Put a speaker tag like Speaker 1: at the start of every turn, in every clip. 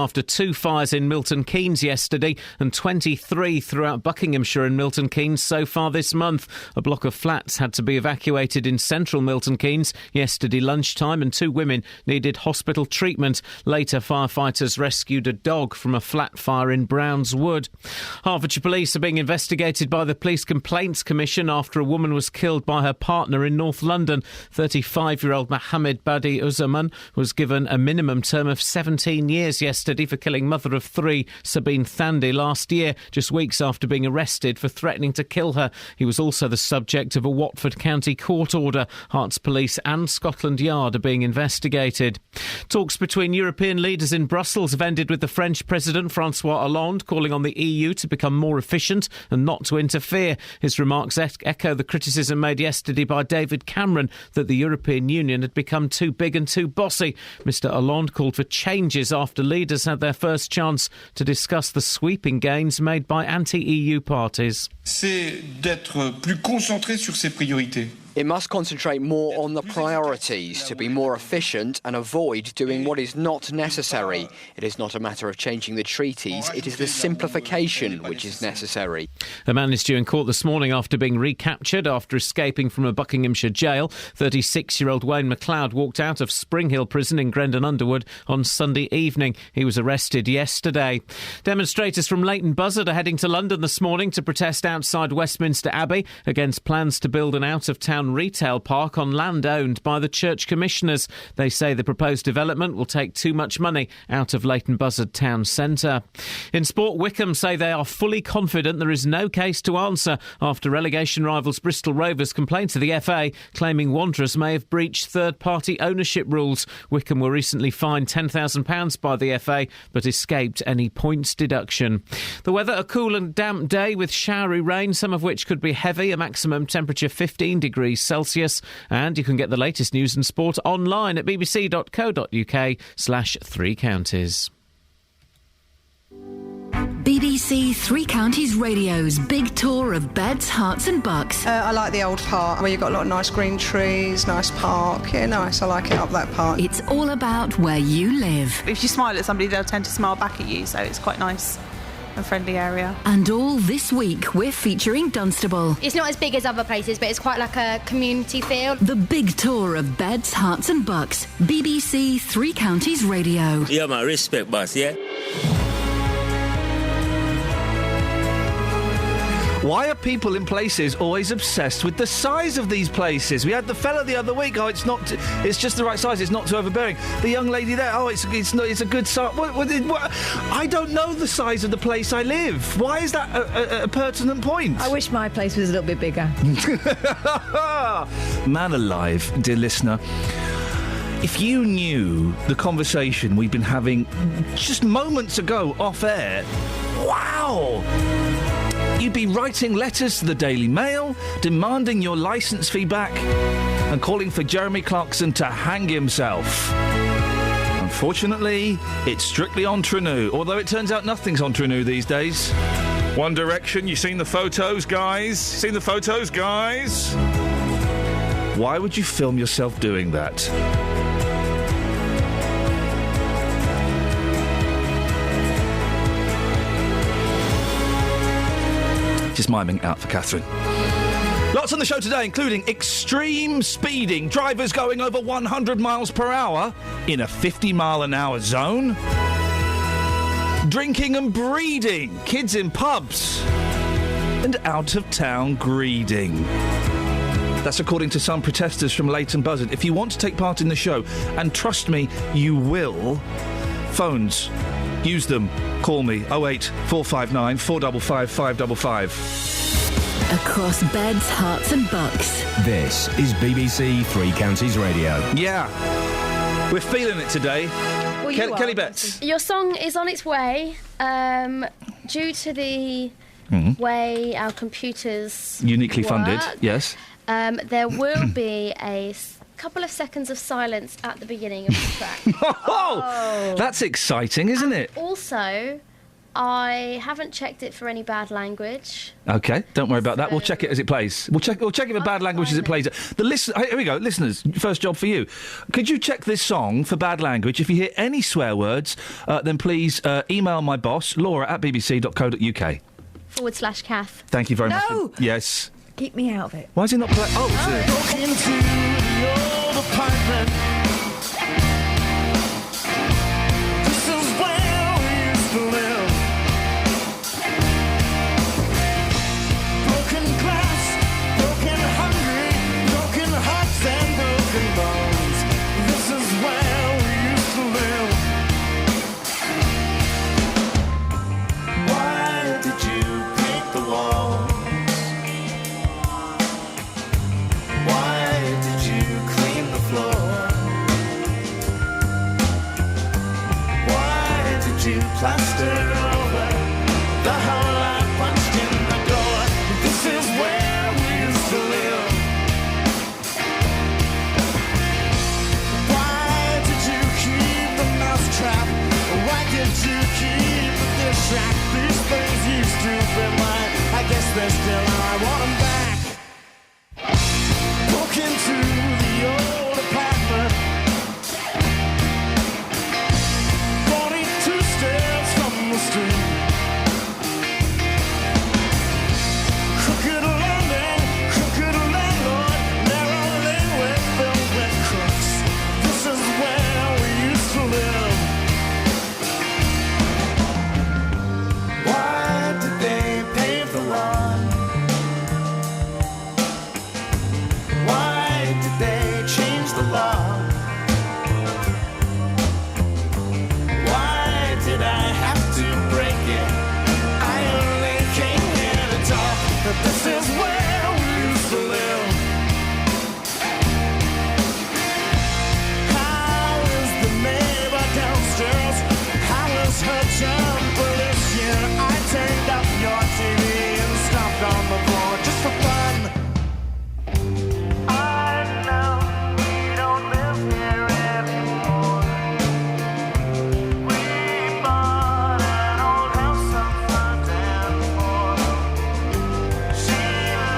Speaker 1: after 2 fires in Milton Keynes yesterday and 23 throughout Buckinghamshire and Milton Keynes so far this month. A block of flats had to be evacuated in central Milton Keynes yesterday lunchtime and 2 women needed hospital treatment. Later, firefighters rescued a dog from a flat fire in Browns Wood. Hertfordshire Police are being investigated by the Police Complaints Commission after a woman was killed by her partner in North London. 35-year-old Mohammed Badi Uzzaman was given a minimum term of 17 years yesterday for killing mother of 3, Sabine Thandy, last year, just weeks after being arrested for threatening to kill her. He was also the subject of a Watford County court order. Herts Police and Scotland Yard are being investigated. Talks between European leaders in Brussels have ended with the French President François Hollande calling on the EU to become more efficient and not to interfere. His remarks echo the criticism made yesterday by David Cameron that the European Union had become too big and too bossy. Mr Hollande called for changes after leaders had their first chance to discuss the sweeping gains made by anti-EU parties.
Speaker 2: C'est d'être plus concentré sur ses priorités.
Speaker 3: It must concentrate more on the priorities, to be more efficient and avoid doing what is not necessary. It is not a matter of changing the treaties, it is the simplification which is necessary.
Speaker 1: The man is due in court this morning after being recaptured after escaping from a Buckinghamshire jail. 36-year-old Wayne McLeod walked out of Spring Hill Prison in Grendon Underwood on Sunday evening. He was arrested yesterday. Demonstrators from Leighton Buzzard are heading to London this morning to protest outside Westminster Abbey against plans to build an out-of-town retail park on land owned by the church commissioners. They say the proposed development will take too much money out of Leighton Buzzard town centre. In sport, Wycombe say they are fully confident there is no case to answer after relegation rivals Bristol Rovers complained to the FA, claiming Wanderers may have breached third-party ownership rules. Wycombe were recently fined £10,000 by the FA but escaped any points deduction. The weather, a cool and damp day with showery rain, some of which could be heavy, a maximum temperature 15 degrees Celsius, and you can get the latest news and sport online at bbc.co.uk/Three Counties.
Speaker 4: BBC Three Counties Radio's big tour of beds, hearts and bucks.
Speaker 5: I like the old part where you've got a lot of nice green trees, nice park. Yeah, nice. I like it up that part.
Speaker 4: It's all about where you live.
Speaker 6: If you smile at somebody, they'll tend to smile back at you, so it's quite nice. A friendly area.
Speaker 4: And all this week we're featuring Dunstable.
Speaker 7: It's not as big as other places, but it's quite like a community feel.
Speaker 4: The big tour of beds, hearts and bucks. BBC Three Counties Radio.
Speaker 8: Yeah, my respect, boss, yeah?
Speaker 9: Why are people in places always obsessed with the size of these places? We had the fella the other week. Oh, it's just the right size. It's not too overbearing. The young lady there. Oh, it's a good size. What? I don't know the size of the place I live. Why is that a pertinent point?
Speaker 10: I wish my place was a little bit bigger.
Speaker 9: Man alive, dear listener. If you knew the conversation we've been having just moments ago off air, wow! You'd be writing letters to the Daily Mail, demanding your licence fee back, and calling for Jeremy Clarkson to hang himself. Unfortunately, it's strictly entre nous, although it turns out nothing's entre nous these days. One Direction, you seen the photos, guys? Seen the photos, guys? Why would you film yourself doing that? Just miming out for Catherine. Lots on the show today, including extreme speeding, drivers going over 100 miles per hour in a 50-mile-an-hour zone, drinking and breeding, kids in pubs, and out-of-town greeding. That's according to some protesters from Leighton Buzzard. If you want to take part in the show, and trust me, you will, phones, use them. Call me 08 459 455 555.
Speaker 4: Across beds, hearts and bucks.
Speaker 11: This is BBC Three Counties Radio.
Speaker 9: Yeah, we're feeling it today.
Speaker 7: Well,
Speaker 9: Kelly Betts.
Speaker 7: Your song is on its way due to the way our computers
Speaker 9: uniquely
Speaker 7: work.
Speaker 9: funded, yes.
Speaker 7: There will be a couple of seconds of silence at the beginning of the track.
Speaker 9: Oh, that's exciting, isn't it?
Speaker 7: Also, I haven't checked it for any bad language.
Speaker 9: OK, don't worry about that. We'll check it as it plays. We'll check it for bad language as it plays. Here we go. Listeners, first job for you. Could you check this song for bad language? If you hear any swear words, then please email my boss, laura@bbc.co.uk.
Speaker 7: /Kath.
Speaker 9: Thank you very much.
Speaker 10: No!
Speaker 9: Yes.
Speaker 10: Keep me out of it.
Speaker 9: Why is he not playing? Oh,
Speaker 8: Broke into the old apartment. This is where we used to live. Broken glass, broken hungry, broken hearts and broken bones. This is where we used to live. Why did you paint the walls? Why did you clean the floor? Why did you plaster over the hole I punched in the door? This is where we used to live. Why did you keep the mousetrap? Why did you keep the dish rack? These things used to be mine. I guess they're still, I want them back. Broke into the old apartment. 42 steps from the street. Crooked landing, crooked landlord, narrow laneway filled with crooks. This is where we used to live. Why did they pave the lawn? Why did they change the law? Why did I have to break it? I only came here to talk, but this is where we used to live. How is the neighbor downstairs? How is her jumper this year? I turned up your TV and stomped on the floor just for fun. I know we don't live here anymore. We bought an old house on Sundown Moor. She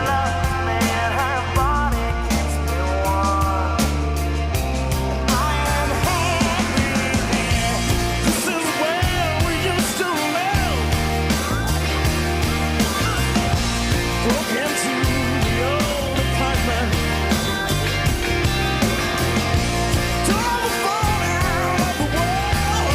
Speaker 8: loves me and her body keeps me warm. I am happy here. This is where we used to live. Broke into the old apartment. Door was falling out of the wall.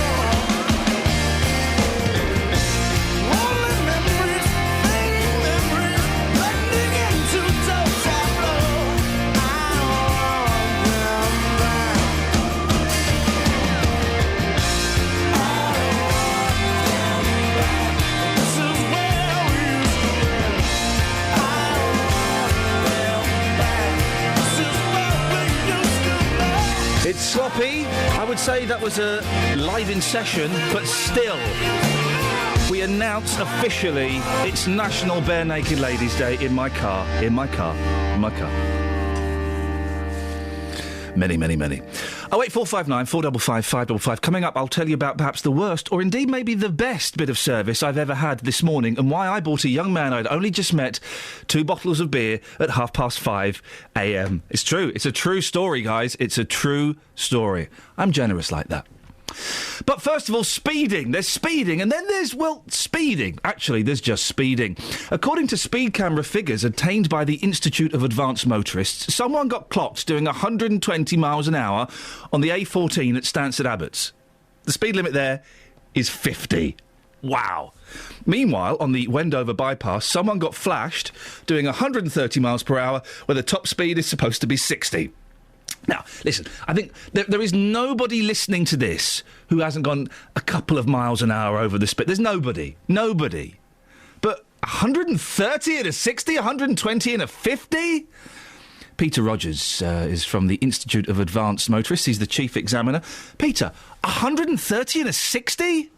Speaker 8: Only memories, fading memories, blending into dull tableau. I want them back. I want them back. This is where we used to live. I want them back. This is where we used to live.
Speaker 9: It's sloppy. I would say that was a live in session, but still. We announce officially it's National Bare Naked Ladies Day in my car. In my car. In my car. Many, many, many. 08459 455 555. Coming up, I'll tell you about perhaps the worst, or indeed maybe the best bit of service I've ever had this morning, and why I bought a young man I'd only just met 2 bottles of beer at 5:30 a.m. It's true. It's a true story, guys. It's a true story. I'm generous like that. But first of all, speeding. There's speeding, and then there's, well, speeding. Actually, there's just speeding. According to speed camera figures obtained by the Institute of Advanced Motorists, someone got clocked doing 120 miles an hour on the A14 at Stansted Abbots. The speed limit there is 50. Wow. Meanwhile, on the Wendover bypass, someone got flashed doing 130 miles per hour where the top speed is supposed to be 60. Now, listen, I think there is nobody listening to this who hasn't gone a couple of miles an hour over the speed. There's nobody. Nobody. But 130 and a 60, 120 and a 50? Peter Rogers is from the Institute of Advanced Motorists. He's the chief examiner. Peter, 130 and a 60?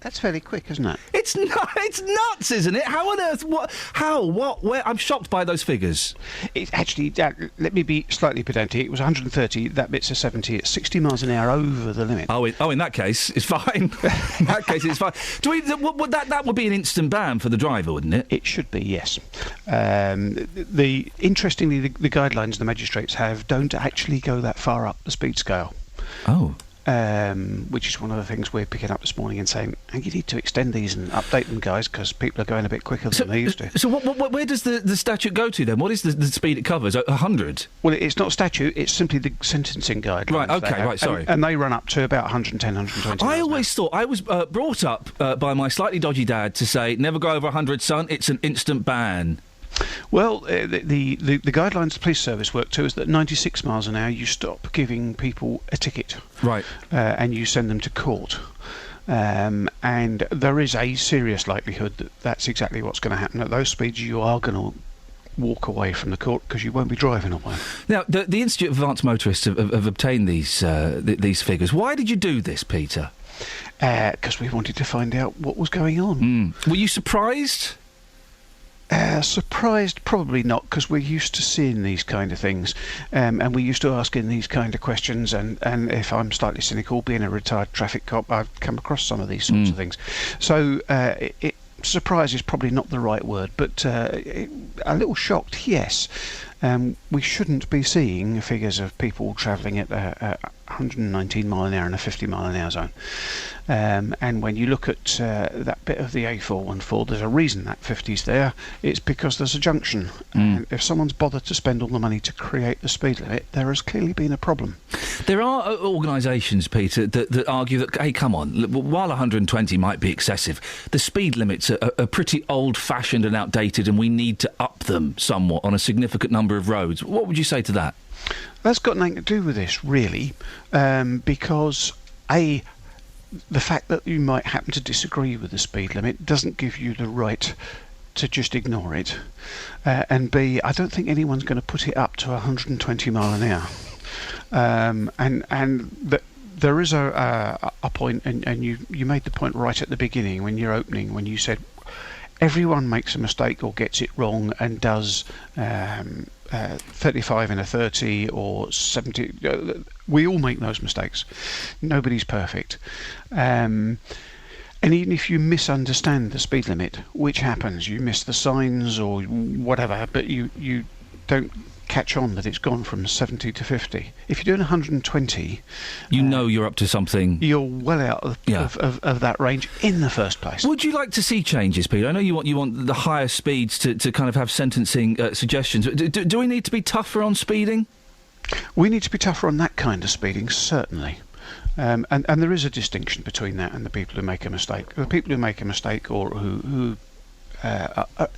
Speaker 12: That's fairly quick, isn't it?
Speaker 9: It's nuts, isn't it? How on earth? What? How? What? Where? I'm shocked by those figures.
Speaker 12: It's actually, let me be slightly pedantic. It was 130. That bit's a 70. It's 60 miles an hour over the limit.
Speaker 9: Oh, in that case, it's fine. In that case, it's fine. That would be an instant ban for the driver, wouldn't it?
Speaker 12: It should be, yes. Interestingly, the guidelines the magistrates have don't actually go that far up the speed scale.
Speaker 9: Oh.
Speaker 12: Which is one of the things we're picking up this morning and saying, you need to extend these and update them, guys, because people are going a bit quicker than they used to.
Speaker 9: So where does the statute go to then? What is the speed it covers? 100?
Speaker 12: Well, it's not statute, it's simply the sentencing guidelines.
Speaker 9: Right, okay, right, sorry.
Speaker 12: And they run up to about 110, 120.
Speaker 9: I always thought, I was brought up by my slightly dodgy dad to say, never go over 100, son, it's an instant ban.
Speaker 12: Well, the guidelines the police service work to is that 96 miles an hour you stop giving people a ticket.
Speaker 9: Right.
Speaker 12: And you send them to court. And there is a serious likelihood that that's exactly what's going to happen. At those speeds you are going to walk away from the court because you won't be driving away.
Speaker 9: Now, the Institute of Advanced Motorists have obtained these figures. Why did you do this, Peter?
Speaker 12: Because we wanted to find out what was going on.
Speaker 9: Were you surprised?
Speaker 12: Surprised, probably not, because we're used to seeing these kind of things, and we're used to asking these kind of questions. And if I'm slightly cynical, being a retired traffic cop, I've come across some of these sorts of things. So surprise is probably not the right word, but a little shocked, yes. We shouldn't be seeing figures of people travelling at 119 mile an hour in a 50 mile an hour zone. And when you look at that bit of the A414, there's a reason that 50's there. It's because there's a junction. And if someone's bothered to spend all the money to create the speed limit, there has clearly been a problem.
Speaker 9: There are organisations, Peter, that argue that, hey, come on, while 120 might be excessive, the speed limits are pretty old-fashioned and outdated, and we need to up them somewhat on a significant number of roads. What would you say to that?
Speaker 12: That's got nothing to do with this, really, because the fact that you might happen to disagree with the speed limit doesn't give you the right to just ignore it, and B, I don't think anyone's going to put it up to 120 mile an hour, and there is a point, and you made the point right at the beginning when you're opening, when you said everyone makes a mistake or gets it wrong and does 35 in a 30 or 70. We all make those mistakes. Nobody's perfect. And even if you misunderstand the speed limit, which happens, you miss the signs or whatever, but you don't catch on that it's gone from 70 to 50. If you're doing 120...
Speaker 9: You know you're up to something...
Speaker 12: You're well out of that range in the first place.
Speaker 9: Would you like to see changes, Peter? I know you want the higher speeds to kind of have sentencing suggestions. Do we need to be tougher on speeding?
Speaker 12: We need to be tougher on that kind of speeding, certainly. And there is a distinction between that and the people who make a mistake. The people who make a mistake or who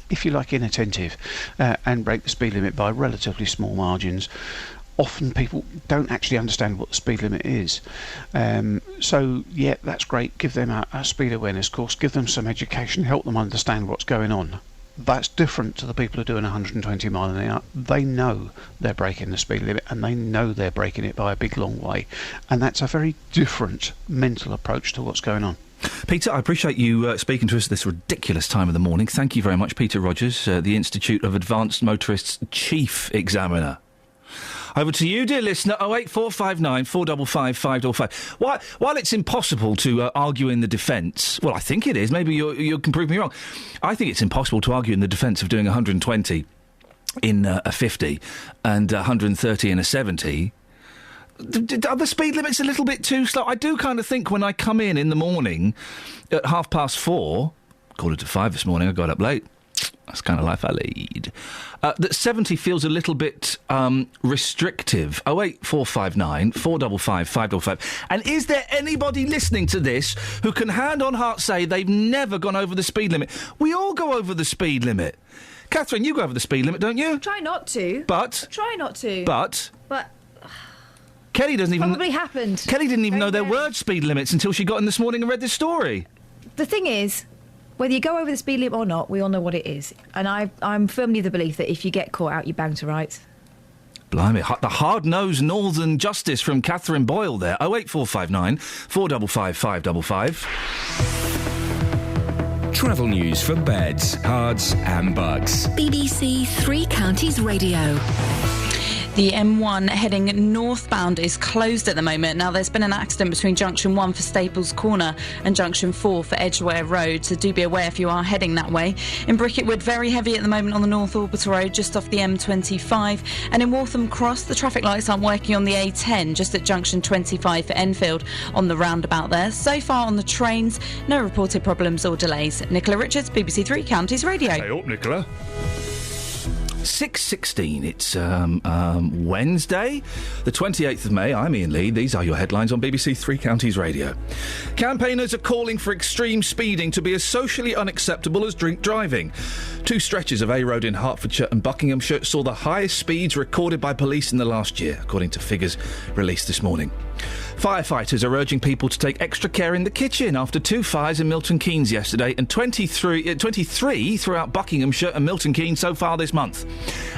Speaker 12: if you like, inattentive and break the speed limit by relatively small margins, often people don't actually understand what the speed limit is. So, yeah, that's great. Give them a speed awareness course, give them some education, help them understand what's going on. That's different to the people who are doing 120 mile an hour. They know they're breaking the speed limit and they know they're breaking it by a big long way. And that's a very different mental approach to what's going on.
Speaker 9: Peter, I appreciate you speaking to us at this ridiculous time of the morning. Thank you very much, Peter Rogers, the Institute of Advanced Motorists Chief Examiner. Over to you, dear listener, 08459 455 555. While it's impossible to argue in the defence, well, I think it is, maybe you can prove me wrong, I think it's impossible to argue in the defence of doing 120 in a 50 and 130 in a 70... Are the speed limits a little bit too slow? I do kind of think when I come in the morning at 4:30, 4:45 this morning, I got up late. That's the kind of life I lead. That 70 feels a little bit restrictive. 08459 455 555. And is there anybody listening to this who can hand on heart say they've never gone over the speed limit? We all go over the speed limit. Catherine, you go over the speed limit, don't you?
Speaker 10: Try not to.
Speaker 9: But?
Speaker 10: Try not to.
Speaker 9: But?
Speaker 10: Kelly doesn't even... Probably happened.
Speaker 9: Kelly didn't even know there were speed limits until she got in this morning and read this story.
Speaker 10: The thing is, whether you go over the speed limit or not, we all know what it is. And I'm firmly of the belief that if you get caught out, you're bound to rights.
Speaker 9: Blimey, the hard-nosed northern justice from Catherine Boyle there. 08459 455 555.
Speaker 11: Travel news for beds, cards and bucks.
Speaker 4: BBC Three Counties Radio.
Speaker 6: The M1 heading northbound is closed at the moment. Now, there's been an accident between Junction 1 for Staples Corner and Junction 4 for Edgware Road, so do be aware if you are heading that way. In Bricketwood, very heavy at the moment on the North Orbital Road, just off the M25. And in Waltham Cross, the traffic lights aren't working on the A10, just at Junction 25 for Enfield on the roundabout there. So far on the trains, no reported problems or delays. Nicola Richards, BBC Three Counties Radio.
Speaker 9: Hey up, Nicola. 6:16. It's Wednesday, the 28th of May. I'm Iain Lee. These are your headlines on BBC Three Counties Radio. Campaigners are calling for extreme speeding to be as socially unacceptable as drink driving. Two stretches of A Road in Hertfordshire and Buckinghamshire saw the highest speeds recorded by police in the last year, according to figures released this morning. Firefighters are urging people to take extra care in the kitchen after two fires in Milton Keynes yesterday and 23 throughout Buckinghamshire and Milton Keynes so far this month.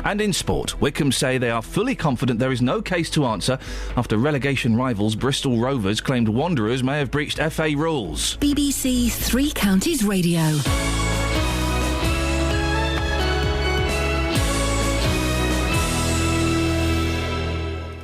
Speaker 9: And in sport, Wycombe say they are fully confident there is no case to answer after relegation rivals Bristol Rovers claimed Wanderers may have breached FA rules.
Speaker 4: BBC Three Counties Radio.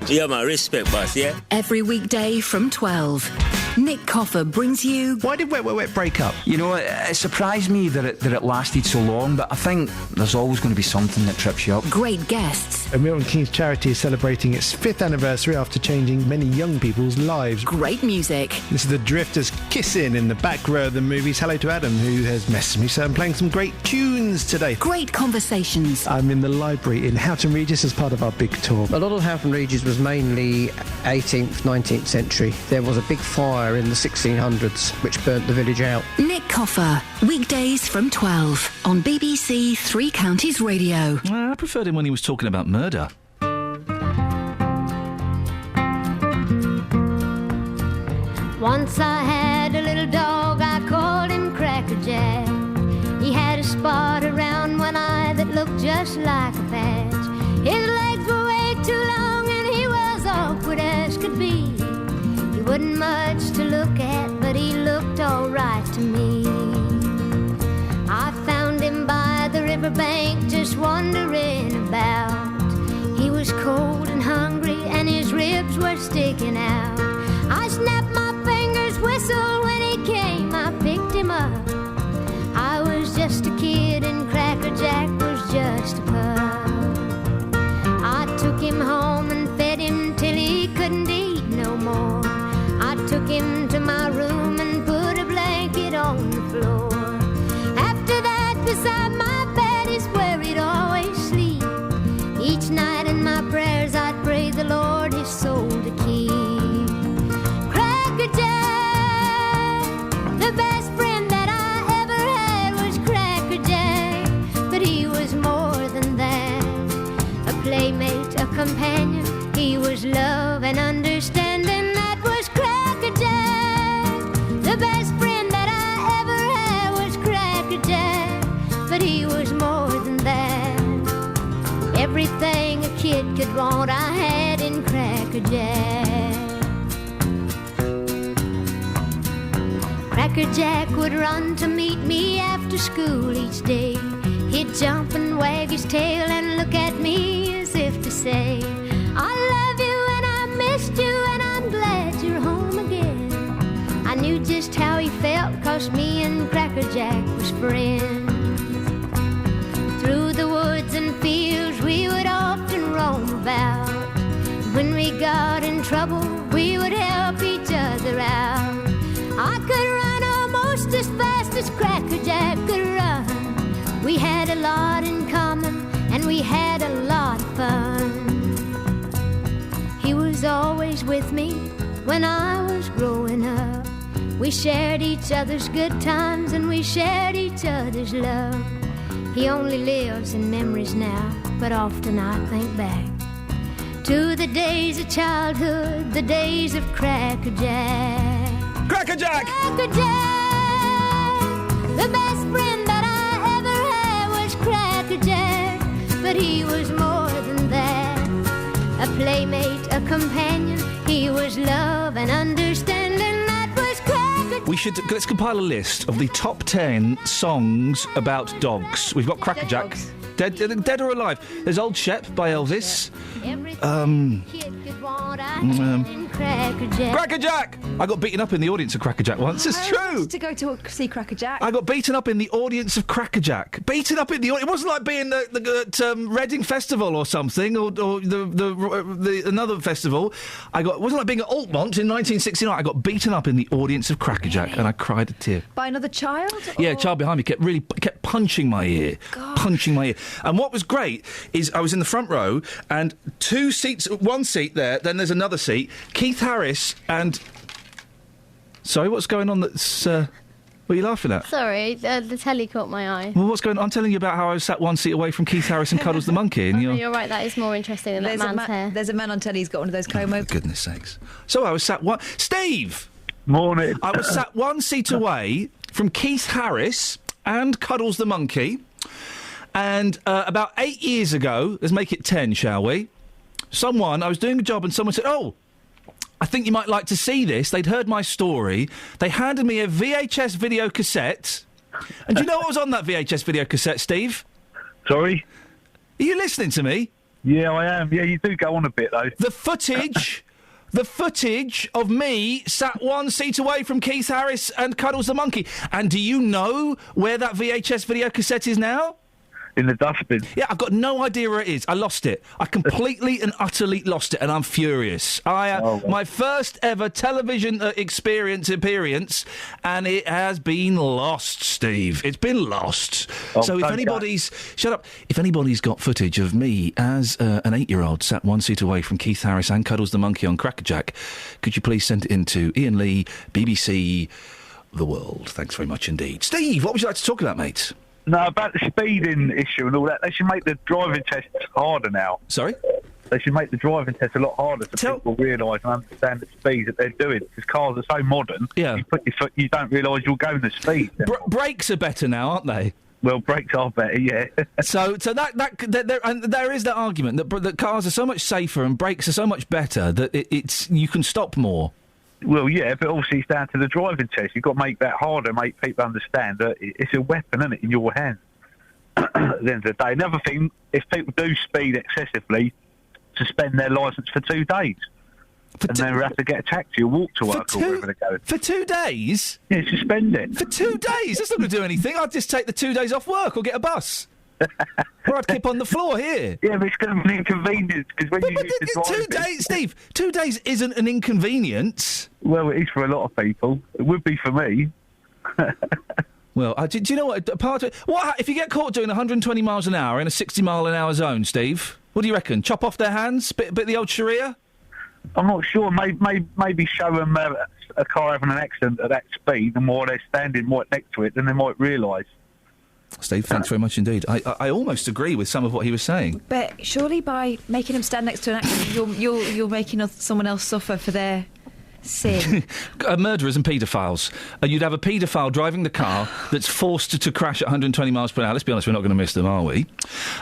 Speaker 13: Yeah, my respect, boss, yeah?
Speaker 4: Every weekday from 12. Nick Coffer brings you...
Speaker 14: Why did Wet Wet Wet break up?
Speaker 15: You know, it surprised me that it lasted so long, but I think there's always going to be something that trips you up.
Speaker 4: Great guests.
Speaker 14: A Milton Keynes charity is celebrating its 5th anniversary after changing many young people's lives.
Speaker 4: Great music.
Speaker 14: This is the Drifters kissing in the back row of the movies. Hello to Adam, who has messaged me, so I'm playing some great tunes today.
Speaker 4: Great conversations.
Speaker 14: I'm in the library in Houghton Regis as part of our big tour.
Speaker 16: A lot of Houghton Regis was mainly 18th, 19th century. There was a big fire in the 1600s which burnt the village out.
Speaker 4: Nick Coffer, weekdays from 12 on BBC Three Counties Radio.
Speaker 9: I preferred him when he was talking about murder.
Speaker 17: Once I had a little dog, I called him Cracker Jack. He had a spot around one eye that looked just like a patch. His legs were way too long and he was awkward as could be. He wasn't much to look at, but he looked all right to me. I found him by the riverbank just wandering about. He was cold and hungry and his ribs were sticking out. I snapped my fingers, whistled when he came, I picked him up. I was just a kid and Cracker Jack was just a pup. I took him home and fed him till he couldn't eat no more. I took him to my room and put a blanket on the floor. After that, beside my bed is where he'd always sleep. Each night in my prayers I'd pray the Lord his soul to keep. Cracker Jack, the best friend that I ever had was Cracker Jack. But he was more than that, a playmate, a companion. He was love and understanding. That was Cracker Jack. The best friend that I ever had was Cracker Jack. But he was more than that. Everything a kid could want I had in Cracker Jack. Cracker Jack would run to meet me after school each day. He'd jump and wag his tail and look at me as if to say, I love you and I missed you and I'm glad you're home again. I knew just how he felt, 'cause me and Cracker Jack was friends. Through the woods and fields we would often roam about. When we got in trouble we would help each other out. I could run almost as fast as Cracker Jack could run. We had a lot in common and we had a lot of fun. He was always with me when I was growing up. We shared each other's good times and we shared each other's love. He only lives in memories now, but often I think back to the days of childhood, the days of Cracker Jack.
Speaker 9: Cracker Jack!
Speaker 17: Cracker Jack! The best friend that I ever had was Cracker Jack. But he was more than that, a playmate, a companion. He was love and understanding. That was Cracker Jack.
Speaker 9: Let's compile a list of the top 10 songs about dogs. We've got Crackerjack. Dead or alive. There's Old Shep by Elvis. Crackerjack! I got beaten up in the audience of Crackerjack once. It's true.
Speaker 10: To go to see Crackerjack.
Speaker 9: I got beaten up in the audience of Crackerjack. Beaten up in the audience. It wasn't like being at Reading Festival or something, or the another festival. It wasn't like being at Altmont in 1969. I got beaten up in the audience of Crackerjack, and I cried a tear.
Speaker 10: By another child?
Speaker 9: Yeah, a child behind me kept punching my ear. Punching my ear. And what was great is I was in the front row, and two seats, one seat there, then there's another seat. Keith Harris and... Sorry, what's going on that's... what are you laughing at?
Speaker 7: Sorry, the telly caught my eye.
Speaker 9: Well, what's going on? I'm telling you about how I was sat one seat away from Keith Harris and Cuddles the Monkey. And
Speaker 7: you're right, that is more interesting than that man's hair.
Speaker 10: There's a man on telly who's got one of those comb over.
Speaker 9: Goodness sakes. So I was sat one... Steve!
Speaker 18: Morning.
Speaker 9: I was sat one seat away from Keith Harris and Cuddles the Monkey. And about 8 years ago, let's make it 10, shall we? I was doing a job and someone said, oh, I think you might like to see this. They'd heard my story. They handed me a VHS video cassette. And do you know what was on that VHS video cassette, Steve?
Speaker 18: Sorry?
Speaker 9: Are you listening to me?
Speaker 18: Yeah, I am. Yeah, you do go on a bit, though.
Speaker 9: The footage of me sat one seat away from Keith Harris and Cuddles the Monkey. And do you know where that VHS video cassette is now?
Speaker 18: In the dustbin.
Speaker 9: Yeah, I've got no idea where it is. I lost it. I completely and utterly lost it, and I'm furious. My first ever television appearance, and it has been lost, Steve. It's been lost. So if anybody's... Shut up. If anybody's got footage of me as an 8-year-old sat one seat away from Keith Harris and Cuddles the Monkey on Crackerjack, could you please send it in to Iain Lee, BBC The World. Thanks very much indeed. Steve, what would you like to talk about, mate?
Speaker 18: No, about the speeding issue and all that. They should make the driving test harder now.
Speaker 9: Sorry?
Speaker 18: They should make the driving test a lot harder so people realise and understand the speed that they're doing. Because cars are so modern, you put your foot, you don't realise you're going the speed.
Speaker 9: Brakes are better now, aren't they?
Speaker 18: Well, brakes are better, yeah.
Speaker 9: so there is that argument that cars are so much safer and brakes are so much better that you can stop more.
Speaker 18: Well, yeah, but obviously it's down to the driving test. You've got to make that harder, make people understand that it's a weapon, isn't it, in your hands at the end of the day. Another thing, if people do speed excessively, suspend their licence for 2 days. And then have to get a taxi or walk to work or wherever they go.
Speaker 9: For 2 days?
Speaker 18: Yeah, suspend it.
Speaker 9: For 2 days? That's not going to do anything. I'd just take the 2 days off work or get a bus. Or I'd keep on the floor here.
Speaker 18: Yeah, but it's going to be an inconvenience because when you use the driving...
Speaker 9: 2 days, Steve, 2 days isn't an inconvenience.
Speaker 18: Well, it is for a lot of people. It would be for me.
Speaker 9: Well, do you know what? What if you get caught doing 120 miles an hour in a 60 mile an hour zone, Steve? What do you reckon? Chop off their hands? Bit the old Sharia?
Speaker 18: I'm not sure. Maybe show them a car having an accident at that speed, and while they're standing right next to it, then they might realise.
Speaker 9: Steve, thanks very much indeed. I almost agree with some of what he was saying.
Speaker 10: But surely by making him stand next to an accident, you're making someone else suffer for their sin.
Speaker 9: Murderers and paedophiles. You'd have a paedophile driving the car that's forced to crash at 120 miles per hour. Let's be honest, we're not going to miss them, are we?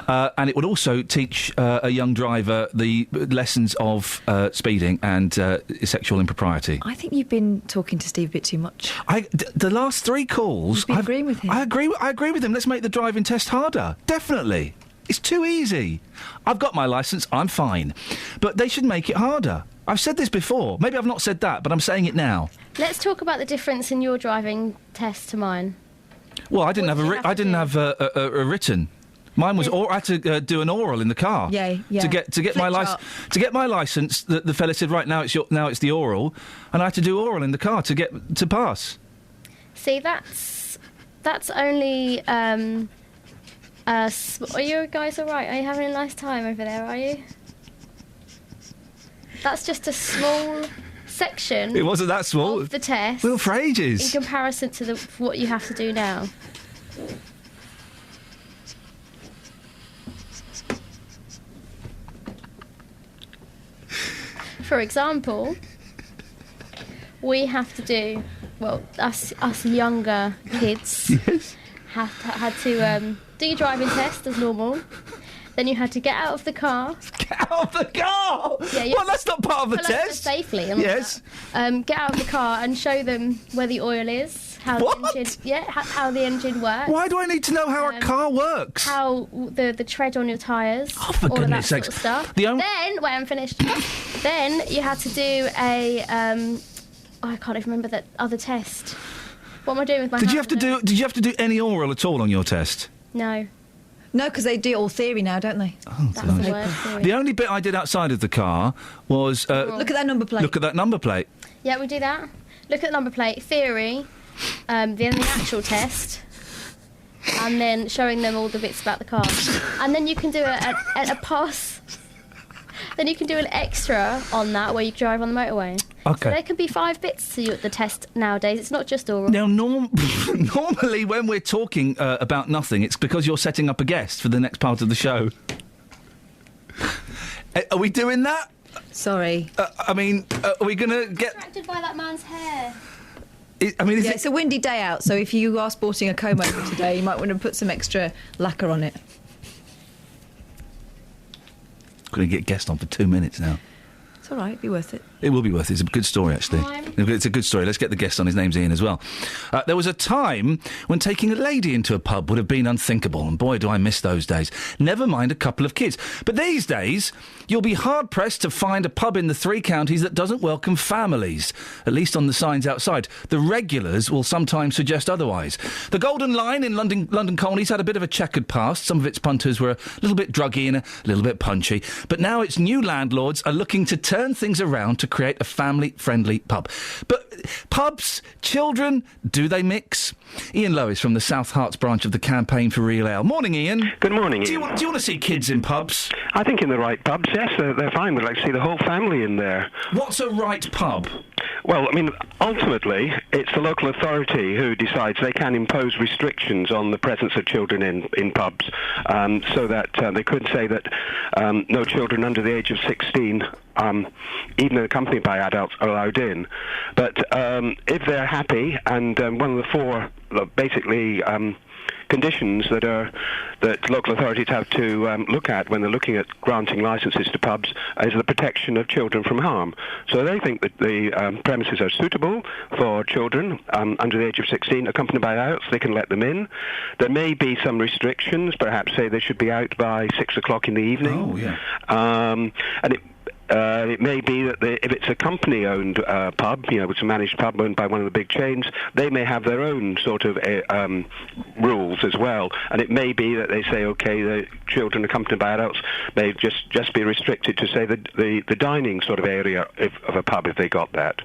Speaker 9: And it would also teach a young driver the lessons of speeding and sexual impropriety.
Speaker 10: I think you've been talking to Steve a bit too much.
Speaker 9: The last 3 calls...
Speaker 10: You've been agreeing with him.
Speaker 9: I agree with him. Let's make the driving test harder. Definitely. It's too easy. I've got my licence. I'm fine. But they should make it harder. I've said this before. Maybe I've not said that, but I'm saying it now.
Speaker 7: Let's talk about the difference in your driving test to mine.
Speaker 9: Well, I didn't have a written. Mine was I had to do an oral in the car.
Speaker 10: Yeah.
Speaker 9: To get my licence, the fella said, right now it's the oral, and I had to do oral in the car to pass.
Speaker 7: See, that's only. Are you guys all right? Are you having a nice time over there? Are you? That's just a small section.
Speaker 9: It wasn't that small.
Speaker 7: Of the test.
Speaker 9: Well, for ages.
Speaker 7: In comparison to what you have to do now. For example, we have to do, us younger kids had to do your driving test as normal. Then you had to get out of the car.
Speaker 9: Get out of the car?
Speaker 7: Yeah,
Speaker 9: well, that's not part of the
Speaker 7: pull over
Speaker 9: test.
Speaker 7: safely. And all
Speaker 9: Yes.
Speaker 7: that. Get out of the car and show them where the oil is. How
Speaker 9: What?
Speaker 7: the engine, how the engine works.
Speaker 9: Why do I need to know how a car works?
Speaker 7: How the tread on your tyres.
Speaker 9: Oh, for
Speaker 7: all of that
Speaker 9: goodness
Speaker 7: sort
Speaker 9: sakes.
Speaker 7: of stuff.
Speaker 9: The
Speaker 7: Then, wait, I'm finished. Then you had to do a. I can't even remember that other test. What am I doing with my?
Speaker 9: Did you
Speaker 7: hand
Speaker 9: have to
Speaker 7: now?
Speaker 9: do? Did you have to do any oral at all on your test?
Speaker 7: No.
Speaker 10: No, because they do it all theory now, don't they?
Speaker 7: That's the word. Theory.
Speaker 9: The only bit I did outside of the car was
Speaker 10: Look at that number plate.
Speaker 9: look at that number plate.
Speaker 7: Yeah, we do that. Look at the number plate. Theory. Then the actual test. And then showing them all the bits about the car. And then you can do a pass. Then you can do an extra on that where you drive on the motorway.
Speaker 9: Okay.
Speaker 7: So there can be 5 bits to the test nowadays. It's not just oral.
Speaker 9: Now, normally when we're talking about nothing, it's because you're setting up a guest for the next part of the show. Are we doing that?
Speaker 10: Sorry.
Speaker 9: Are we going to get...
Speaker 7: Distracted by that man's hair.
Speaker 10: It's a windy day out, so if you are sporting a comb over today, you might want to put some extra lacquer on it.
Speaker 9: Going to get guest on for 2 minutes now.
Speaker 10: It's all right, be worth it.
Speaker 9: It will be worth it. It's a good story, actually. It's a good story. Let's get the guest on. His name's Iain as well. There was a time when taking a lady into a pub would have been unthinkable, and boy, do I miss those days. Never mind a couple of kids. But these days, you'll be hard-pressed to find a pub in the 3 counties that doesn't welcome families, at least on the signs outside. The regulars will sometimes suggest otherwise. The Golden Line in London Colneys had a bit of a checkered past. Some of its punters were a little bit druggy and a little bit punchy. But now its new landlords are looking to turn things around to create a family-friendly pub. But pubs, children, do they mix? Iain Lois from the South Herts branch of the Campaign for Real Ale. Morning, Iain.
Speaker 19: Good morning, Iain.
Speaker 9: Do you want to see kids in pubs?
Speaker 19: I think in the right pubs, yes, they're fine. We'd like to see the whole family in there.
Speaker 9: What's a right pub?
Speaker 19: Well, I mean, ultimately, it's the local authority who decides they can impose restrictions on the presence of children in pubs, so that they could say that no children under the age of 16, even accompanied by adults, are allowed in. But if they're happy, and one of the 4 basically conditions that local authorities have to look at when they're looking at granting licences to pubs is the protection of children from harm. So they think that the premises are suitable for children under the age of 16, accompanied by adults. They can let them in. There may be some restrictions, perhaps say they should be out by 6 o'clock in the evening.
Speaker 9: Oh, yeah.
Speaker 19: And it may be that if it's a company-owned pub, it's a managed pub owned by one of the big chains, they may have their own sort of rules as well. And it may be that they say, OK, the children accompanied by adults may just be restricted to, say, the dining sort of area of a pub if they got that.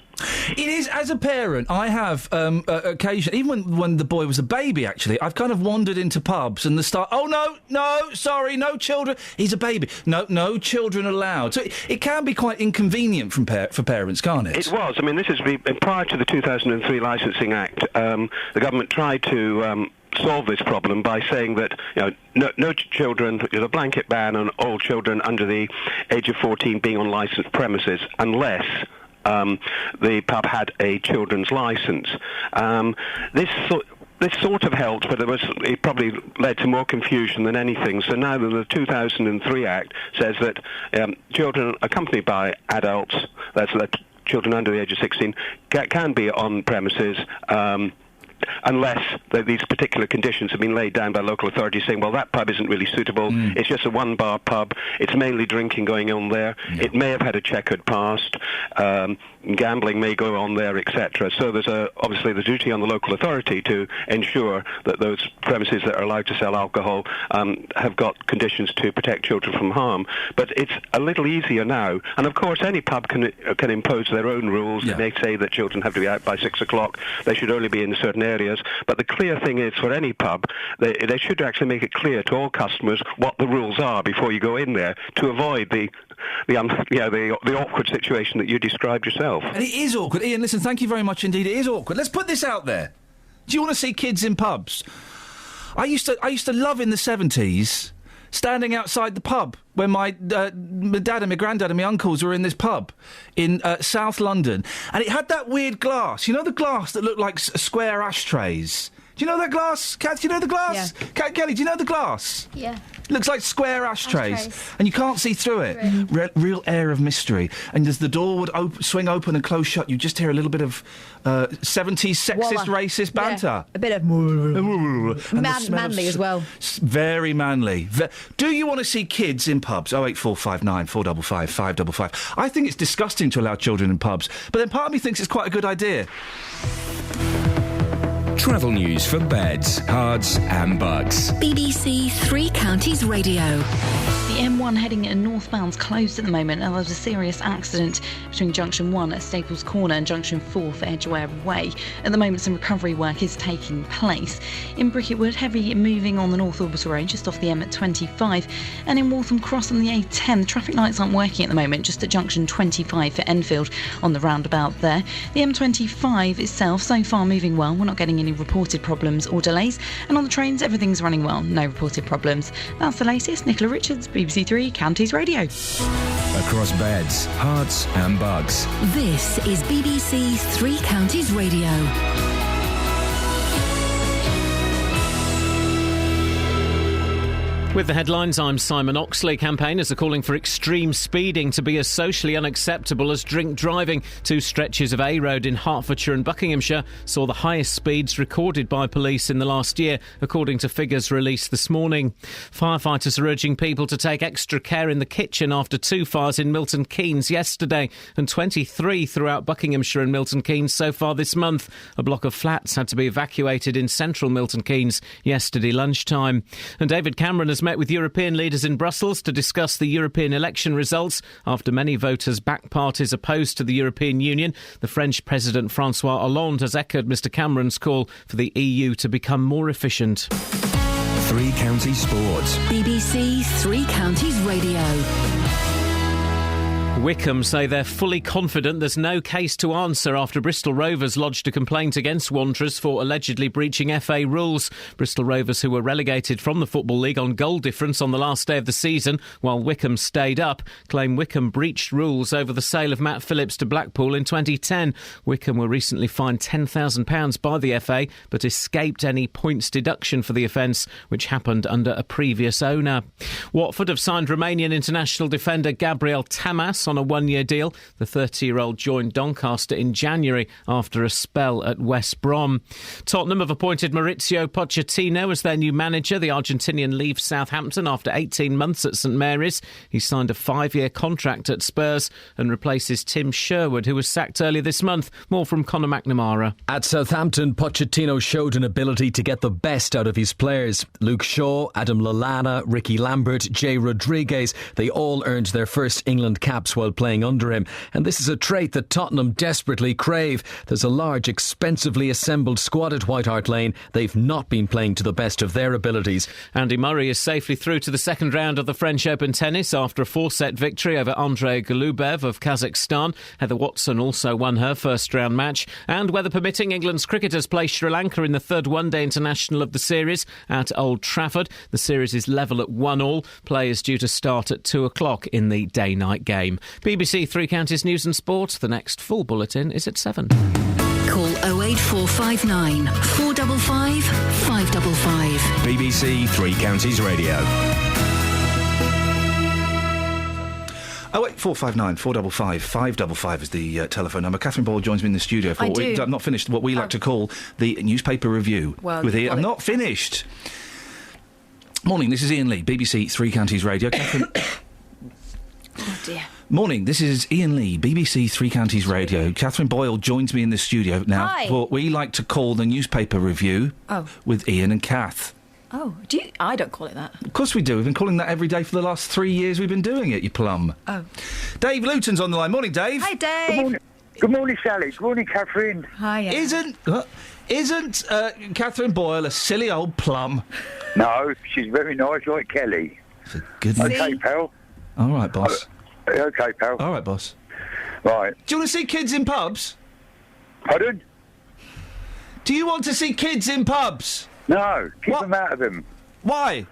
Speaker 9: It is, as a parent, I have occasion, even when the boy was a baby, actually, I've kind of wandered into pubs and sorry, no children. He's a baby. No children allowed. So it can be quite inconvenient for parents, can't it?
Speaker 19: It was. I mean, this is prior to the 2003 Licensing Act. The government tried to solve this problem by saying that no children, there's a blanket ban on all children under the age of 14 being on licensed premises unless the pub had a children's licence. This sort of helped, but it probably led to more confusion than anything. So now the 2003 Act says that children accompanied by adults, that's children under the age of 16, can be on premises unless these particular conditions have been laid down by local authorities saying, well, that pub isn't really suitable, it's just a one-bar pub, it's mainly drinking going on there, it may have had a checkered past, gambling may go on there, etc. So there's obviously the duty on the local authority to ensure that those premises that are allowed to sell alcohol have got conditions to protect children from harm. But it's a little easier now, and of course any pub can impose their own rules. They may say that children have to be out by 6 o'clock, they should only be in certain areas, but the clear thing is for any pub, they should actually make it clear to all customers what the rules are before you go in there to avoid the awkward situation that you described yourself.
Speaker 9: And it is awkward. Iain, listen, thank you very much indeed. It is awkward. Let's put this out there. Do you want to see kids in pubs? I used to love in the 70s standing outside the pub when my dad and my granddad and my uncles were in this pub in South London. And it had that weird glass. You know the glass that looked like square ashtrays? Do you know that glass? Kath, do you know the glass?
Speaker 10: Yeah.
Speaker 9: Kelly, do you know the glass?
Speaker 7: Yeah.
Speaker 9: Looks like square ashtrays.
Speaker 7: Ashtrays.
Speaker 9: And you can't see through it. Real air of mystery. And as the door would swing open and close shut, you just hear a little bit of 70s sexist, racist banter.
Speaker 10: Yeah. A bit of manly as well.
Speaker 9: Very manly. Do you want to see kids in pubs? 08459 455 555. I think it's disgusting to allow children in pubs, but then part of me thinks it's quite a good idea.
Speaker 11: Travel news for beds, cards and bugs.
Speaker 4: BBC Three Counties Radio.
Speaker 6: The M1 heading northbound's closed at the moment, and there's a serious accident between Junction 1 at Staples Corner and Junction 4 for Edgware Way. At the moment, some recovery work is taking place. In Bricketwood, heavy moving on the North Orbital Road, just off the M25. And in Waltham Cross on the A10, the traffic lights aren't working at the moment, just at Junction 25 for Enfield on the roundabout there. The M25 itself, so far moving well. We're not getting any reported problems or delays. And on the trains, everything's running well. No reported problems. That's the latest. Nicola Richards, BBC Three Counties Radio.
Speaker 11: Across beds, hearts and bugs.
Speaker 4: This is BBC Three Counties Radio.
Speaker 1: With the headlines, I'm Simon Oxley. Campaigners are calling for extreme speeding to be as socially unacceptable as drink driving. Two stretches of A Road in Hertfordshire and Buckinghamshire saw the highest speeds recorded by police in the last year, according to figures released this morning. Firefighters are urging people to take extra care in the kitchen after two fires in Milton Keynes yesterday and 23 throughout Buckinghamshire and Milton Keynes so far this month. A block of flats had to be evacuated in central Milton Keynes yesterday lunchtime. And David Cameron has met with European leaders in Brussels to discuss the European election results after many voters back parties opposed to the European Union. The French President François Hollande has echoed Mr Cameron's call for the EU to become more efficient.
Speaker 11: Three Counties Sports.
Speaker 4: BBC Three Counties Radio.
Speaker 1: Wycombe say they're fully confident there's no case to answer after Bristol Rovers lodged a complaint against Wanderers for allegedly breaching FA rules. Bristol Rovers, who were relegated from the Football League on goal difference on the last day of the season while Wycombe stayed up, claim Wycombe breached rules over the sale of Matt Phillips to Blackpool in 2010. Wycombe were recently fined £10,000 by the FA but escaped any points deduction for the offence, which happened under a previous owner. Watford have signed Romanian international defender Gabriel Tamas on a one-year deal. The 30-year-old joined Doncaster in January after a spell at West Brom. Tottenham have appointed Maurizio Pochettino as their new manager. The Argentinian leaves Southampton after 18 months at St Mary's. He signed a 5-year contract at Spurs and replaces Tim Sherwood, who was sacked earlier this month. More from Conor McNamara.
Speaker 20: At Southampton, Pochettino showed an ability to get the best out of his players. Luke Shaw, Adam Lallana, Ricky Lambert, Jay Rodriguez, they all earned their first England caps while playing under him, and this is a trait that Tottenham desperately crave. There's a large, expensively assembled squad at White Hart Lane. They've not been playing to the best of their abilities.
Speaker 1: Andy Murray is safely through to the second round of the French Open tennis after a 4-set victory over Andrei Golubev of Kazakhstan. Heather Watson also won her first round match, and weather permitting, England's cricketers play Sri Lanka in the third one-day international of the series at Old Trafford. The series is level at 1-1. Play is due to start at 2 o'clock in the day-night game. BBC Three Counties News and Sport. The next full bulletin is at 7.
Speaker 4: Call 08459 455 555.
Speaker 11: BBC Three Counties Radio.
Speaker 9: 08459 455 555 is the telephone number. Catherine Boyle joins me in the studio for I've not finished what we like to call the newspaper review with Iain. I'm not finished. Morning, this is Iain Lee, BBC Three Counties Radio. Catherine...
Speaker 10: Oh dear.
Speaker 9: Morning, this is Iain Lee, BBC Three Counties Radio. Catherine Boyle joins me in the studio now for what we like to call the newspaper review with Iain and Kath.
Speaker 10: Oh, I don't call it that.
Speaker 9: Of course we do. We've been calling that every day for the last 3 years we've been doing it, you plum.
Speaker 10: Oh.
Speaker 9: Dave Luton's on the line. Morning, Dave.
Speaker 10: Hi, Dave.
Speaker 21: Good morning, Sally. Good morning, Catherine.
Speaker 10: Hi.
Speaker 9: Isn't Catherine Boyle a silly old plum?
Speaker 21: No, she's very nice, like Kelly.
Speaker 9: For goodness.
Speaker 21: Okay, pal.
Speaker 9: All right, boss.
Speaker 21: Okay, pal.
Speaker 9: All right, boss.
Speaker 21: Right.
Speaker 9: Do you want to see kids in pubs?
Speaker 21: Pardon?
Speaker 9: Do you want to see kids in pubs?
Speaker 21: No, keep them out of them.
Speaker 9: Why?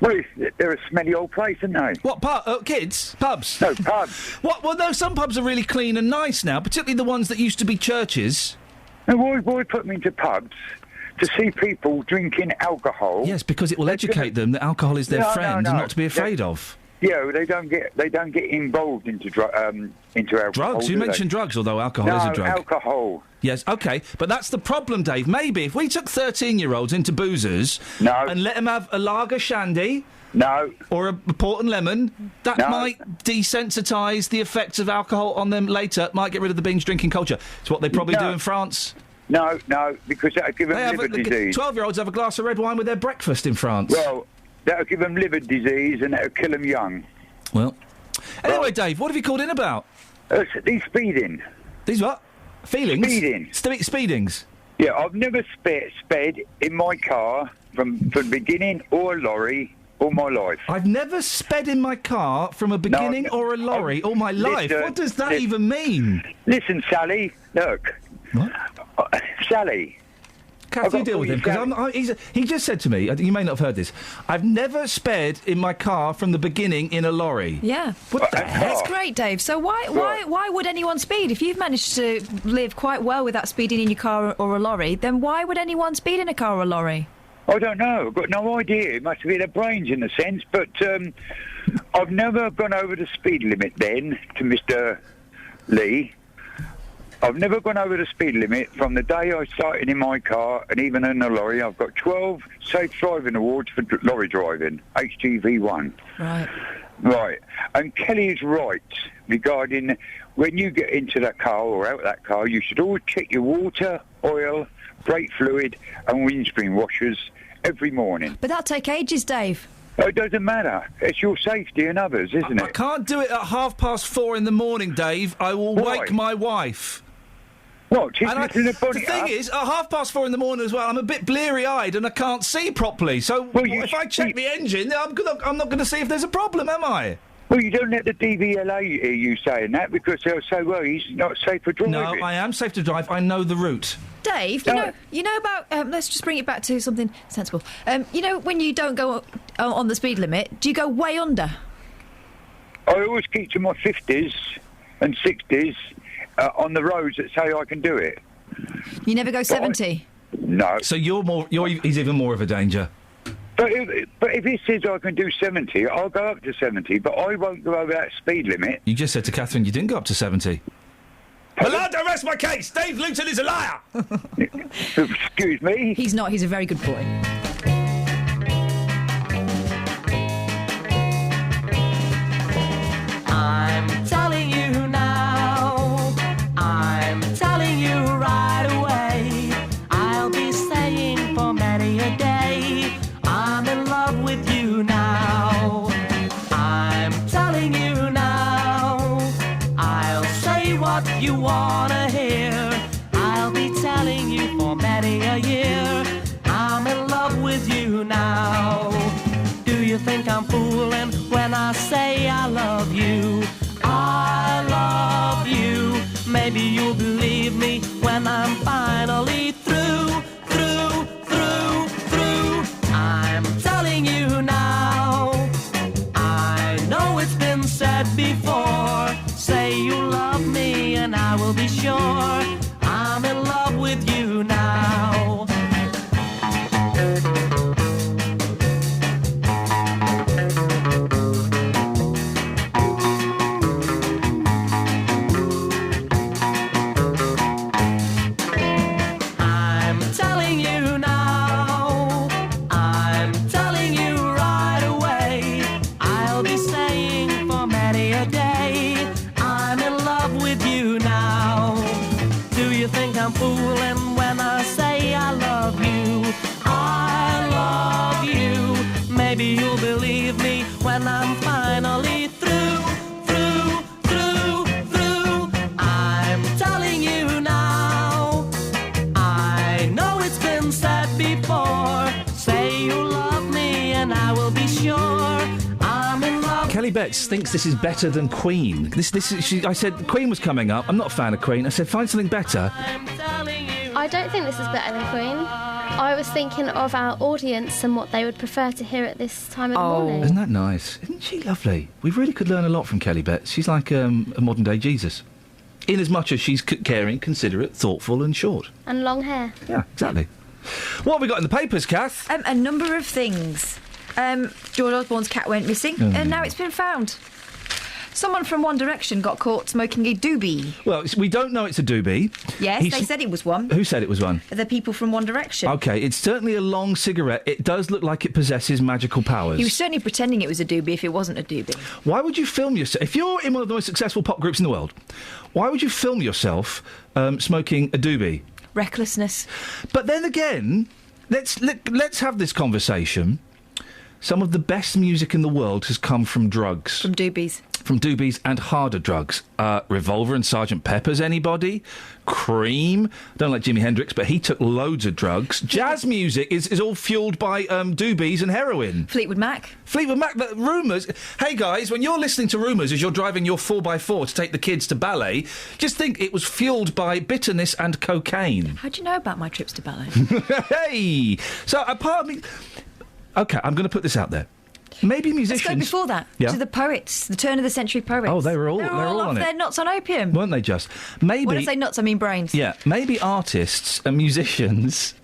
Speaker 21: Well, they're a smelly old place, aren't they?
Speaker 9: What, kids? Pubs?
Speaker 21: No, pubs.
Speaker 9: What? Well, no, some pubs are really clean and nice now, particularly the ones that used to be churches.
Speaker 21: And why put them into pubs to see people drinking alcohol.
Speaker 9: Yes, because it will educate them that alcohol is their friend and not to be afraid of.
Speaker 21: Yeah, they don't get involved into alcohol.
Speaker 9: Drugs? You
Speaker 21: do they?
Speaker 9: mentioned drugs, although alcohol is a drug.
Speaker 21: Alcohol.
Speaker 9: Yes, OK, but that's the problem, Dave. Maybe if we took 13-year-olds into boozers and let them have a lager shandy... or a port and lemon, that might desensitise the effects of alcohol on them later, might get rid of the binge drinking culture. It's what they probably do in France.
Speaker 21: No, because that would give them liver disease.
Speaker 9: 12-year-olds have a glass of red wine with their breakfast in France.
Speaker 21: Well, that would give them liver disease and that would kill them young.
Speaker 9: Well, anyway, Dave, what have you called in about?
Speaker 21: These speeding.
Speaker 9: These what? Feelings?
Speaker 21: Speeding.
Speaker 9: Speedings?
Speaker 21: Yeah, I've never sped in my car from the beginning or a lorry all my life.
Speaker 9: I've never sped in my car from a beginning or a lorry all my life. What does that even mean?
Speaker 21: Listen, Sally, look.
Speaker 9: What?
Speaker 21: Sally.
Speaker 9: Kath, you deal with him, because he just said to me, you may not have heard this, I've never sped in my car from the beginning in a lorry.
Speaker 10: Yeah.
Speaker 9: What the heck?
Speaker 10: That's great, Dave. So why would anyone speed? If you've managed to live quite well without speeding in your car or a lorry, then why would anyone speed in a car or a lorry?
Speaker 21: I don't know. I've got no idea. It must have been their brains in a sense, but I've never gone over the speed limit then to Mr. Lee. I've never gone over the speed limit from the day I started in my car and even in the lorry. I've got 12 Safe Driving Awards for lorry driving, HGV1. Right. And Kelly is right regarding when you get into that car or out that car, you should always check your water, oil, brake fluid and windscreen washers every morning.
Speaker 10: But that'll take ages, Dave.
Speaker 21: It doesn't matter. It's your safety and others, isn't it?
Speaker 9: I can't do it at 4:30 in the morning, Dave. I will wake my wife.
Speaker 21: What? The
Speaker 9: thing is, at 4:30 in the morning as well, I'm a bit bleary-eyed and I can't see properly. So if I check the engine, I'm not going to see if there's a problem, am I?
Speaker 21: Well, you don't let the DVLA hear you saying that because they'll say, well, he's not safe for driving.
Speaker 9: No, I am safe to drive. I know the route.
Speaker 10: Dave, you know about. Let's just bring it back to something sensible. You know when you don't go on the speed limit, do you go way under?
Speaker 21: I always keep to my 50s and 60s on the roads that say I can do it.
Speaker 10: You never go 70.
Speaker 21: No.
Speaker 9: So he's even more of a danger.
Speaker 21: But if he says I can do 70, I'll go up to 70, but I won't go over that speed limit.
Speaker 9: You just said to Catherine you didn't go up to 70. Allowed to arrest my case! Dave Luton is a liar!
Speaker 21: Excuse me?
Speaker 10: He's not. He's a very good boy.
Speaker 8: I'm telling you now, I'm telling you right away, I'll be saying for many a day, I'm in love with you now. I'm telling you now, I'll say what you wanna hear, I'll be telling you for many a year, I'm in love with you now. Do you think I'm fooling when I say I love you? I love you. Maybe you'll believe me when I'm finally through. I'm telling you now. I know it's been said before. Say you love me and I will be sure I'm in love with you now. I'm telling you now, I'm telling you right away, I'll be saying for many a day, I'm in love with you now. Do you think I'm fooling when I say I love you? I love you. Maybe you'll believe me when I'm finally through. I'm telling you now. I know it's been said before. Say you love me and I will be sure I'm in love.
Speaker 9: Kelly Betts thinks this is better than Queen. I said Queen was coming up. I'm not a fan of Queen. I said find something better.
Speaker 7: I don't think this is better than Queen. I was thinking of our audience and what they would prefer to hear at this time of the morning.
Speaker 9: Isn't that nice? Isn't she lovely? We really could learn a lot from Kelly Betts. She's like a modern-day Jesus. In as much as she's caring, considerate, thoughtful and short.
Speaker 7: And long hair.
Speaker 9: Yeah, exactly. What have we got in the papers, Kath?
Speaker 10: A number of things. George Osborne's cat went missing, and now it's been found. Someone from One Direction got caught smoking a doobie.
Speaker 9: Well, we don't know it's a doobie.
Speaker 10: Yes, they said it was one.
Speaker 9: Who said it was one?
Speaker 10: The people from One Direction.
Speaker 9: OK, it's certainly a long cigarette. It does look like it possesses magical powers.
Speaker 10: He was certainly pretending it was a doobie if it wasn't a doobie.
Speaker 9: Why would you film yourself... If you're in one of the most successful pop groups in the world, why would you film yourself smoking a doobie?
Speaker 10: Recklessness.
Speaker 9: But then again, let's have this conversation. Some of the best music in the world has come from drugs.
Speaker 10: From doobies.
Speaker 9: From doobies and harder drugs. Revolver and Sgt. Pepper's, anybody? Cream. Don't like Jimi Hendrix, but he took loads of drugs. Jazz music is all fueled by doobies and heroin.
Speaker 10: Fleetwood Mac.
Speaker 9: Fleetwood Mac. Rumours. Hey, guys, when you're listening to Rumours as you're driving your 4x4 to take the kids to ballet, just think it was fueled by bitterness and cocaine.
Speaker 10: How do you know about my trips to ballet?
Speaker 9: Hey! So, a part of me... OK, I'm going to put this out there. Maybe musicians...
Speaker 10: Let's go before that, to the poets, the turn-of-the-century poets.
Speaker 9: Oh, they were all
Speaker 10: off
Speaker 9: on it.
Speaker 10: their nuts on opium.
Speaker 9: Weren't they just? Maybe...
Speaker 10: When I say nuts, I mean brains.
Speaker 9: Yeah, maybe artists and musicians...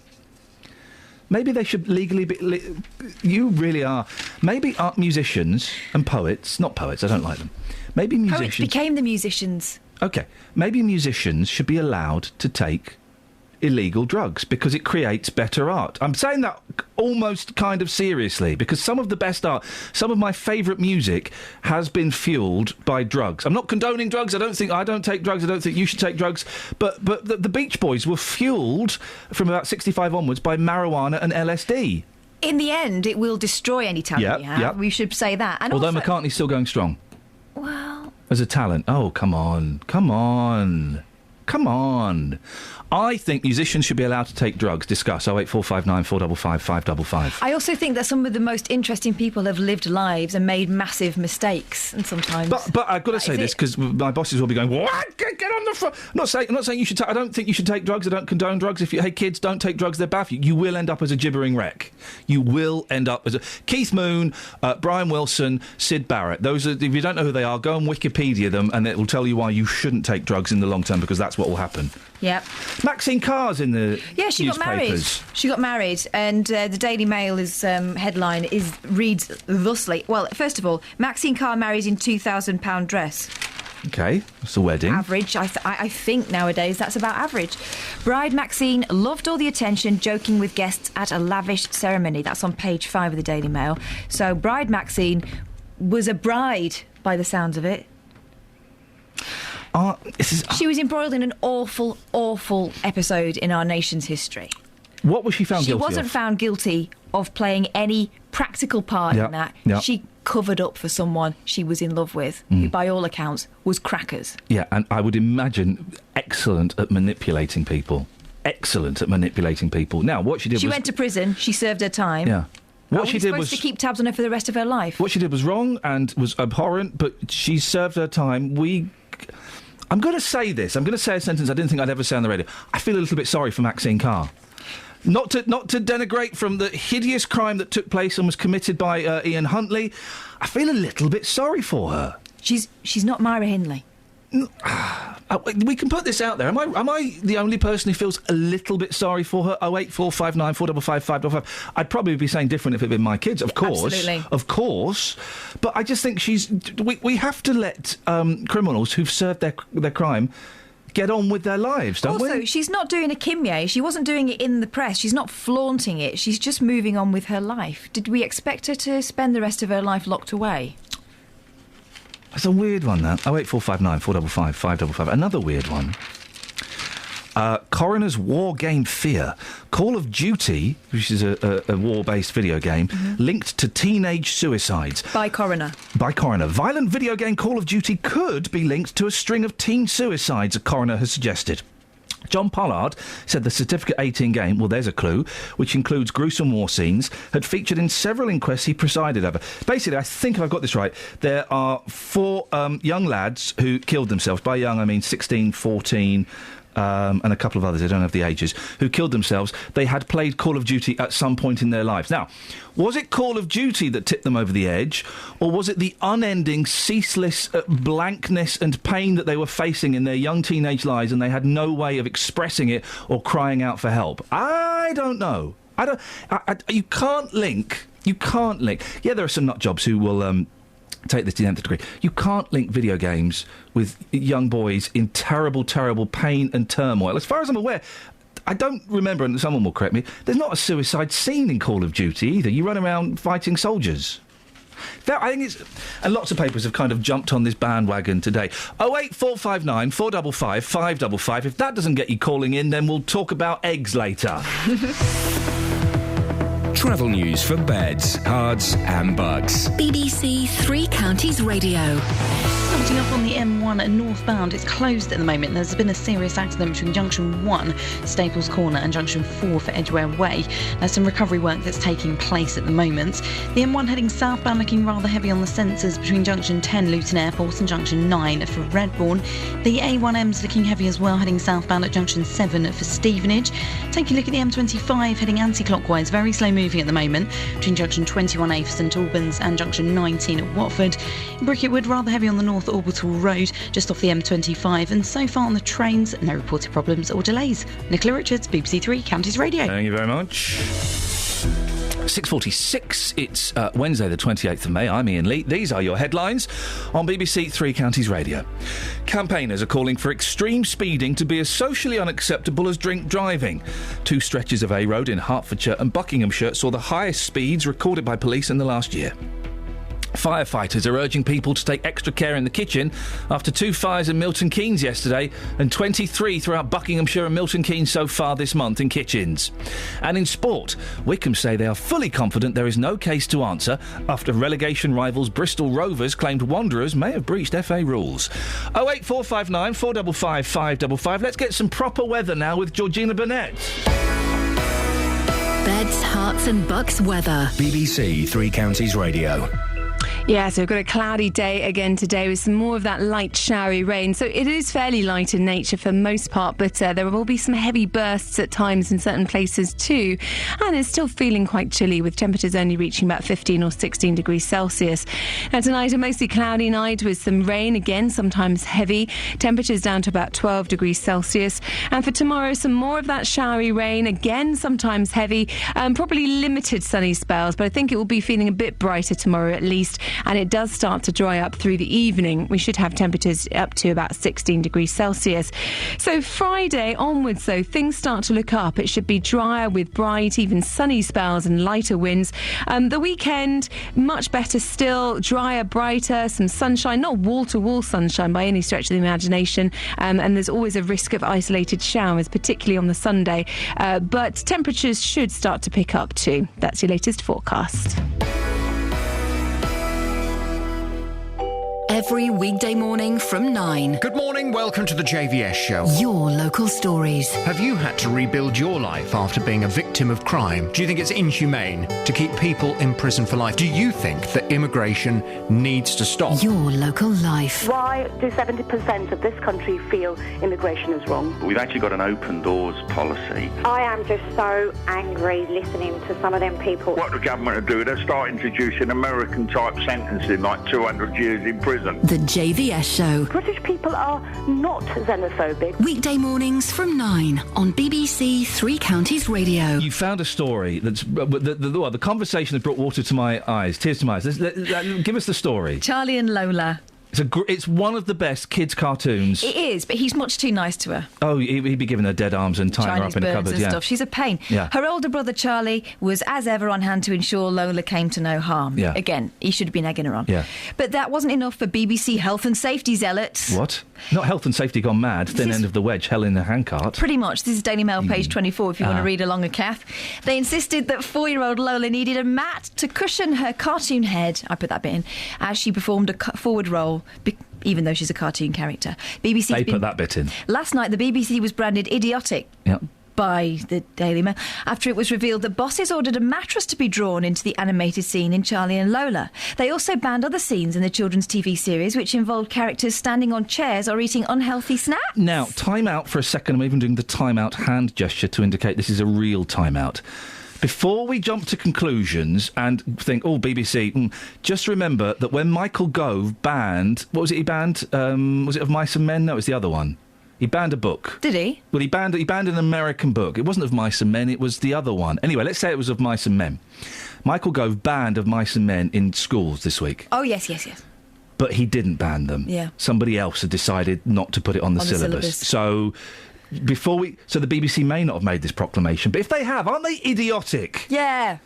Speaker 9: Maybe they should legally be... you really are... Maybe musicians and poets... Not poets, I don't like them. Maybe musicians...
Speaker 10: Poets became the musicians.
Speaker 9: OK, maybe musicians should be allowed to take illegal drugs because it creates better art. I'm saying that almost kind of seriously because some of the best art, some of my favourite music has been fueled by drugs. I'm not condoning drugs. I don't take drugs. I don't think you should take drugs. But the Beach Boys were fueled from about 65 onwards by marijuana and LSD.
Speaker 10: In the end, it will destroy any talent we have.
Speaker 9: Yep.
Speaker 10: We should say that. And
Speaker 9: although
Speaker 10: also,
Speaker 9: McCartney's still going strong.
Speaker 10: Well...
Speaker 9: As a talent. Oh, come on. Come on. Come on. I think musicians should be allowed to take drugs. Discuss 08459 455 555.
Speaker 10: I also think that some of the most interesting people have lived lives and made massive mistakes, and sometimes.
Speaker 9: But I've got to say this because my bosses will be going, "What? Get on the front." I'm not saying you should. I don't think you should take drugs. I don't condone drugs. Hey kids, don't take drugs. They're bad for you. You will end up as a gibbering wreck. You will end up as a Keith Moon, Brian Wilson, Sid Barrett. Those are. If you don't know who they are, go and Wikipedia them, and it will tell you why you shouldn't take drugs in the long term because that's what will happen.
Speaker 10: Yep.
Speaker 9: Maxine Carr's in the
Speaker 10: she got married. She got married, and the Daily Mail's headline reads thusly. Well, first of all, Maxine Carr marries in £2,000 dress.
Speaker 9: OK, that's a wedding.
Speaker 10: Average. I think nowadays that's about average. Bride Maxine loved all the attention, joking with guests at a lavish ceremony. That's on page 5 of the Daily Mail. So Bride Maxine was a bride by the sounds of it. She was embroiled in an awful, awful episode in our nation's history.
Speaker 9: What was she found guilty of?
Speaker 10: She wasn't found guilty of playing any practical part in that.
Speaker 9: Yep.
Speaker 10: She covered up for someone she was in love with, who, by all accounts, was crackers.
Speaker 9: Yeah, and I would imagine excellent at manipulating people. Excellent at manipulating people. Now, what she did was...
Speaker 10: She went to prison. She served her time.
Speaker 9: Yeah. What she did was
Speaker 10: supposed to keep tabs on her for the rest of her life.
Speaker 9: What she did was wrong and was abhorrent, but she served her time. I'm going to say this. I'm going to say a sentence I didn't think I'd ever say on the radio. I feel a little bit sorry for Maxine Carr. Not to denigrate from the hideous crime that took place and was committed by Iain Huntley. I feel a little bit sorry for her.
Speaker 10: She's not Myra Hindley.
Speaker 9: We can put this out there. Am I the only person who feels a little bit sorry for her? 08459 455 555. I'd probably be saying different if it had been my kids, of course.
Speaker 10: Absolutely.
Speaker 9: Of course. But I just think we have to let criminals who've served their crime get on with their lives, don't we?
Speaker 10: Also, she's not doing a Kimye. She wasn't doing it in the press. She's not flaunting it. She's just moving on with her life. Did we expect her to spend the rest of her life locked away?
Speaker 9: It's a weird one, that. 08459 455 555. Another weird one. Coroner's War Game Fear. Call of Duty, which is a war-based video game, linked to teenage suicides.
Speaker 10: By Coroner.
Speaker 9: By Coroner. Violent video game Call of Duty could be linked to a string of teen suicides, a coroner has suggested. John Pollard said the Certificate 18 game, well, there's a clue, which includes gruesome war scenes, had featured in several inquests he presided over. Basically, I think if I've got this right, there are 4 young lads who killed themselves. By young, I mean 16, 14... and a couple of others, I don't have the ages, who killed themselves. They had played Call of Duty at some point in their lives. Now, was it Call of Duty that tipped them over the edge, or was it the unending, ceaseless blankness and pain that they were facing in their young teenage lives and they had no way of expressing it or crying out for help? I don't know. You can't link. Yeah, there are some nut jobs who will take this to the nth degree. You can't link video games with young boys in terrible, terrible pain and turmoil. As far as I'm aware, I don't remember, and someone will correct me, there's not a suicide scene in Call of Duty either. You run around fighting soldiers. I think it's... And lots of papers have kind of jumped on this bandwagon today. 08459 455 555. If that doesn't get you calling in, then we'll talk about eggs later.
Speaker 11: Travel news for beds, cards and bugs.
Speaker 4: BBC Three Counties Radio.
Speaker 6: Starting up on the M1 northbound, it's closed at the moment. There's been a serious accident between Junction 1, Staples Corner, and Junction 4 for Edgware Way. There's some recovery work that's taking place at the moment. The M1 heading southbound looking rather heavy on the sensors between Junction 10, Luton Airport, and Junction 9 for Redbourne. The A1M's looking heavy as well, heading southbound at Junction 7 for Stevenage. Take a look at the M25 heading anti-clockwise, very slow moving at the moment between Junction 21A for St Albans and Junction 19 at Watford. In Bricketwood, rather heavy on the North Orbital Road, just off the M25, and so far on the trains, no reported problems or delays. Nicola Richards, BBC Three Counties Radio.
Speaker 9: Thank you very much. 6:46. It's Wednesday, the 28th of May. I'm Iain Lee. These are your headlines on BBC Three Counties Radio. Campaigners are calling for extreme speeding to be as socially unacceptable as drink driving. Two stretches of A Road in Hertfordshire and Buckinghamshire saw the highest speeds recorded by police in the last year. Firefighters are urging people to take extra care in the kitchen after two fires in Milton Keynes yesterday and 23 throughout Buckinghamshire and Milton Keynes so far this month in kitchens. And in sport, Wycombe say they are fully confident there is no case to answer after relegation rivals Bristol Rovers claimed Wanderers may have breached FA rules. 08459 455 555. Let's get some proper weather now with Georgina Burnett.
Speaker 4: Beds, Hearts and Bucks weather.
Speaker 11: BBC Three Counties Radio.
Speaker 2: Yeah, so we've got a cloudy day again today with some more of that light showery rain. So it is fairly light in nature for most part, but there will be some heavy bursts at times in certain places too. And it's still feeling quite chilly with temperatures only reaching about 15 or 16 degrees Celsius. Now tonight a mostly cloudy night with some rain again, sometimes heavy. Temperatures down to about 12 degrees Celsius. And for tomorrow, some more of that showery rain again, sometimes heavy. Probably limited sunny spells, but I think it will be feeling a bit brighter tomorrow at least. And it does start to dry up through the evening. We should have temperatures up to about 16 degrees Celsius. So Friday onwards, though, things start to look up. It should be drier with bright, even sunny spells and lighter winds. The weekend, much better still, drier, brighter, some sunshine, not wall-to-wall sunshine by any stretch of the imagination. And there's always a risk of isolated showers, particularly on the Sunday. But temperatures should start to pick up too. That's your latest forecast.
Speaker 4: Every weekday morning from 9.
Speaker 22: Good morning, welcome to the JVS show.
Speaker 4: Your local stories.
Speaker 22: Have you had to rebuild your life after being a victim of crime? Do you think it's inhumane to keep people in prison for life? Do you think that immigration needs to stop?
Speaker 4: Your local life.
Speaker 23: Why do 70% of this country feel immigration is wrong?
Speaker 24: We've actually got an open doors policy.
Speaker 25: I am just so angry listening to some of them people.
Speaker 24: What the government are doing, they'll start introducing American-type sentencing, like 200 years in prison.
Speaker 4: The JVS show.
Speaker 23: British people are not xenophobic.
Speaker 4: Weekday mornings from 9 on BBC Three Counties Radio.
Speaker 9: You found a story that's... the conversation that brought water to my eyes, tears to my eyes. Give us the story.
Speaker 10: Charlie and Lola.
Speaker 9: It's one of the best kids' cartoons.
Speaker 10: It is, but he's much too nice to her.
Speaker 9: Oh, he'd be giving her dead arms and tying her up in a cupboard.
Speaker 10: And stuff. She's a pain.
Speaker 9: Yeah.
Speaker 10: Her older brother Charlie was, as ever, on hand to ensure Lola came to no harm.
Speaker 9: Yeah.
Speaker 10: Again, he should have been egging her on.
Speaker 9: Yeah.
Speaker 10: But that wasn't enough for BBC health and safety zealots.
Speaker 9: What? Not health and safety gone mad, thin end of the wedge, hell in the handcart.
Speaker 10: Pretty much. This is Daily Mail, page 24, if you want to read along a calf. They insisted that 4-year-old Lola needed a mat to cushion her cartoon head, I put that bit in, as she performed a forward roll, even though she's a cartoon character.
Speaker 9: They put that bit in.
Speaker 10: Last night, the BBC was branded idiotic.
Speaker 9: Yep.
Speaker 10: By the Daily Mail, after it was revealed that bosses ordered a mattress to be drawn into the animated scene in Charlie and Lola. They also banned other scenes in the children's TV series which involved characters standing on chairs or eating unhealthy snacks.
Speaker 9: Now, time out for a second. I'm even doing the time out hand gesture to indicate this is a real time out. Before we jump to conclusions and think, oh, BBC, just remember that when Michael Gove banned... What was it he banned? Was it Of Mice and Men? No, it was the other one. He banned a book.
Speaker 10: Did he?
Speaker 9: Well, he banned an American book. It wasn't Of Mice and Men, it was the other one. Anyway, let's say it was Of Mice and Men. Michael Gove banned Of Mice and Men in schools this week.
Speaker 10: Oh, yes.
Speaker 9: But he didn't ban them.
Speaker 10: Yeah.
Speaker 9: Somebody else had decided not to put it on the syllabus. So the BBC may not have made this proclamation, but if they have, aren't they idiotic?
Speaker 10: Yeah.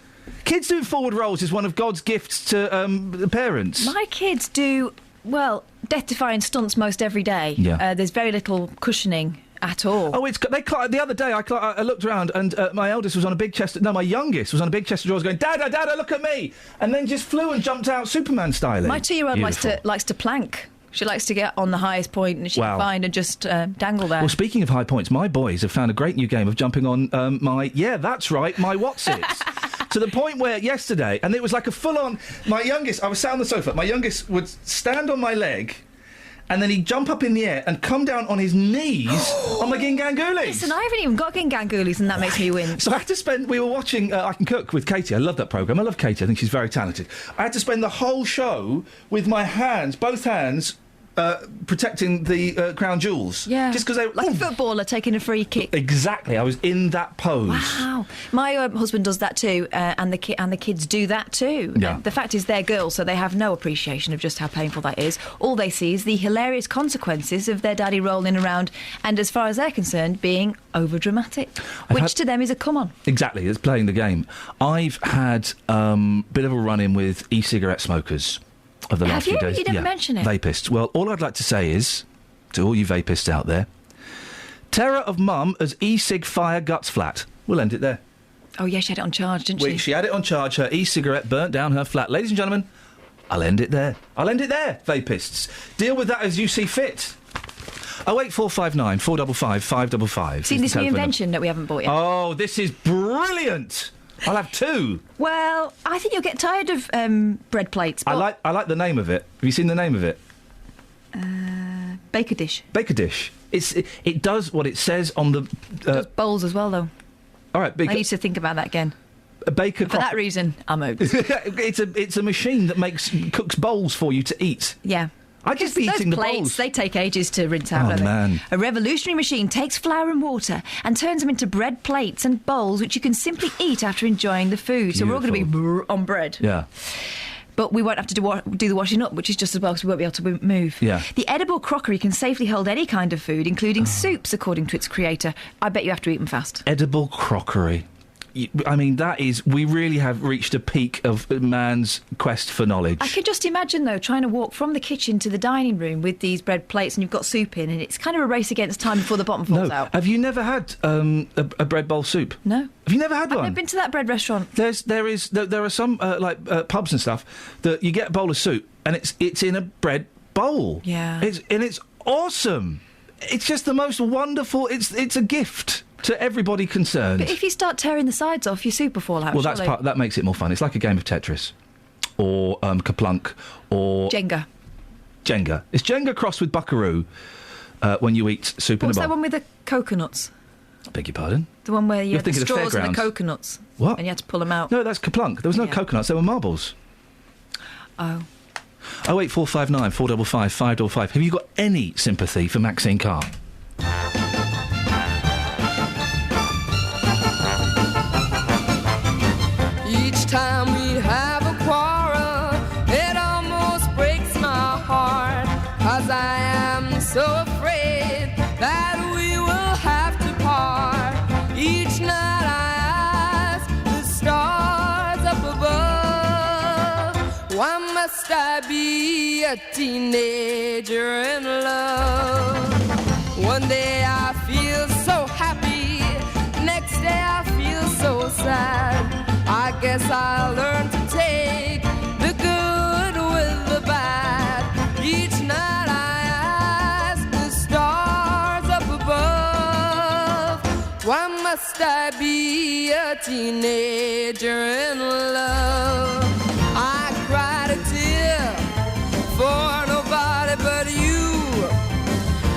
Speaker 9: Kids doing forward rolls is one of God's gifts to the parents.
Speaker 10: My kids do, well, death-defying stunts most every day.
Speaker 9: Yeah.
Speaker 10: There's very little cushioning at all.
Speaker 9: Oh, the other day I looked around and my eldest was on a big chest. No, my youngest was on a big chest of drawers, going, "Dada, Dada, look at me!" And then just flew and jumped out Superman style.
Speaker 10: My 2-year-old likes to plank. She likes to get on the highest point and she can find and just dangle there.
Speaker 9: Well, speaking of high points, my boys have found a great new game of jumping on my what's-its. To the point where yesterday, and it was like a full-on... I was sat on the sofa, my youngest would stand on my leg... And then he'd jump up in the air and come down on his knees on my gingangoolies.
Speaker 10: Listen, I haven't even got gingangoolies and that makes me wince.
Speaker 9: So I had to spend... We were watching I Can Cook with Katie. I love that programme. I love Katie. I think she's very talented. I had to spend the whole show with my hands, both hands... protecting the crown jewels.
Speaker 10: Yeah.
Speaker 9: Just because they...
Speaker 10: Like a footballer taking a free kick.
Speaker 9: Exactly. I was in that pose.
Speaker 10: Wow. My husband does that too, and the kids do that too.
Speaker 9: Yeah.
Speaker 10: The fact is they're girls, so they have no appreciation of just how painful that is. All they see is the hilarious consequences of their daddy rolling around and, as far as they're concerned, being over-dramatic, which to them is a come-on.
Speaker 9: Exactly. It's playing the game. I've had a bit of a run-in with e-cigarette smokers of the last few days.
Speaker 10: You never mention it.
Speaker 9: Vapists. Well, all I'd like to say is, to all you vapists out there, terror of mum as e-cig fire guts flat. We'll end it there.
Speaker 10: Oh, yeah, she had it on charge, didn't she?
Speaker 9: She had it on charge. Her e-cigarette burnt down her flat. Ladies and gentlemen, I'll end it there. Vapists. Deal with that as you see fit. 08459 455 555.
Speaker 10: Seen this new invention that we haven't bought yet?
Speaker 9: Oh, this is brilliant. I'll have two.
Speaker 10: Well, I think you'll get tired of bread plates.
Speaker 9: I like the name of it. Have you seen the name of it?
Speaker 10: Baker dish.
Speaker 9: Baker dish. It does what it says on the...
Speaker 10: It does bowls as well, though.
Speaker 9: All right,
Speaker 10: I need to think about that again.
Speaker 9: A baker...
Speaker 10: For that reason, I'm out.
Speaker 9: It's a machine that cooks bowls for you to eat.
Speaker 10: Yeah.
Speaker 9: I'd just be eating the
Speaker 10: plates,
Speaker 9: bowls.
Speaker 10: They take ages to rinse out,
Speaker 9: Oh,
Speaker 10: don't they?
Speaker 9: man.
Speaker 10: A revolutionary machine takes flour and water and turns them into bread plates and bowls which you can simply eat after enjoying the food. So we're all going to be on bread.
Speaker 9: Yeah.
Speaker 10: But we won't have to do the washing up, which is just as well because we won't be able to move.
Speaker 9: Yeah.
Speaker 10: The edible crockery can safely hold any kind of food, including soups, according to its creator. I bet you have to eat them fast.
Speaker 9: Edible crockery. I mean, we really have reached a peak of man's quest for knowledge.
Speaker 10: I can just imagine, though, trying to walk from the kitchen to the dining room with these bread plates and you've got soup in, and it's kind of a race against time before the bottom falls out.
Speaker 9: Have you never had a bread bowl soup?
Speaker 10: No.
Speaker 9: Have you never had one?
Speaker 10: I've never been to that bread restaurant.
Speaker 9: There are some pubs and stuff that you get a bowl of soup and it's in a bread bowl.
Speaker 10: Yeah.
Speaker 9: It's awesome. It's just the most wonderful. It's a gift to everybody concerned.
Speaker 10: But if you start tearing the sides off, your soup will fall out.
Speaker 9: Well, that makes it more fun. It's like a game of Tetris, or Kaplunk, or
Speaker 10: Jenga.
Speaker 9: It's Jenga crossed with Buckaroo. When you eat soup in a bowl.
Speaker 10: What's that one with the coconuts?
Speaker 9: I beg your pardon?
Speaker 10: The one where you had the
Speaker 9: thinking of
Speaker 10: straws and the
Speaker 9: Fairgrounds.
Speaker 10: coconuts.
Speaker 9: What?
Speaker 10: And you had to pull them out.
Speaker 9: No, that's Kaplunk. There was no coconuts. There were marbles.
Speaker 10: Oh.
Speaker 9: 08459 455 555. Have you got any sympathy for Maxine Carr?
Speaker 3: Each time we have a quarrel, it almost breaks my heart, 'cause I am so afraid that we will have to part. Each night I ask the stars up above, why must I be a teenager in love? One day I feel so happy, next day I feel so sad. I guess I'll learn to take the good with the bad. Each night I ask the stars up above, why must I be a teenager in love? I cried a tear for nobody but you.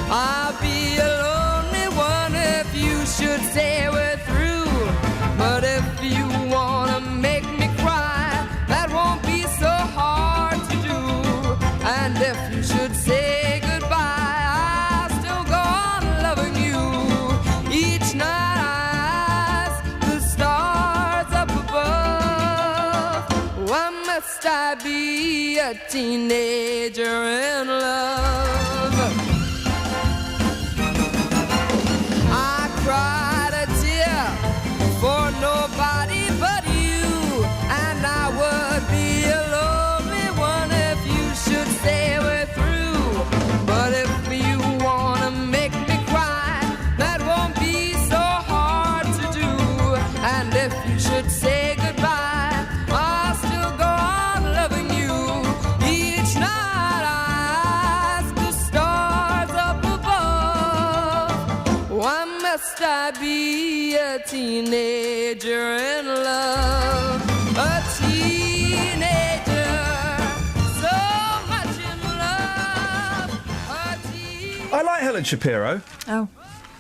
Speaker 3: I'll be a lonely one if you should say we're through. But if you wanna make me cry, that won't be so hard to do. And if you should say goodbye, I'll still go on must I be a teenager in love? I cried a tear for nobody but you, and I would be a lonely one if you should say we're through. But if you wanna make me cry, that won't be so hard to do. And if you should say goodbye, I'll still go on loving you. Each night I ask the stars up above, why must I be a teenager in love? A teenager, so much in love.
Speaker 9: I like Helen Shapiro.
Speaker 10: Oh.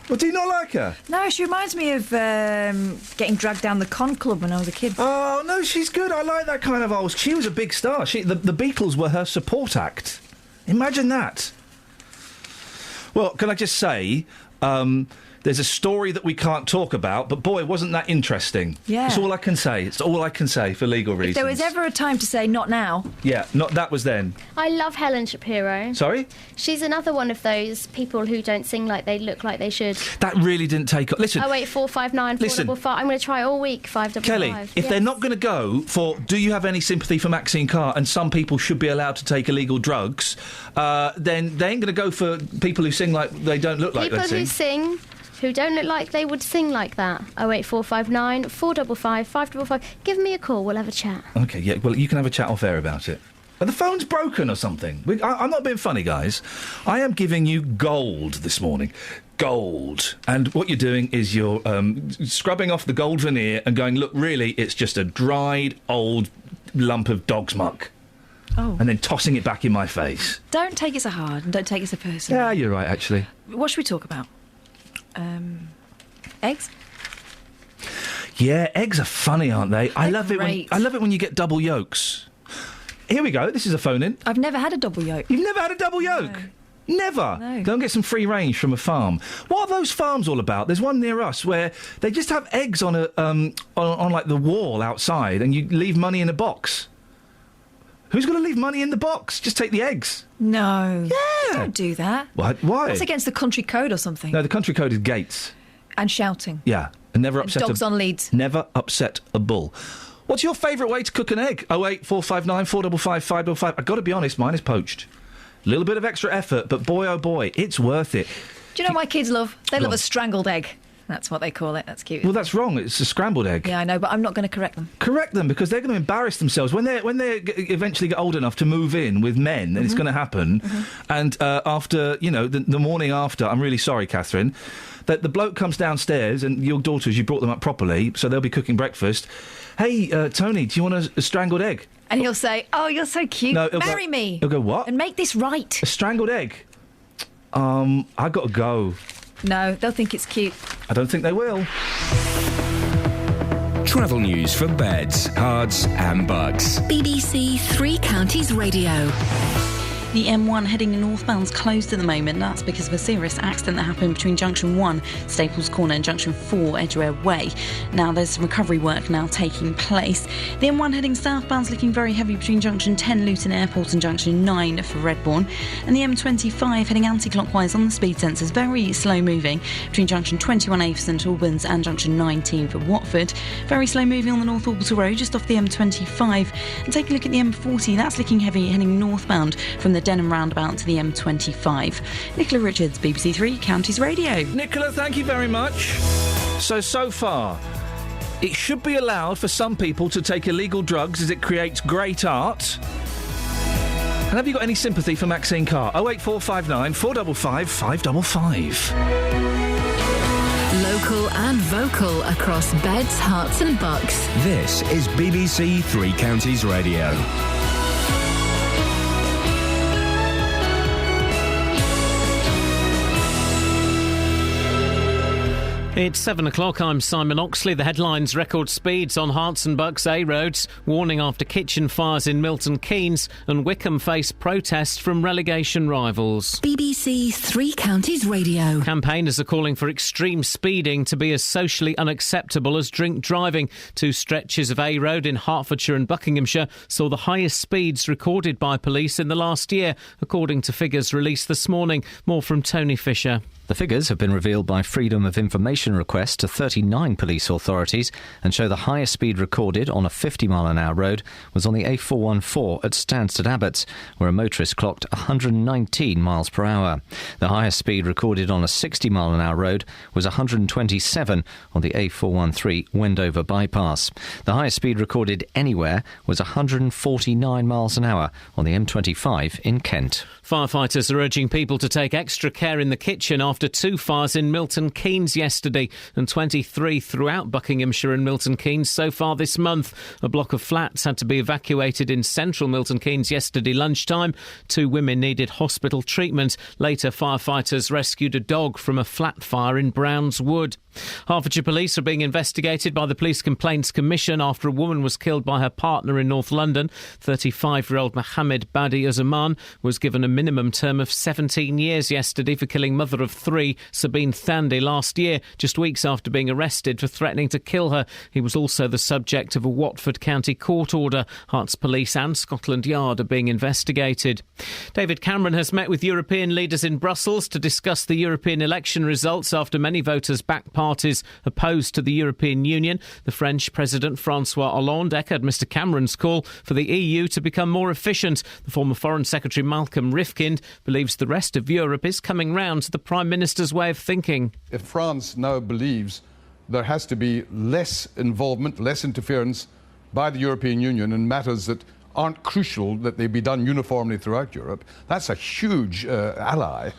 Speaker 9: Well, do you not like her?
Speaker 10: No, she reminds me of getting dragged down the con club when I was a kid.
Speaker 9: Oh, no, she's good. I like that kind of old... She was a big star. The Beatles were her support act. Imagine that. Well, can I just say... there's a story that we can't talk about, but boy, wasn't that interesting.
Speaker 10: Yeah.
Speaker 9: That's all I can say. It's all I can say for legal reasons.
Speaker 10: If there was ever a time to say not now.
Speaker 9: Yeah, that was then.
Speaker 7: I love Helen Shapiro.
Speaker 9: Sorry?
Speaker 7: She's another one of those people who don't sing like they look like they should.
Speaker 9: That really didn't take off. Listen.
Speaker 7: 08459 455. I'm going to try all week 555.
Speaker 9: Kelly, if they're not going to go for do you have any sympathy for Maxine Carr and some people should be allowed to take illegal drugs, then they ain't going to go for people who sing like they don't look like they
Speaker 7: People
Speaker 9: sing.
Speaker 7: who sing... who don't look like they would sing like that. 08459 455 555. Give me a call, we'll have a chat.
Speaker 9: OK, yeah, well, you can have a chat off air about it. But the phone's broken or something. I'm not being funny, guys. I am giving you gold this morning. Gold. And what you're doing is you're scrubbing off the gold veneer and going, look, really, it's just a dried, old lump of dog's muck.
Speaker 10: Oh.
Speaker 9: And then tossing it back in my face.
Speaker 10: Don't take it so hard and don't take it so personally.
Speaker 9: Yeah, you're right, actually.
Speaker 10: What should we talk about? Eggs?
Speaker 9: Yeah, eggs are funny, aren't they? I love
Speaker 10: great.
Speaker 9: it when you get double yolks. Here we go. This is a phone-in.
Speaker 10: I've never had a double yolk.
Speaker 9: You've never had a double yolk? Never?
Speaker 10: No.
Speaker 9: Go and get some free range from a farm. What are those farms all about? There's one near us where they just have eggs on a on like the wall outside, and you leave money in a box. Who's going to leave money in the box? Just take the eggs.
Speaker 10: No.
Speaker 9: Yeah.
Speaker 10: Don't do that.
Speaker 9: What? Why?
Speaker 10: That's against the country code or something.
Speaker 9: No, the country code is gates.
Speaker 10: And shouting.
Speaker 9: Yeah, and never upset
Speaker 10: dogs on leads.
Speaker 9: Never upset a bull. What's your favourite way to cook an egg? 08459 455 555. I've got to be honest, mine is poached. A little bit of extra effort, but boy, oh boy, it's worth it.
Speaker 10: Do you know what my kids love? They
Speaker 9: Go
Speaker 10: love
Speaker 9: on.
Speaker 10: a strangled egg. That's what they call it. That's cute.
Speaker 9: Well, that's wrong. It's a scrambled egg.
Speaker 10: Yeah, I know, but I'm not going to correct them.
Speaker 9: Correct them, because they're going to embarrass themselves when they eventually get old enough to move in with men, and it's going to happen. And after, you know, the morning after, I'm really sorry, Catherine, that the bloke comes downstairs and your daughters, you brought them up properly, so they'll be cooking breakfast. Hey, Tony, do you want a strangled egg?
Speaker 10: And he'll say, "Oh, you're so cute.
Speaker 9: No, he'll
Speaker 10: Marry
Speaker 9: go-
Speaker 10: me.
Speaker 9: he'll go, what?
Speaker 10: And make this right."
Speaker 9: A strangled egg? I got to go.
Speaker 10: No, they'll think it's cute.
Speaker 9: I don't think they will.
Speaker 11: Travel news for beds, cards, and bugs.
Speaker 4: BBC Three Counties Radio.
Speaker 6: The M1 heading northbound's closed at the moment. That's because of a serious accident that happened between Junction 1, Staples Corner, and Junction 4, Edgware Way. Now, there's recovery work now taking place. The M1 heading southbound's looking very heavy between Junction 10, Luton Airport, and Junction 9 for Redbourne. And the M25 heading anti-clockwise on the speed sensors, very slow moving between Junction 21A for St Albans and Junction 19 for Watford. Very slow moving on the North Orbital Road, just off the M25. And take a look at the M40, that's looking heavy heading northbound from the Denham roundabout to the M25. Nicola Richards, BBC Three Counties Radio.
Speaker 9: Nicola, thank you very much. So far, it should be allowed for some people to take illegal drugs as it creates great art. And have you got any sympathy for Maxine Carr? 08459 455 555.
Speaker 4: Local and vocal across beds, hearts and bucks.
Speaker 11: This is BBC Three Counties Radio.
Speaker 1: It's 7 o'clock. I'm Simon Oxley. The headlines: record speeds on Herts and Bucks A roads, warning after kitchen fires in Milton Keynes, and Wickham face protest from relegation rivals.
Speaker 4: BBC Three Counties Radio.
Speaker 1: Campaigners are calling for extreme speeding to be as socially unacceptable as drink driving. Two stretches of A road in Hertfordshire and Buckinghamshire saw the highest speeds recorded by police in the last year, according to figures released this morning. More from Tony Fisher.
Speaker 5: The figures have been revealed by Freedom of Information request to 39 police authorities and show the highest speed recorded on a 50-mile-an-hour road was on the A414 at Stansted Abbots, where a motorist clocked 119 miles per hour. The highest speed recorded on a 60-mile-an-hour road was 127 on the A413 Wendover bypass. The highest speed recorded anywhere was 149 miles an hour on the M25 in Kent.
Speaker 1: Firefighters are urging people to take extra care in the kitchen after two fires in Milton Keynes yesterday and 23 throughout Buckinghamshire and Milton Keynes so far this month. A block of flats had to be evacuated in central Milton Keynes yesterday lunchtime. Two women needed hospital treatment. Later, firefighters rescued a dog from a flat fire in Browns Wood. Hertfordshire police are being investigated by the Police Complaints Commission after a woman was killed by her partner in North London. 35-year-old Mohammed Badi Uzaman was given a minimum term of 17 years yesterday for killing mother of three, Sabine Thandy, last year, just weeks after being arrested for threatening to kill her. He was also the subject of a Watford County court order. Herts Police and Scotland Yard are being investigated. David Cameron has met with European leaders in Brussels to discuss the European election results after many voters backed parties opposed to the European Union. The French President Francois Hollande echoed Mr Cameron's call for the EU to become more efficient. The former Foreign Secretary Malcolm Rifkind believes the rest of Europe is coming round to the Prime Minister's way of thinking.
Speaker 12: If France now believes there has to be less involvement, less interference by the European Union in matters that aren't crucial that they be done uniformly throughout Europe, that's a huge ally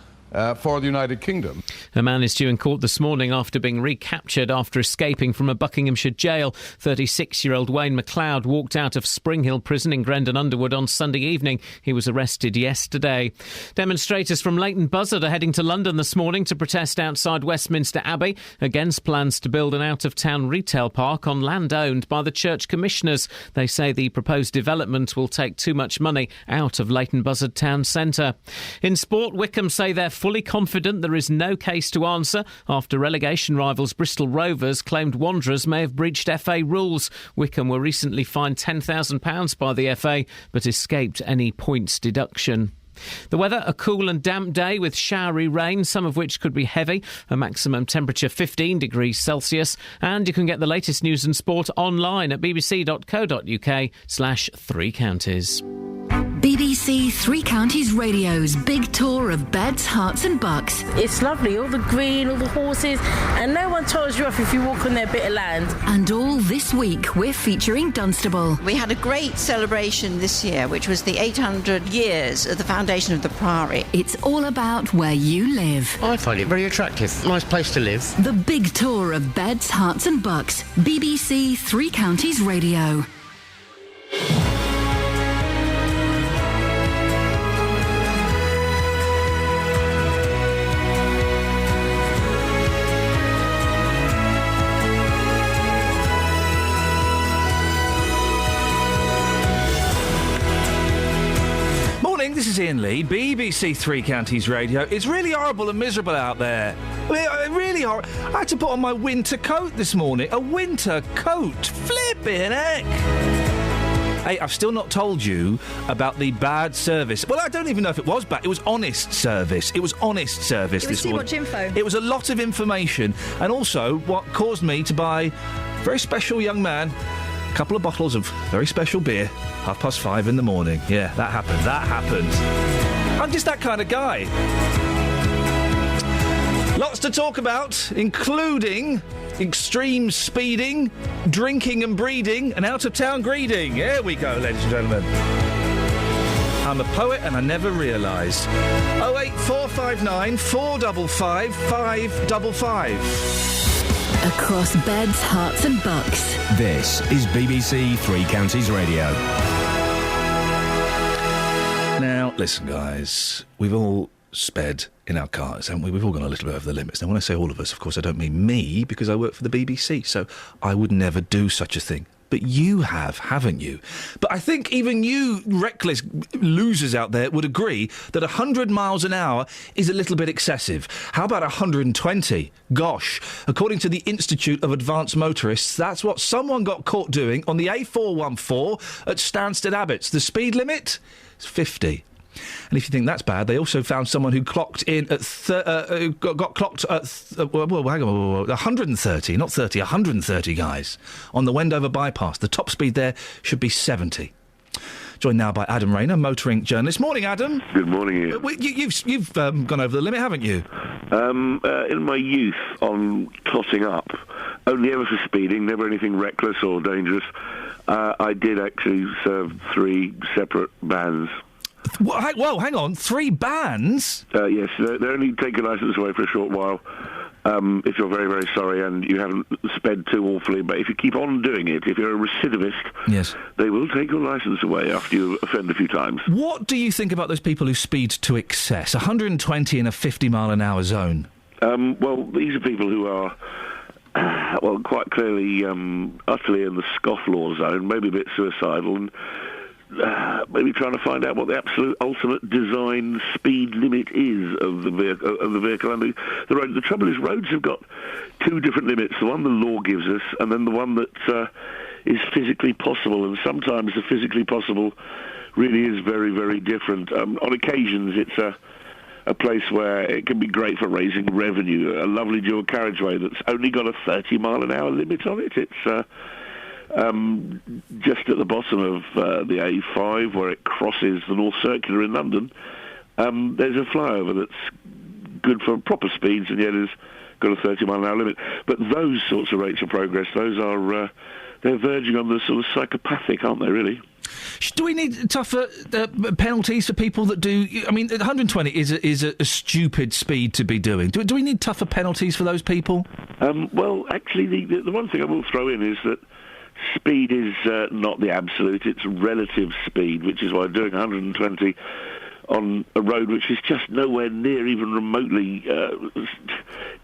Speaker 12: for the United Kingdom.
Speaker 1: A man is due in court this morning after being recaptured after escaping from a Buckinghamshire jail. 36-year-old Wayne McLeod walked out of Spring Hill Prison in Grendon Underwood on Sunday evening. He was arrested yesterday. Demonstrators from Leighton Buzzard are heading to London this morning to protest outside Westminster Abbey against plans to build an out-of-town retail park on land owned by the church commissioners. They say the proposed development will take too much money out of Leighton Buzzard town centre. In sport, Wickham say they're fully confident there is no case to answer after relegation rivals Bristol Rovers claimed Wanderers may have breached FA rules. Wickham were recently fined £10,000 by the FA but escaped any points deduction. The weather, a cool and damp day with showery rain, some of which could be heavy, a maximum temperature 15 degrees Celsius, and you can get the latest news and sport online at bbc.co.uk/3 counties.
Speaker 4: BBC Three Counties Radio's big tour of beds, hearts and bucks.
Speaker 13: It's lovely, all the green, all the horses, and no one tells you off if you walk on their bit of land.
Speaker 4: And all this week we're featuring Dunstable.
Speaker 14: We had a great celebration this year, which was the 800 years of the foundation of the Priory.
Speaker 4: It's all about where you live.
Speaker 15: I find it very attractive. Nice place to live.
Speaker 4: The big tour of beds, hearts and bucks. BBC Three Counties Radio.
Speaker 9: This is Iain Lee, BBC Three Counties Radio. It's really horrible and miserable out there. Really horrible. I had to put on my winter coat this morning. A winter coat. Flipping heck. Hey, I've still not told you about the bad service. Well, I don't even know if it was bad. It was honest service. It was honest service this morning.
Speaker 10: Too much info.
Speaker 9: It was a lot of information. And also what caused me to buy a very special young man a couple of bottles of very special beer, 5:30 in the morning. Yeah, that happened. I'm just that kind of guy. Lots to talk about, including extreme speeding, drinking and breeding, and out-of-town greeding. Here we go, ladies and gentlemen. I'm a poet and I never realised. 08459 455 555.
Speaker 4: Across beds, hearts and bucks.
Speaker 11: This is BBC Three Counties Radio.
Speaker 9: Now, listen, guys. We've all sped in our cars, haven't we? We've all gone a little bit over the limits. Now, when I say all of us, of course, I don't mean me, because I work for the BBC, so I would never do such a thing. But you have, haven't you? But I think even you reckless losers out there would agree that 100 miles an hour is a little bit excessive. How about 120? Gosh, according to the Institute of Advanced Motorists, that's what someone got caught doing on the A414 at Stansted Abbots. The speed limit is 50. And if you think that's bad, they also found someone who clocked in at got clocked at hang on, 130, not 30, 130 guys on the Wendover bypass. The top speed there should be 70. Joined now by Adam Rayner, motoring journalist. Morning, Adam.
Speaker 16: Good morning, Ian.
Speaker 9: You've gone over the limit, haven't you?
Speaker 16: In my youth, on totting up, only ever for speeding, never anything reckless or dangerous. I did actually serve 3 separate bans.
Speaker 9: Whoa, hang on, 3 bans?
Speaker 16: Yes, they only take your licence away for a short while if you're very, very sorry and you haven't sped too awfully. But if you keep on doing it, if you're a recidivist,
Speaker 9: yes, they
Speaker 16: will take your licence away after you offend a few times.
Speaker 9: What do you think about those people who speed to excess? 120 in a 50-mile-an-hour zone?
Speaker 16: Well, these are people who are... well, quite clearly utterly in the scofflaw zone, maybe a bit suicidal, and maybe trying to find out what the absolute ultimate design speed limit is of the vehicle and the road. The trouble is, roads have got 2 different limits: the one the law gives us, and then the one that is physically possible. And sometimes the physically possible really is very, very different. On occasions, it's a place where it can be great for raising revenue. A lovely dual carriageway that's only got a 30-mile-an-hour limit on it. It's just at the bottom of the A5, where it crosses the North Circular in London, there's a flyover that's good for proper speeds, and yet has got a 30-mile-an-hour limit. But those sorts of rates of progress, those are they're verging on the sort of psychopathic, aren't they, really?
Speaker 9: Do we need tougher penalties for people that do... I mean, 120 is a stupid speed to be doing. Do we need tougher penalties for those people?
Speaker 16: Well, actually, the one thing I will throw in is that speed is not the absolute, it's relative speed, which is why doing 120 on a road which is just nowhere near even remotely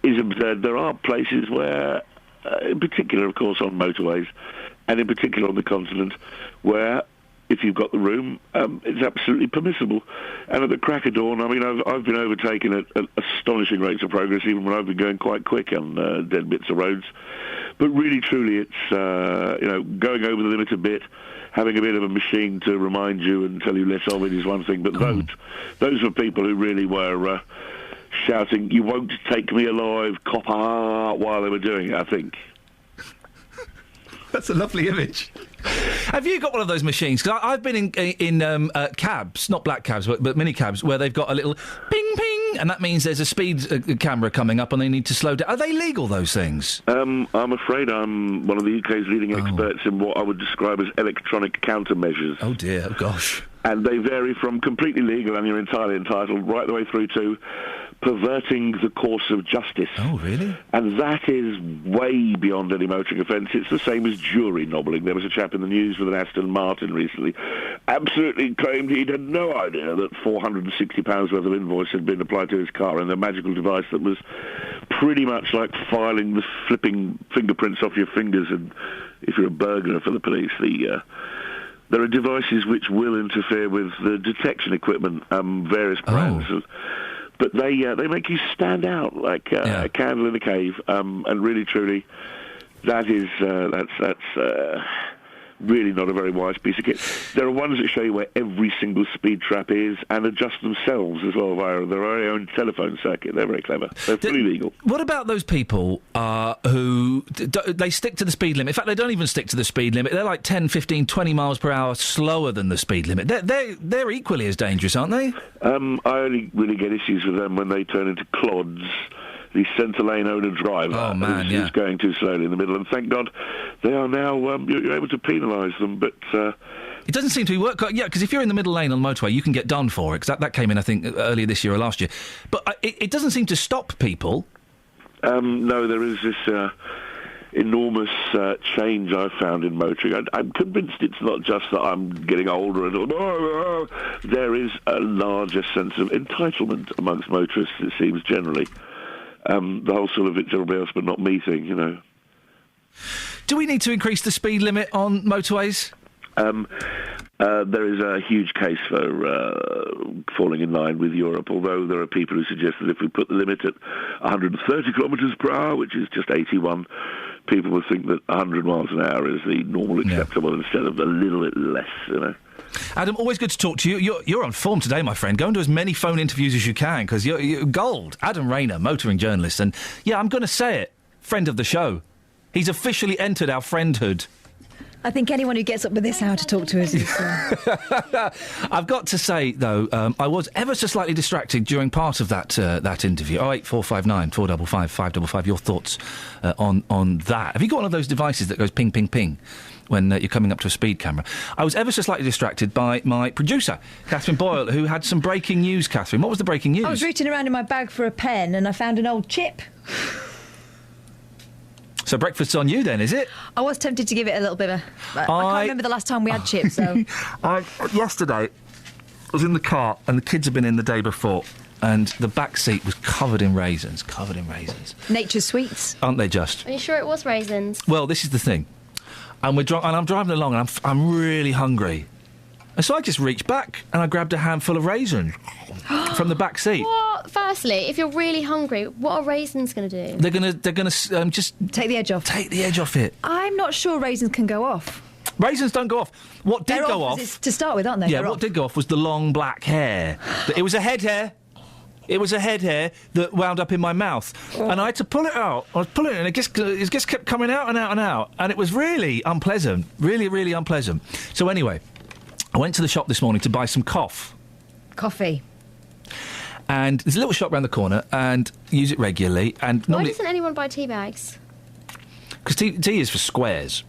Speaker 16: is absurd. There are places where, in particular, of course, on motorways, and in particular on the continent, where if you've got the room, it's absolutely permissible. And at the crack of dawn, I mean, I've been overtaken at astonishing rates of progress, even when I've been going quite quick on dead bits of roads. But really, truly, it's, going over the limit a bit, having a bit of a machine to remind you and tell you less of it is one thing. But those were people who really were shouting, "You won't take me alive, copper," while they were doing it, I think.
Speaker 9: That's a lovely image. Have you got one of those machines? Because I've been in cabs, not black cabs, but mini cabs, where they've got a little ping ping, and that means there's a speed camera coming up and they need to slow down. Are they legal, those things?
Speaker 16: I'm afraid I'm one of the UK's leading experts in what I would describe as electronic countermeasures.
Speaker 9: Oh dear, oh gosh.
Speaker 16: And they vary from completely legal, and you're entirely entitled, right the way through to perverting the course of justice.
Speaker 9: Oh, really?
Speaker 16: And that is way beyond any motoring offence. It's the same as jury nobbling. There was a chap in the news with an Aston Martin recently, absolutely claimed he'd had no idea that £460 worth of invoice had been applied to his car, and a magical device that was pretty much like filing the flipping fingerprints off your fingers, and if you're a burglar for the police, there are devices which will interfere with the detection equipment, various brands. Oh. But they make you stand out like a candle in a cave, and really, truly, that's really not a very wise piece of kit. There are ones that show you where every single speed trap is and adjust themselves as well via their very own telephone circuit. They're very clever. They're fully legal.
Speaker 9: What about those people who they stick to the speed limit? In fact, they don't even stick to the speed limit. They're like 10, 15, 20 miles per hour slower than the speed limit. They're equally as dangerous, aren't they?
Speaker 16: I only really get issues with them when they turn into clods. The centre lane owner driver who's going too slowly in the middle, and thank God they are now, you're able to penalise them, but...
Speaker 9: It doesn't seem to be work. Yeah, because if you're in the middle lane on the motorway, you can get done for it, because that came in, I think, earlier this year or last year. But it doesn't seem to stop people.
Speaker 16: No, there is this enormous change I've found in motoring. I'm convinced it's not just that I'm getting older and there is a larger sense of entitlement amongst motorists, it seems, generally. The whole sort of it's everybody else but not me thing, you know.
Speaker 9: Do we need to increase the speed limit on motorways?
Speaker 16: There is a huge case for falling in line with Europe, although there are people who suggest that if we put the limit at 130 kilometres per hour, which is just 81, people would think that 100 miles an hour is the normal acceptable instead of a little bit less, you know.
Speaker 9: Adam, always good to talk to you. You're on form today, my friend. Go and do as many phone interviews as you can, because you're gold. Adam Rayner, motoring journalist, and, yeah, I'm going to say it, friend of the show. He's officially entered our friendhood.
Speaker 10: I think anyone who gets up with this hour to talk to us is...
Speaker 9: I've got to say, though, I was ever so slightly distracted during part of that interview. 08459 455 555. Your thoughts on that. Have you got one of those devices that goes ping, ping, ping when you're coming up to a speed camera? I was ever so slightly distracted by my producer, Catherine Boyle, who had some breaking news, Catherine. What was the breaking news?
Speaker 10: I was reaching around in my bag for a pen and I found an old chip.
Speaker 9: So breakfast's on you then, is it?
Speaker 10: I was tempted to give it a little bit of I can't remember the last time we had chips, so...
Speaker 9: Yesterday, I was in the car and the kids had been in the day before and the back seat was covered in raisins.
Speaker 10: Nature's sweets.
Speaker 9: Aren't they just?
Speaker 7: Are you sure it was raisins?
Speaker 9: Well, this is the thing. And I'm driving along and I'm really hungry. And so I just reached back and I grabbed a handful of raisins from the back seat.
Speaker 7: What? Firstly, if you're really hungry, what are raisins going to do?
Speaker 9: They're gonna just
Speaker 10: take the edge off.
Speaker 9: Take the edge off it.
Speaker 10: I'm not sure raisins can go off.
Speaker 9: Raisins don't go off. What did go off
Speaker 10: to start with, aren't they?
Speaker 9: Yeah, what did go off was the long black hair. It was a head hair. It was a head hair that wound up in my mouth, and I had to pull it out. I was pulling it, and it just kept coming out and out and out, and it was really unpleasant. Really, really unpleasant. So anyway, I went to the shop this morning to buy some coffee. And there's a little shop around the corner, and use it regularly. And
Speaker 7: Why doesn't anyone buy tea bags?
Speaker 9: Because tea is for squares.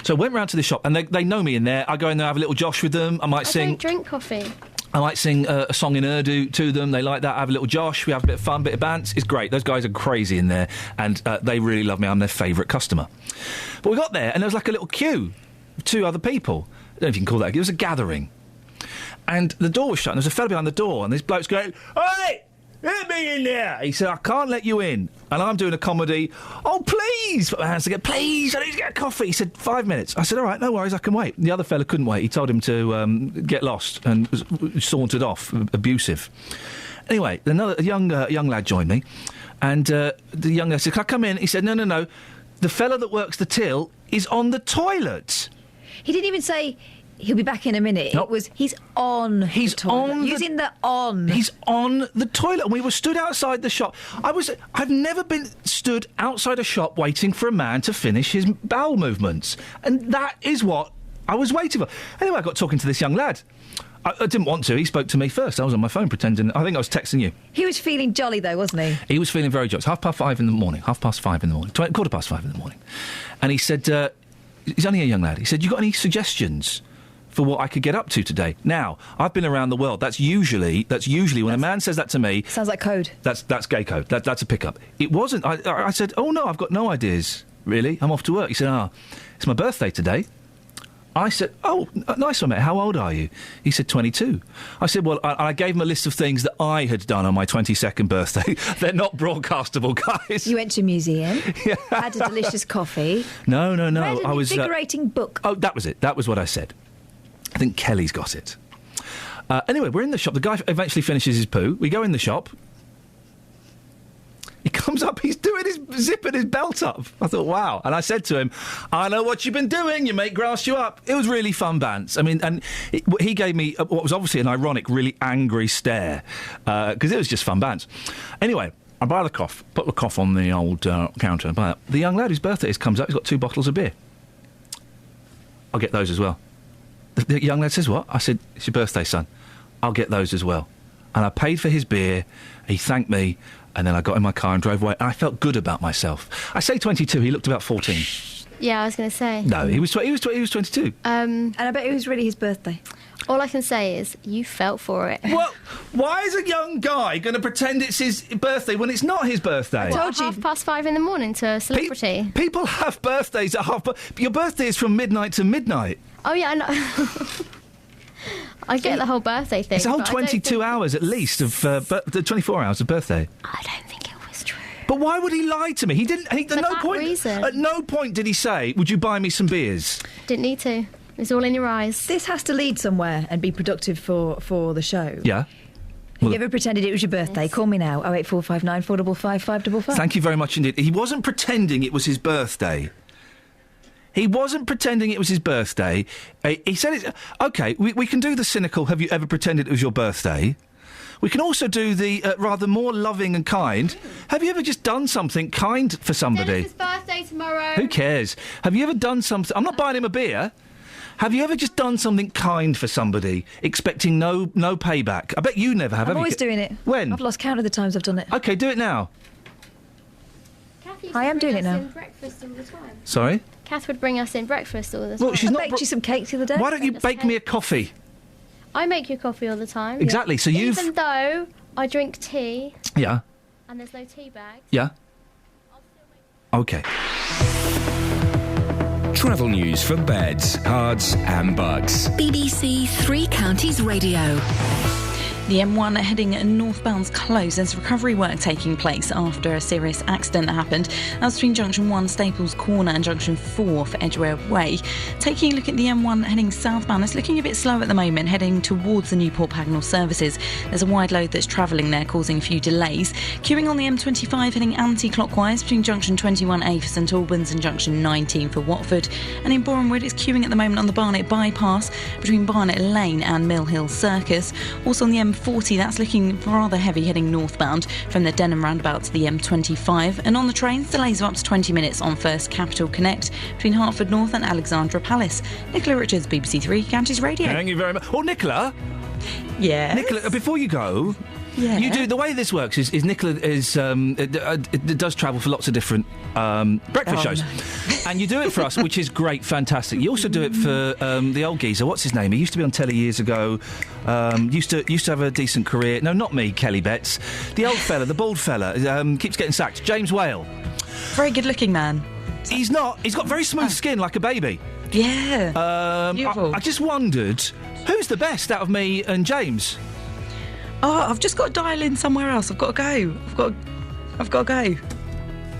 Speaker 9: So I went round to the shop, and they know me in there. I go in there, have a little josh with them. I
Speaker 7: don't drink coffee.
Speaker 9: I might sing a song in Urdu to them. They like that. I have a little josh. We have a bit of fun, bit of bants. It's great. Those guys are crazy in there, and they really love me. I'm their favourite customer. But we got there, and there was like a little queue of two other people. I don't know if you can call that. It was a gathering. And the door was shut, and there was a fella behind the door, and this bloke's going, "Hey, let me in there!" He said, "I can't let you in." And I'm doing a comedy. "Oh, please!" Put my hands together. "Please, I need to get a coffee." He said, 5 minutes. I said, "All right, no worries, I can wait." The other fella couldn't wait. He told him to get lost and sauntered off, abusive. Anyway, a young lad joined me, and the young lad said, "Can I come in?" He said, No. The fella that works the till is on the toilet.
Speaker 10: He didn't even say... He'll be back in a minute.
Speaker 9: Nope.
Speaker 10: It was, he's on
Speaker 9: He's
Speaker 10: the toilet.
Speaker 9: on
Speaker 10: Using the on.
Speaker 9: He's on the toilet. And we were stood outside the shop. I've never been stood outside a shop waiting for a man to finish his bowel movements. And that is what I was waiting for. Anyway, I got talking to this young lad. I didn't want to. He spoke to me first. I was on my phone pretending... I think I was texting you.
Speaker 10: He was feeling jolly, though, wasn't he?
Speaker 9: He was feeling very jolly. It's 5:30 in the morning. 5:30 in the morning. 5:15 in the morning. And he said... he's only a young lad. He said, "You got any suggestions for what I could get up to today?" Now, I've been around the world. That's usually when a man says that to me...
Speaker 10: Sounds like code.
Speaker 9: That's gay code. That's a pickup. It wasn't. I said, "Oh, no, I've got no ideas, really. I'm off to work." He said, "It's my birthday today." I said, "Oh, nice one, mate. How old are you?" He said, 22. I said, well, I gave him a list of things that I had done on my 22nd birthday. They're not broadcastable, guys.
Speaker 10: You went to a museum, had a delicious coffee.
Speaker 9: No.
Speaker 10: Read an invigorating book.
Speaker 9: Oh, that was it. That was what I said. I think Kelly's got it. Anyway, we're in the shop. The guy eventually finishes his poo. We go in the shop. He comes up, he's doing zipping his belt up. I thought, wow. And I said to him, "I know what you've been doing. Your mate grassed you up." It was really fun bants. I mean, and he gave me what was obviously an ironic, really angry stare, because it was just fun bants. Anyway, I buy the cough, put the cough on the old counter, and buy it. The young lad whose birthday is comes up, he's got 2 bottles of beer. "I'll get those as well." The young lad says, "What?" I said, "It's your birthday, son. I'll get those as well." And I paid for his beer. He thanked me. And then I got in my car and drove away. And I felt good about myself. I say 22. He looked about 14.
Speaker 7: Yeah, I was going to say.
Speaker 9: No, he was 22.
Speaker 10: And I bet it was really his birthday.
Speaker 7: All I can say is you felt for it.
Speaker 9: Well, why is a young guy going to pretend it's his birthday when it's not his birthday?
Speaker 7: I told you. 5:30 in the morning to a celebrity.
Speaker 9: People have birthdays at your birthday is from midnight to midnight.
Speaker 7: Oh, yeah, I know. I get the whole birthday thing.
Speaker 9: It's a whole
Speaker 7: but I don't
Speaker 9: 22 hours at least of the 24 hours of birthday.
Speaker 7: I don't think it was true.
Speaker 9: But why would he lie to me? He didn't. At no point did he say, "Would you buy me some beers?"
Speaker 7: Didn't need to. It's all in your eyes.
Speaker 10: This has to lead somewhere and be productive for the show.
Speaker 9: Yeah.
Speaker 10: Have you ever pretended it was your birthday? Call me now. 08459 455 555.
Speaker 9: Thank you very much indeed. He wasn't pretending it was his birthday. He wasn't pretending it was his birthday. He said it's... OK, we can do the cynical, have you ever pretended it was your birthday? We can also do the rather more loving and kind. Have you ever just done something kind for somebody?
Speaker 7: Dennis's birthday tomorrow.
Speaker 9: Who cares? Have you ever done something... I'm not buying him a beer. Have you ever just done something kind for somebody, expecting no payback? I bet you never have.
Speaker 10: I'm always doing it.
Speaker 9: When?
Speaker 10: I've lost count of the times I've done it.
Speaker 9: OK, do it now.
Speaker 10: I am doing it now.
Speaker 7: Breakfast all the time.
Speaker 9: Sorry?
Speaker 7: Kath would bring us in breakfast all the time.
Speaker 9: Well, she's
Speaker 10: I
Speaker 9: not
Speaker 10: baked you some cakes the other day.
Speaker 9: Why don't you bake me a coffee?
Speaker 7: I make you coffee all the time.
Speaker 9: Exactly, so you've...
Speaker 7: Even though I drink tea...
Speaker 9: Yeah.
Speaker 7: And there's no tea bags...
Speaker 9: Yeah. OK.
Speaker 11: Travel news for beds, cards and bugs.
Speaker 4: BBC Three Counties Radio.
Speaker 6: The M1 heading northbound's closed. There's recovery work taking place after a serious accident that happened. That's between Junction 1, Staples Corner and Junction 4 for Edgware Way. Taking a look at the M1 heading southbound, it's looking a bit slow at the moment, heading towards the Newport Pagnell services. There's a wide load that's travelling there, causing a few delays. Queuing on the M25 heading anti-clockwise between Junction 21A for St Albans and Junction 19 for Watford. And in Borehamwood, it's queuing at the moment on the Barnet bypass between Barnet Lane and Mill Hill Circus. Also on the M40, that's looking rather heavy heading northbound from the Denham roundabout to the M25. And on the trains, delays of up to 20 minutes on First Capital Connect between Hertford North and Alexandra Palace. Nicola Richards, BBC Three Counties Radio.
Speaker 9: Thank you very much. Oh, Nicola?
Speaker 6: Yeah.
Speaker 9: Nicola, before you go...
Speaker 6: Yeah.
Speaker 9: You do. The way this works is Nicola it does travel for lots of different breakfast shows, and you do it for us, which is great, fantastic. You also do it for the old geezer. What's his name? He used to be on telly years ago. Used to have a decent career. No, not me, Kelly Betts. The old fella, the bald fella, keeps getting sacked. James Whale.
Speaker 6: Very good-looking man.
Speaker 9: He's not. He's got very smooth skin, like a baby.
Speaker 6: Yeah. Beautiful.
Speaker 9: I just wondered who's the best out of me and James.
Speaker 6: Oh, I've just got to dial in somewhere else. I've got to go. I've got to go.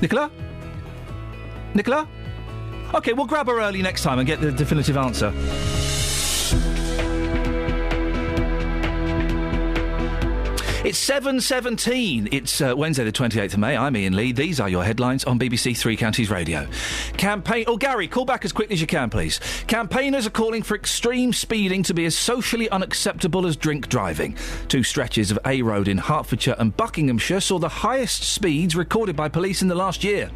Speaker 9: Nicola? Nicola? OK, we'll grab her early next time and get the definitive answer. It's 7:17. It's Wednesday the 28th of May. I'm Iain Lee. These are your headlines on BBC Three Counties Radio. Gary, call back as quickly as you can, please. Campaigners are calling for extreme speeding to be as socially unacceptable as drink driving. Two stretches of A Road in Hertfordshire and Buckinghamshire saw the highest speeds recorded by police in the last year.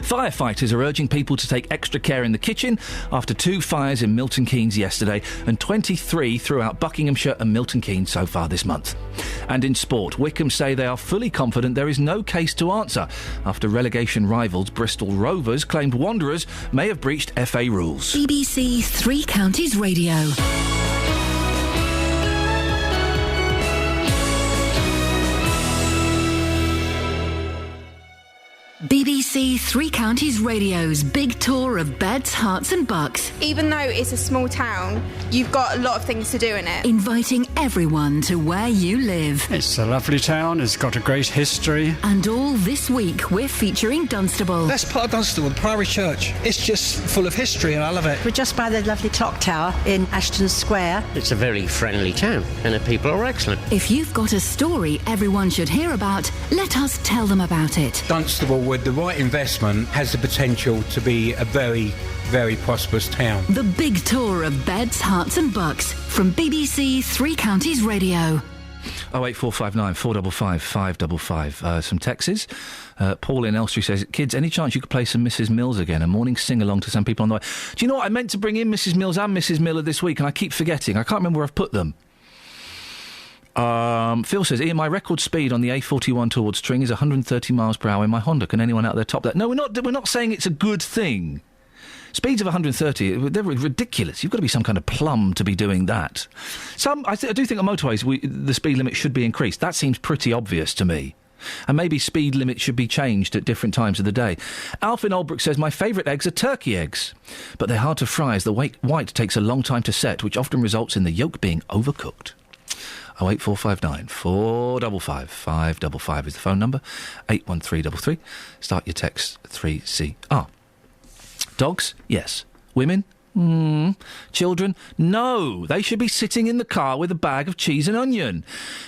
Speaker 9: Firefighters are urging people to take extra care in the kitchen after two fires in Milton Keynes yesterday and 23 throughout Buckinghamshire and Milton Keynes so far this month. And in sport, Wycombe say they are fully confident there is no case to answer after relegation rivals Bristol Rovers claimed Wanderers may have breached FA rules.
Speaker 4: BBC Three Counties Radio. BBC Three Counties Radio's big tour of beds, hearts and bucks.
Speaker 17: Even though it's a small town, you've got a lot of things to do in it.
Speaker 4: Inviting everyone to where you live.
Speaker 18: It's a lovely town, it's got a great history.
Speaker 4: And all this week we're featuring Dunstable.
Speaker 19: That's part of Dunstable, the Priory Church. It's just full of history and I love it.
Speaker 20: We're just by the lovely clock tower in Ashton Square.
Speaker 15: It's a very friendly town and the people are excellent.
Speaker 4: If you've got a story everyone should hear about, let us tell them about it.
Speaker 21: Dunstable, with the right investment, has the potential to be a very, very prosperous town.
Speaker 4: The big tour of beds, hearts and bucks from BBC Three Counties Radio.
Speaker 9: 08459 455 555. Some texts. Paul in Elstree says, kids, any chance you could play some Mrs. Mills again? A morning sing-along to some people on the way. Do you know what? I meant to bring in Mrs. Mills and Mrs. Miller this week, and I keep forgetting. I can't remember where I've put them. Phil says, Iain, my record speed on the A41 towards Tring is 130 miles per hour in my Honda. Can anyone out there top that? No, we're not saying it's a good thing. Speeds of 130, they're ridiculous. You've got to be some kind of plum to be doing that. I do think on motorways the speed limit should be increased. That seems pretty obvious to me. And maybe speed limits should be changed at different times of the day. Alf in Oldbrook says, my favourite eggs are turkey eggs, but they're hard to fry as the white takes a long time to set, which often results in the yolk being overcooked. 08459 455 555 is the phone number. 81333. Start your text 3CR. Dogs? Yes. Women? Children? No. They should be sitting in the car with a bag of cheese and onion.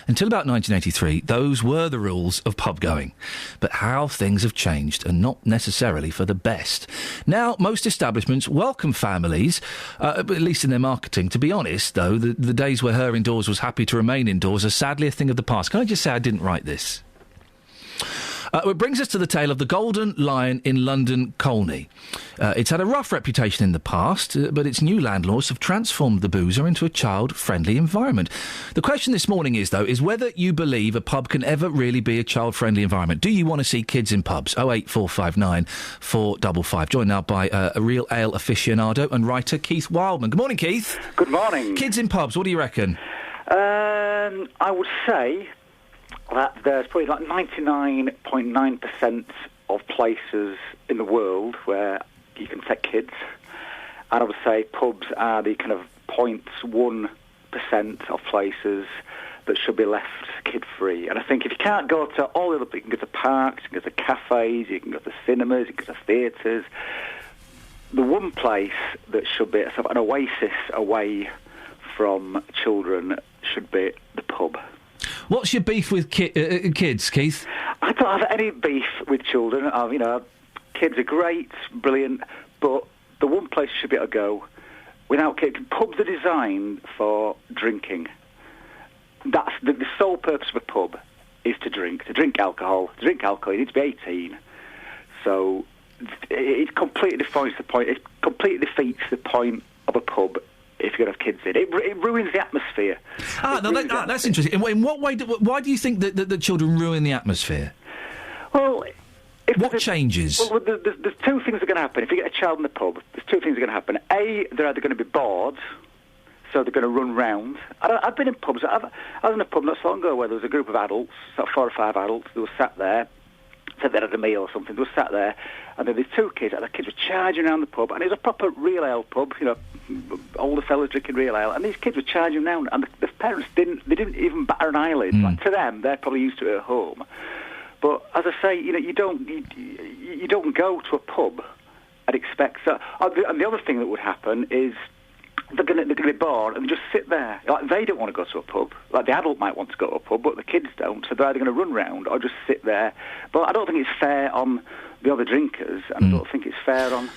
Speaker 9: Until about 1983, those were the rules of pub going. But how things have changed, and not necessarily for the best. Now, most establishments welcome families, at least in their marketing. To be honest, though, the days where her indoors was happy to remain indoors are sadly a thing of the past. Can I just say I didn't write this? It brings us to the tale of the Golden Lion in London Colney. It's had a rough reputation in the past, but its new landlords have transformed the boozer into a child-friendly environment. The question this morning is whether you believe a pub can ever really be a child-friendly environment. Do you want to see kids in pubs? 08459 455. Joined now by a real ale aficionado and writer, Keith Wildman. Good morning, Keith.
Speaker 2: Good morning.
Speaker 9: Kids in pubs, what do you reckon?
Speaker 2: I would say that there's probably like 99.9% of places in the world where you can take kids. And I would say pubs are the kind of 0.1% of places that should be left kid-free. And I think if you can't go to all the other, you can go to parks, you can go to cafes, you can go to cinemas, you can go to theatres. The one place that should be sort of an oasis away from children should be the pub.
Speaker 9: What's your beef with kids, Keith?
Speaker 2: I don't have any beef with children. Kids are great, brilliant, but the one place you should be able to go without kids. Pubs are designed for drinking. That's the sole purpose of a pub is to drink alcohol. To drink alcohol, you need to be 18. So it completely defeats the point. It completely defeats the point of a pub. If you're going to have kids in it, it ruins the atmosphere.
Speaker 9: That's interesting. In what way? Why do you think that the children ruin the atmosphere?
Speaker 2: Well,
Speaker 9: what changes?
Speaker 2: Well, there's two things that are going to happen. If you get a child in the pub, there's two things that are going to happen. A, they're either going to be bored, so they're going to run round. I've been in pubs. I was in a pub not so long ago where there was a group of adults, sort of 4 or 5 adults, who were sat there. Said they had a meal or something. They were sat there, and then these two kids, and the kids were charging around the pub, and it was a proper real ale pub, older fellas drinking real ale, and these kids were charging around, and the parents didn't even batter an eyelid. Like, to them, they're probably used to it at home. But as I say, you don't go to a pub and expect. And the other thing that would happen is they're going to be bored and just sit there. Like, they don't want to go to a pub. Like, the adult might want to go to a pub, but the kids don't. So they're either going to run round or just sit there. But I don't think it's fair on the other drinkers, and I don't think it's fair on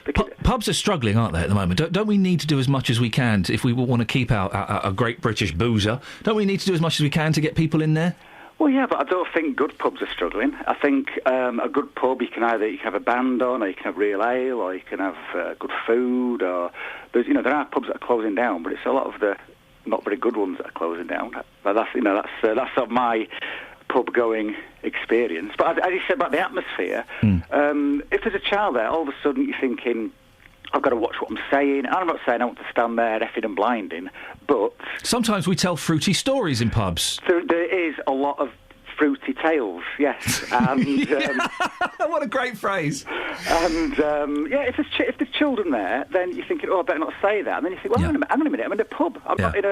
Speaker 2: the kids.
Speaker 9: Pubs are struggling, aren't they, at the moment? Don't we need to do as much as we can if we want to keep our great British boozer? Don't we need to do as much as we can to get people in there?
Speaker 2: Well, yeah, but I don't think good pubs are struggling. I think a good pub, you can have a band on, or you can have real ale, or you can have good food, or there are pubs that are closing down, but it's a lot of the not very good ones that are closing down. But that's sort of my pub going experience. But as you said about the atmosphere, if there's a child there, all of a sudden you're thinking, I've got to watch what I'm saying. And I'm not saying I want to stand there effing and blinding, but
Speaker 9: sometimes we tell fruity stories in pubs.
Speaker 2: There is a lot of fruity tales, yes. And
Speaker 9: what a great phrase.
Speaker 2: And if there's children there, then you're thinking, I better not say that. And then you think, well, hang on a minute, I'm in a pub. I'm not in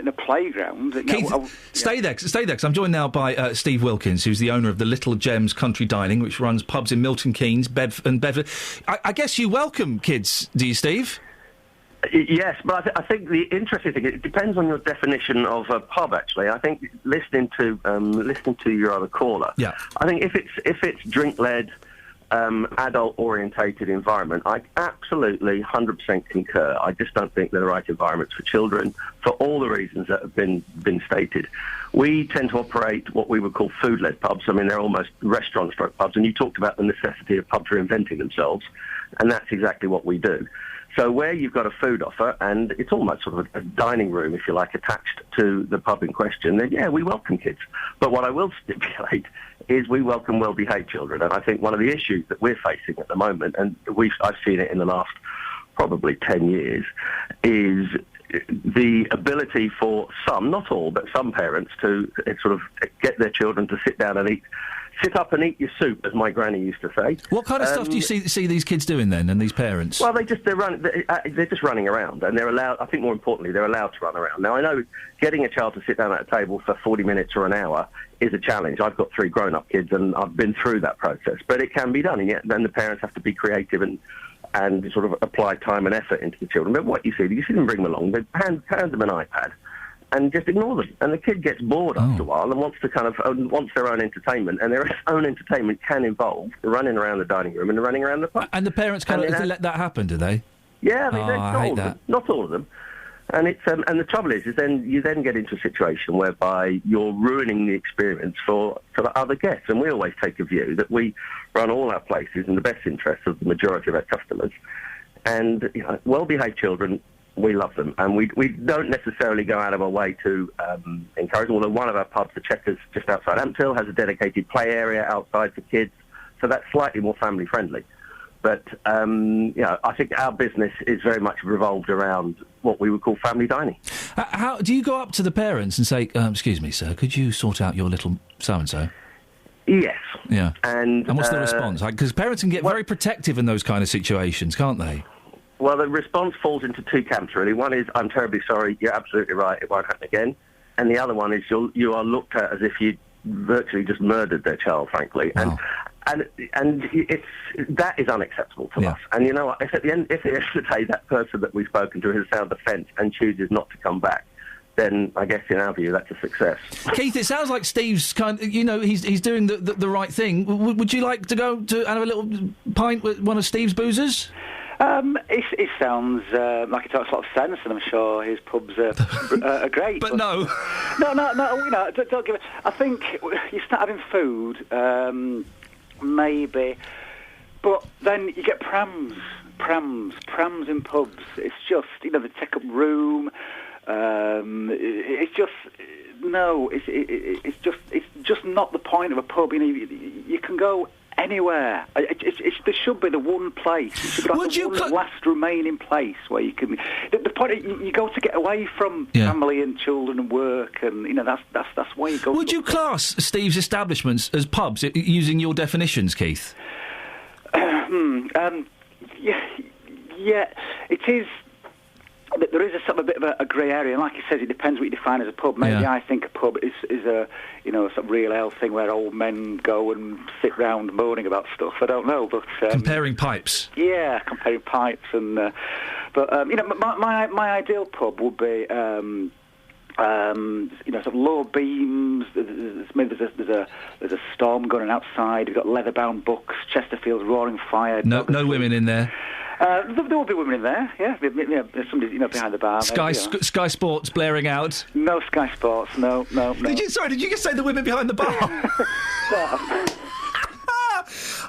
Speaker 2: a playground.
Speaker 9: Keith, stay there, because I'm joined now by Steve Wilkins, who's the owner of the Little Gems Country Dining, which runs pubs in Milton Keynes, and Bedford. I guess you welcome kids, do you, Steve?
Speaker 8: Yes, but I think the interesting thing, it depends on your definition of a pub. Actually, I think listening to your other caller, I think if it's drink-led, adult-orientated environment, I absolutely 100% concur. I just don't think they're the right environments for children for all the reasons that have been stated. We tend to operate what we would call food-led pubs. I mean, they're almost restaurant-stroke pubs, and you talked about the necessity of pubs reinventing themselves, and that's exactly what we do. So where you've got a food offer, and it's almost sort of a dining room, if you like, attached to the pub in question, then, we welcome kids. But what I will stipulate is we welcome well-behaved children. And I think one of the issues that we're facing at the moment, and I've seen it in the last probably 10 years, is the ability for some, not all, but some parents to sort of get their children to sit down and sit up and eat your soup, as my granny used to say.
Speaker 9: What kind of stuff do you see these kids doing then, and these parents?
Speaker 8: Well, they're just running around, and they're allowed. I think more importantly, they're allowed to run around. Now, I know getting a child to sit down at a table for 40 minutes or an hour is a challenge. I've got 3 grown-up kids, and I've been through that process, but it can be done, and yet then the parents have to be creative and sort of apply time and effort into the children. But what you see them bring them along, they hand them an iPad, and just ignore them. And the kid gets bored after a while and wants their own entertainment. And their own entertainment can involve running around the dining room and running around the pub.
Speaker 9: And the parents kind of let that happen, do they?
Speaker 8: Yeah,
Speaker 9: I hate that.
Speaker 8: Not all of them. And it's and the trouble is then you then get into a situation whereby you're ruining the experience for the other guests. And we always take a view that we run all our places in the best interest of the majority of our customers. And well-behaved children, we love them, and we don't necessarily go out of our way to encourage them, although one of our pubs, the Checkers, just outside Ampthill, has a dedicated play area outside for kids, so that's slightly more family-friendly. But, I think our business is very much revolved around what we would call family dining.
Speaker 9: How do you go up to the parents and say, excuse me, sir, could you sort out your little so-and-so?
Speaker 8: Yes.
Speaker 9: Yeah.
Speaker 8: And
Speaker 9: what's the response? Because parents can get very protective in those kind of situations, can't they?
Speaker 8: Well, the response falls into 2 camps, really. One is, I'm terribly sorry, you're absolutely right, it won't happen again. And the other one is you are looked at as if you virtually just murdered their child, frankly. Wow. And that is unacceptable to us. And you know what? If at the end of the day that person that we've spoken to has found the fence and chooses not to come back, then I guess in our view that's a success.
Speaker 9: Keith, it sounds like Steve's he's doing the right thing. Would you like to go to have a little pint with one of Steve's boozers?
Speaker 2: It sounds like it talks a lot of sense, and I'm sure his pubs are great.
Speaker 9: But no.
Speaker 2: No, don't give it. I think you start having food, maybe, but then you get prams in pubs. It's just, they take up room. It's just not the point of a pub. You can go anywhere. There should be the one place. It should be the last remaining place where you can. The point you go to get away from family and children and work, and that's why you go.
Speaker 9: Would you class Steve's establishments as pubs using your definitions, Keith?
Speaker 2: Yeah, it is. There is a sort of a bit of a grey area, and like he says, it depends what you define as a pub. Maybe I think a pub is a sort of real ale thing where old men go and sit round moaning about stuff. I don't know, but
Speaker 9: comparing pipes.
Speaker 2: Yeah, comparing pipes, and my ideal pub would be sort of low beams. There's a storm going outside. We've got leather-bound books. Chesterfield's roaring fire.
Speaker 9: No women in there.
Speaker 2: There will be women in there, yeah. Somebody, behind the bar.
Speaker 9: Sky Sports blaring out.
Speaker 2: No Sky Sports, no.
Speaker 9: Did you just say the women behind the bar?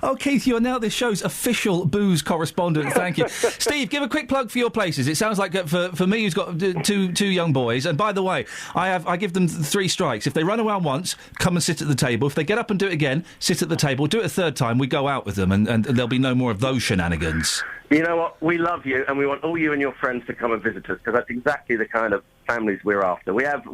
Speaker 9: Oh, Keith, you are now this show's official booze correspondent. Thank you. Steve, give a quick plug for your places. It sounds like for me, who's got two young boys, and by the way, I give them 3 strikes. If they run around once, come and sit at the table. If they get up and do it again, sit at the table. Do it a 3rd time, we go out with them, and there'll be no more of those shenanigans.
Speaker 8: You know what? We love you, and we want all you and your friends to come and visit us, because that's exactly the kind of families we're after. We have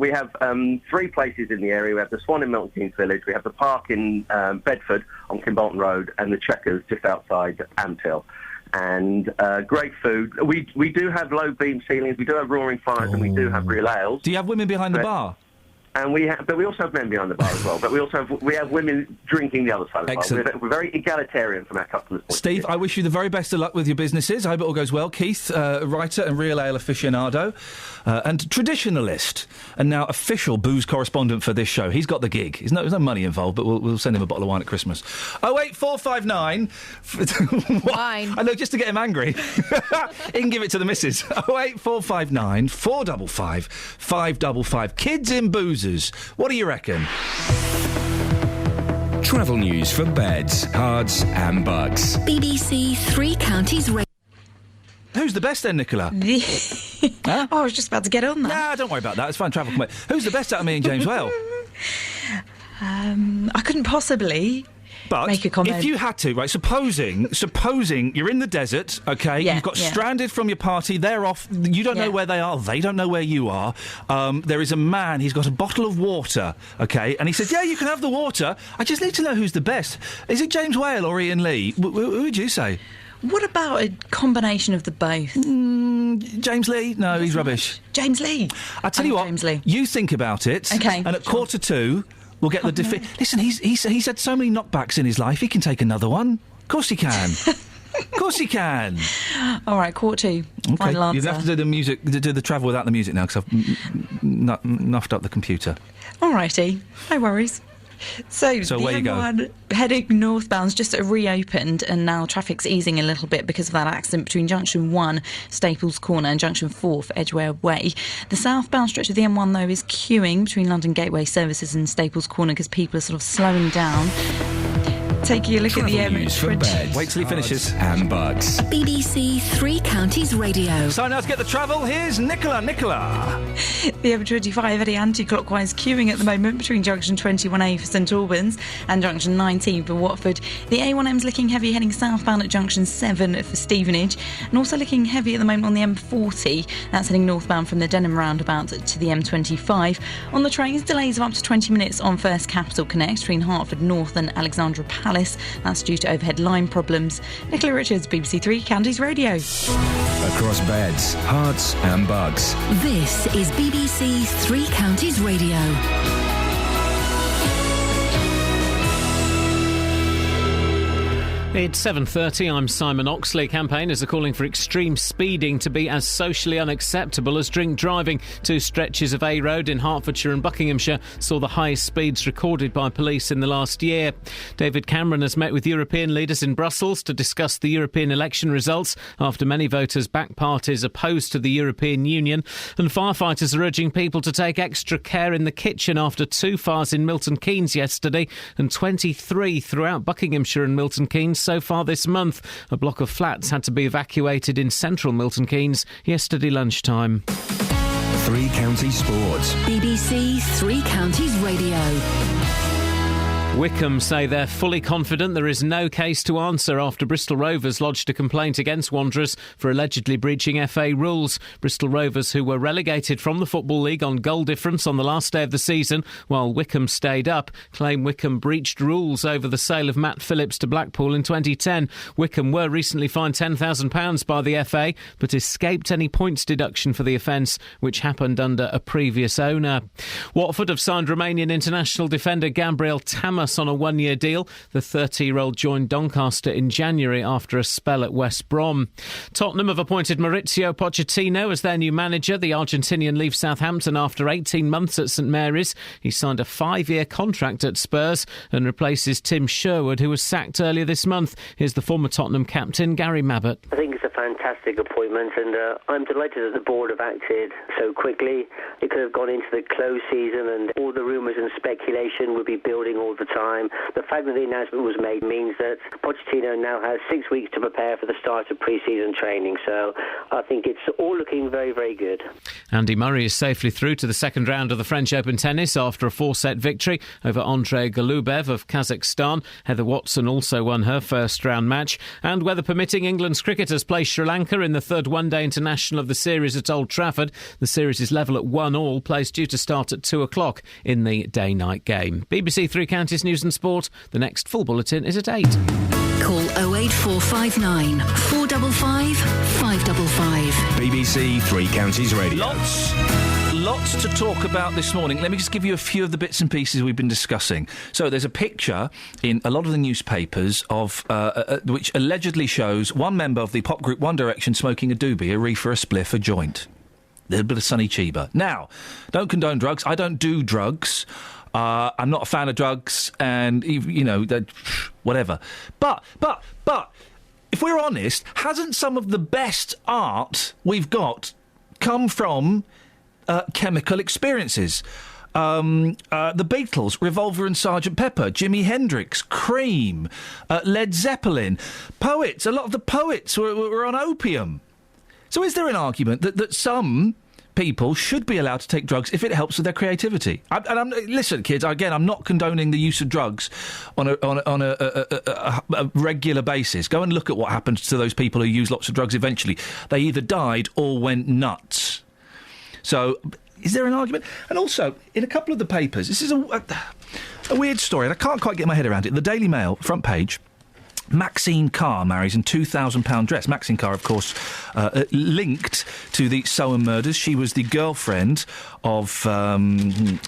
Speaker 8: 3 places in the area. We have the Swan in Milton Keynes Village, we have the Park in Bedford on Kimbolton Road, and the Checkers just outside Ampthill. And great food. We do have low beam ceilings, we do have roaring fires, and we do have real ales.
Speaker 9: Do you have women behind the bar?
Speaker 8: And but we also have men behind the bar as well. But we have women drinking the other side of the bar. We're very egalitarian from our customers' point
Speaker 9: Steve, I wish you the very best of luck with your businesses. I hope it all goes well. Keith, writer and real ale aficionado, and traditionalist, and now official booze correspondent for this show. He's got the gig. There's no money involved, but we'll send him a bottle of wine at Christmas. 08459
Speaker 10: wine.
Speaker 9: I know, just to get him angry. He can give it to the missus. 08459 455 555. Kids in boozers. What do you reckon?
Speaker 11: Travel news for beds, cards and bugs.
Speaker 4: BBC Three Counties Radio.
Speaker 9: Who's the best then, Nicola?
Speaker 6: Huh? Oh, I was just about to get on that.
Speaker 9: Nah, don't worry about that. It's fine. Travel. Who's the best out of me and James Well?
Speaker 6: I couldn't possibly make a comment.
Speaker 9: If you had to, right, supposing you're in the desert, okay,
Speaker 6: Yeah,
Speaker 9: you've got
Speaker 6: yeah.
Speaker 9: stranded from your party, they're off, you don't know where they are, they don't know where you are, there is a man, he's got a bottle of water, okay, and he says, yeah, you can have the water, I just need to know who's the best. Is it James Whale or Iain Lee? Who would you say?
Speaker 6: What about a combination of the both?
Speaker 9: James Lee? No, he's rubbish.
Speaker 6: James Lee.
Speaker 9: I tell you what, James Lee. You think about it,
Speaker 6: Okay,
Speaker 9: and at 1:45, we'll get the defeat. Listen, he's had so many knockbacks in his life, he can take another one. Of course he can. Of course he can.
Speaker 6: All right, 1:45.
Speaker 9: Okay,
Speaker 6: Final answer.
Speaker 9: you'd have to do the music, do the travel without the music now, because I've nuffed up the computer.
Speaker 6: All righty, no worries. So the
Speaker 9: where you go?
Speaker 6: M1 heading northbound's just reopened, and now traffic's easing a little bit because of that accident between Junction 1, Staples Corner, and Junction 4 for Edgware Way. The southbound stretch of the M1, though, is queuing between London Gateway Services and Staples Corner because people are sort of slowing down. Taking a look
Speaker 11: Travel
Speaker 6: at the
Speaker 11: news for
Speaker 6: M20.
Speaker 11: beds,
Speaker 9: Wait till he finishes.
Speaker 11: and bugs.
Speaker 4: BBC Three Counties Radio.
Speaker 9: So now to get the travel, here's Nicola.
Speaker 6: The M25 heading anti-clockwise queuing at the moment between Junction 21A for St Albans and Junction 19 for Watford. The A1M's looking heavy heading southbound at Junction 7 for Stevenage, and also looking heavy at the moment on the M40. That's heading northbound from the Denham roundabout to the M25. On the trains, delays of up to 20 minutes on First Capital Connect between Hertford North and Alexandra Palace. That's due to overhead line problems. Nicola Richards, BBC Three Counties Radio.
Speaker 11: Across beds, hearts and bugs.
Speaker 4: This is BBC Three Counties Radio.
Speaker 1: It's 7:30. I'm Simon Oxley. Campaigners are calling for extreme speeding to be as socially unacceptable as drink driving. Two stretches of A Road in Hertfordshire and Buckinghamshire saw the highest speeds recorded by police in the last year. David Cameron has met with European leaders in Brussels to discuss the European election results after many voters back parties opposed to the European Union. And firefighters are urging people to take extra care in the kitchen after two fires in Milton Keynes yesterday and 23 throughout Buckinghamshire and Milton Keynes so far this month. A block of flats had to be evacuated in central Milton Keynes yesterday lunchtime.
Speaker 11: Three Counties Sports.
Speaker 4: BBC Three Counties Radio.
Speaker 1: Wycombe say they're fully confident there is no case to answer after Bristol Rovers lodged a complaint against Wanderers for allegedly breaching FA rules. Bristol Rovers, who were relegated from the Football League on goal difference on the last day of the season, while Wycombe stayed up, claim Wycombe breached rules over the sale of Matt Phillips to Blackpool in 2010. Wycombe were recently fined £10,000 by the FA, but escaped any points deduction for the offence, which happened under a previous owner. Watford have signed Romanian international defender Gabriel Tamas on a one-year deal. The 30-year-old joined Doncaster in January after a spell at West Brom. Tottenham have appointed Maurizio Pochettino as their new manager. The Argentinian leaves Southampton after 18 months at St Mary's. He signed a 5-year contract at Spurs and replaces Tim Sherwood, who was sacked earlier this month. Here's the former Tottenham captain, Gary Mabbott.
Speaker 3: I think it's a fantastic appointment, and I'm delighted that the board have acted so quickly. It could have gone into the close season and all the rumours and speculation would be building all the time. The fact that the announcement was made means that Pochettino now has 6 weeks to prepare for the start of pre-season training, so I think it's all looking very, very good.
Speaker 1: Andy Murray is safely through to the second round of the French Open tennis after a 4-set victory over Andrei Golubev of Kazakhstan. Heather Watson also won her first round match. And weather permitting, England's cricketers play Sri Lanka in the third one-day international of the series at Old Trafford. The series is level at 1-1. Play's due to start at 2 o'clock in the day-night game. BBC Three Counties News and Sport. The next full bulletin is at 8.
Speaker 4: Call 08459 455 555.
Speaker 11: BBC Three Counties Radio.
Speaker 9: Lots to talk about this morning. Let me just give you a few of the bits and pieces we've been discussing. So there's a picture in a lot of the newspapers of which allegedly shows one member of the pop group One Direction smoking a doobie, a reefer, a spliff, a joint. A little bit of Sonny Chiba. Now, don't condone drugs. I don't do drugs. I'm not a fan of drugs, and whatever. But if we're honest, hasn't some of the best art we've got come from chemical experiences? The Beatles, Revolver and Sgt. Pepper, Jimi Hendrix, Cream, Led Zeppelin. Poets, a lot of the poets were on opium. So is there an argument that some people should be allowed to take drugs if it helps with their creativity. Listen, kids, again, I'm not condoning the use of drugs on a regular basis. Go and look at what happens to those people who use lots of drugs eventually. They either died or went nuts. So, is there an argument? And also, in a couple of the papers, this is a weird story, and I can't quite get my head around it. The Daily Mail, front page, Maxine Carr marries in £2,000 dress. Maxine Carr, of course, linked to the Soham murders. She was the girlfriend of, I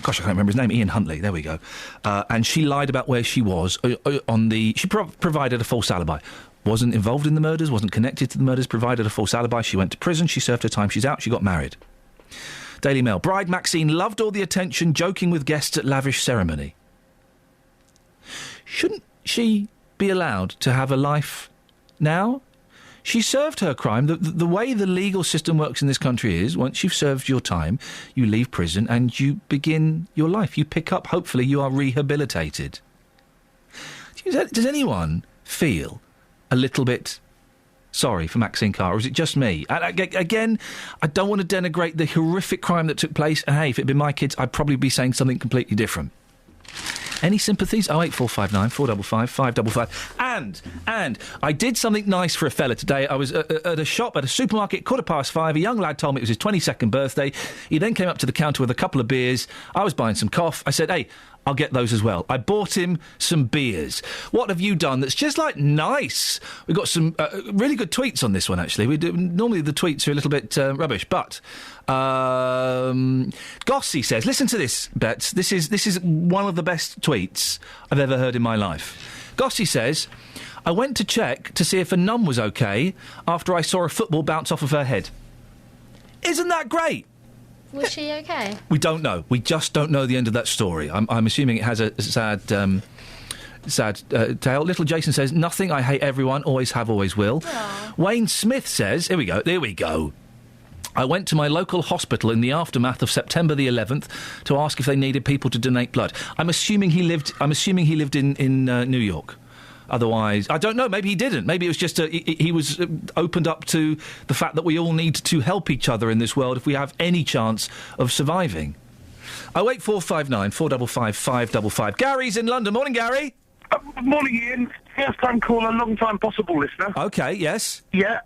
Speaker 9: can't remember his name, Ian Huntley, there we go. And she lied about where she was she provided a false alibi. Wasn't involved in the murders, wasn't connected to the murders, provided a false alibi. She went to prison, she served her time, she's out, she got married. Daily Mail, bride Maxine loved all the attention, joking with guests at lavish ceremony. Shouldn't she be allowed to have a life now? She served her crime. The way the legal system works in this country is, once you've served your time, you leave prison and you begin your life. You pick up, hopefully you are rehabilitated. Does anyone feel a little bit sorry for Maxine Carr, or is it just me? Again, I don't want to denigrate the horrific crime that took place, and hey, if it'd been my kids, I'd probably be saying something completely different. Any sympathies? 08459 455 555. And I did something nice for a fella today. I was at a shop, at a supermarket, 5:15. A young lad told me it was his 22nd birthday. He then came up to the counter with a couple of beers. I was buying some cough. I said, hey, I'll get those as well. I bought him some beers. What have you done that's just, nice? We've got some really good tweets on this one, actually. Normally the tweets are a little bit rubbish, but... Gossy says, listen to this, Bets. This is one of the best tweets I've ever heard in my life. Gossy says, I went to check to see if a nun was okay after I saw a football bounce off of her head. Isn't that great?
Speaker 7: Was she okay?
Speaker 9: We don't know. We just don't know the end of that story. I'm assuming it has a sad tale. Little Jason says, nothing, I hate everyone, always have, always will. Aww. Wayne Smith says, here we go. I went to my local hospital in the aftermath of September the 11th to ask if they needed people to donate blood. I'm assuming he lived in New York. Otherwise, I don't know. Maybe he didn't. Maybe it was just he was opened up to the fact that we all need to help each other in this world if we have any chance of surviving. 08459 455 555. Gary's in London. Morning, Gary.
Speaker 5: Morning, Ian. First-time caller, long-time possible listener.
Speaker 9: OK, yes.
Speaker 5: Yeah,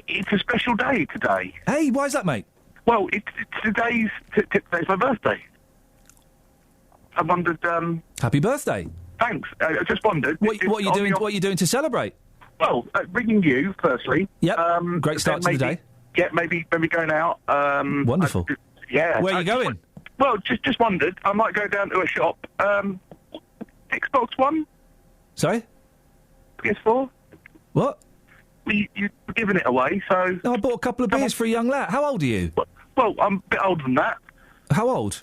Speaker 5: it's a special day today.
Speaker 9: Hey, why is that, mate?
Speaker 5: Well, today's my birthday. I wondered...
Speaker 9: Happy birthday.
Speaker 5: Thanks. I just wondered...
Speaker 9: What are you doing to celebrate?
Speaker 5: Well, ringing you, firstly.
Speaker 9: Yep, great start to the day.
Speaker 5: Yeah, maybe going out.
Speaker 9: Wonderful.
Speaker 5: Yeah.
Speaker 9: Where are you going?
Speaker 5: Well, just wondered. I might go down to a shop. Xbox One?
Speaker 9: Sorry?
Speaker 5: PS4?
Speaker 9: What?
Speaker 5: You were giving it away, so...
Speaker 9: No, I bought a couple of beers for a young lad. How old are you?
Speaker 5: Well, I'm a bit older than that.
Speaker 9: How old?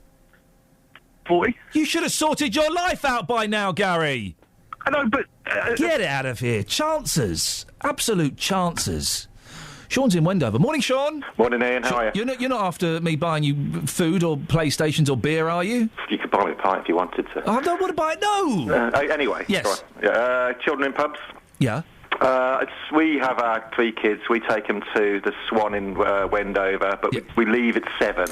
Speaker 5: 40.
Speaker 9: You should have sorted your life out by now, Gary.
Speaker 5: I know, but...
Speaker 9: Get out of here. Chances. Absolute chances. Sean's in Wendover. Morning, Sean.
Speaker 22: Morning, Ian. How are you?
Speaker 9: You're not after me buying you food or PlayStations or beer, are you?
Speaker 22: You could buy me a pint if you wanted to.
Speaker 9: I don't want to buy it, no!
Speaker 22: Anyway.
Speaker 9: Yes.
Speaker 22: Children in pubs?
Speaker 9: Yeah.
Speaker 22: We have our 3 kids. We take them to the Swan in Wendover, but we leave at 7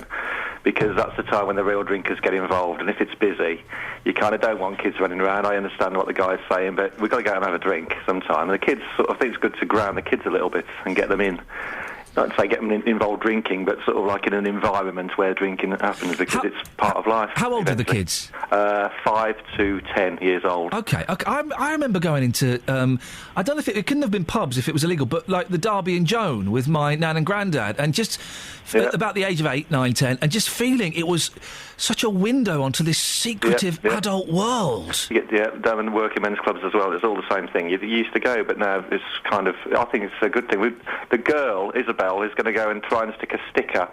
Speaker 22: because that's the time when the real drinkers get involved. And if it's busy, you kind of don't want kids running around. I understand what the guy's saying, but we've got to go and have a drink sometime. And the kids, I think it's good to ground the kids a little bit and get them in. Not to say get them involved drinking, but sort of like in an environment where drinking happens because it's part of life.
Speaker 9: How old are the kids?
Speaker 22: 5 to 10 years old.
Speaker 9: Okay. I remember going into, I don't know if it couldn't have been pubs if it was illegal, but like the Derby and Joan with my nan and granddad, and just about the age of 8, 9, 10, and just feeling it was such a window onto this secretive adult world.
Speaker 22: Down in the working men's clubs as well. It's all the same thing. You used to go, but now it's kind of, I think it's a good thing. The girl, Isabel, is going to go and try and stick a sticker,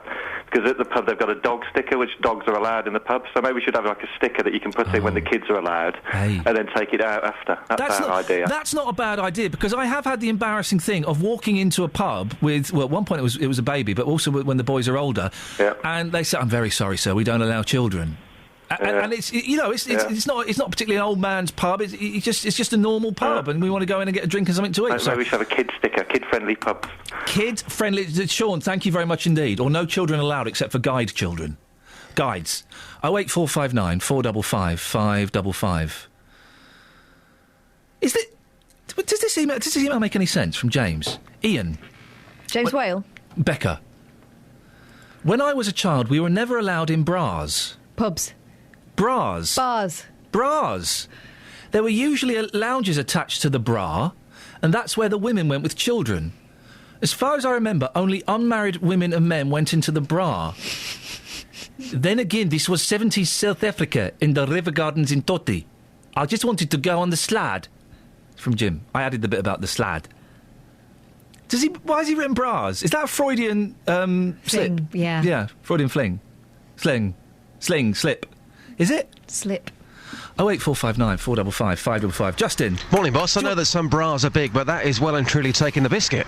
Speaker 22: because at the pub they've got a dog sticker, which dogs are allowed in the pub, so maybe we should have like a sticker that you can put in when the kids are allowed, and then take it out after. That's our idea.
Speaker 9: That's not a bad idea, because I have had the embarrassing thing of walking into a pub with, well, at one point it was a baby, but also when the boys are older, and they say, I'm very sorry, sir, we don't allow children. And it's it's not particularly an old man's pub. It's just a normal pub, and we want to go in and get a drink and something to eat.
Speaker 22: Maybe we should have a kid sticker, kid-friendly pub.
Speaker 9: Kid-friendly. Sean, thank you very much indeed. Or no children allowed except for guide children. Guides. 08459 455 555. Does this email make any sense from James? Iain.
Speaker 10: James Whale.
Speaker 9: Becca. When I was a child, we were never allowed in bras.
Speaker 10: Pubs.
Speaker 9: Bras.
Speaker 10: Bars.
Speaker 9: Bras. There were usually lounges attached to the bra, and that's where the women went with children. As far as I remember, only unmarried women and men went into the bra. Then again, this was 70s South Africa in the river gardens in Toti. I just wanted to go on the slad. It's from Jim. I added the bit about the slad. Why has he written bras? Is that a Freudian slip?
Speaker 10: Yeah.
Speaker 9: Yeah, Freudian fling. Sling, slip. Is it?
Speaker 10: Slip.
Speaker 9: 08459 455 555. Justin.
Speaker 12: Morning, boss. I know that some bras are big, but that is well and truly taking the biscuit.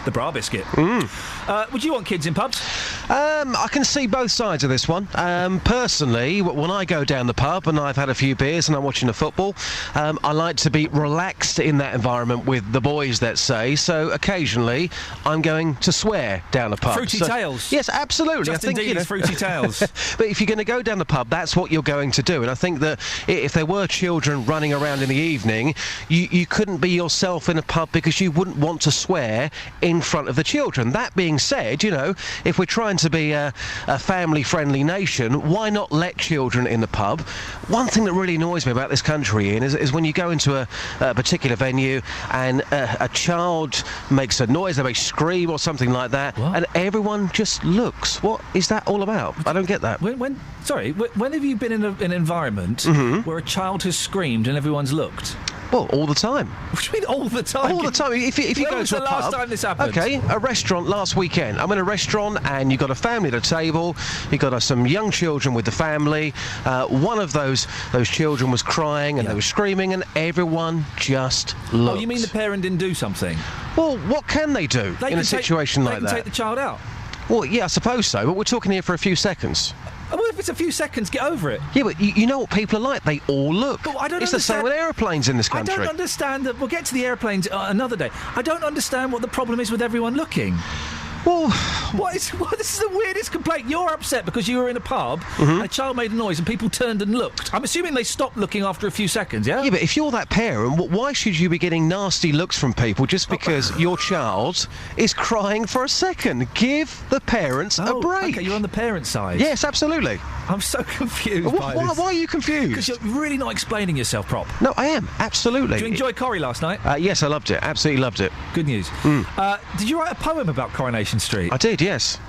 Speaker 9: The bra biscuit. Would you want kids in pubs?
Speaker 12: I can see both sides of this one. Personally, when I go down the pub and I've had a few beers and I'm watching the football, I like to be relaxed in that environment with the boys, let's say. So occasionally, I'm going to swear down the pub.
Speaker 9: Fruity Tales.
Speaker 12: Yes, absolutely.
Speaker 9: Justin Dealey's Fruity Tales.
Speaker 12: But if you're going to go down the pub, that's what you're going to do. And I think that if there were children running around in the evening, you couldn't be yourself in a pub because you wouldn't want to swear in front of the children. That being said, if we're trying to be a family-friendly nation, why not let children in the pub? One thing that really annoys me about this country, Ian, is when you go into a particular venue and a child makes a noise, they may scream or something like that, and everyone just looks. What is that all about? I don't get that.
Speaker 9: When have you been in an environment where a child has screamed and everyone's looked?
Speaker 12: Well, all the time.
Speaker 9: What do you mean all the time?
Speaker 12: All the time. If you go to a pub...
Speaker 9: When was the last time this happened?
Speaker 12: OK, a restaurant last weekend. I'm in a restaurant and you've got a family at a table, you've got some young children with the family. One of those children was crying and they were screaming and everyone just looked.
Speaker 9: Oh, you mean the parent didn't do something?
Speaker 12: Well, what can they do in a situation like that?
Speaker 9: They can take the child out.
Speaker 12: Well, yeah, I suppose so, but we're talking here for a few seconds.
Speaker 9: Well, if it's a few seconds, get over it.
Speaker 12: Yeah, but you know what people are like. They all look.
Speaker 9: But I don't
Speaker 12: it's
Speaker 9: understand.
Speaker 12: The same with aeroplanes in this country.
Speaker 9: I don't understand that. We'll get to the aeroplanes another day. I don't understand what the problem is with everyone looking. Well, this is the weirdest complaint. You're upset because you were in a pub and a child made a noise and people turned and looked. I'm assuming they stopped looking after a few seconds, yeah?
Speaker 12: Yeah, but if you're that parent, why should you be getting nasty looks from people just because your child is crying for a second? Give the parents a break.
Speaker 9: OK, you're on the parent side.
Speaker 12: Yes, absolutely.
Speaker 9: I'm so confused by this.
Speaker 12: Why are you confused?
Speaker 9: Because you're really not explaining yourself, Prop.
Speaker 12: No, I am, absolutely.
Speaker 9: Did you enjoy Corrie last night?
Speaker 12: Yes, I loved it. Absolutely loved it.
Speaker 9: Good news. Did you write a poem about Coronation Street?
Speaker 12: I did, yes.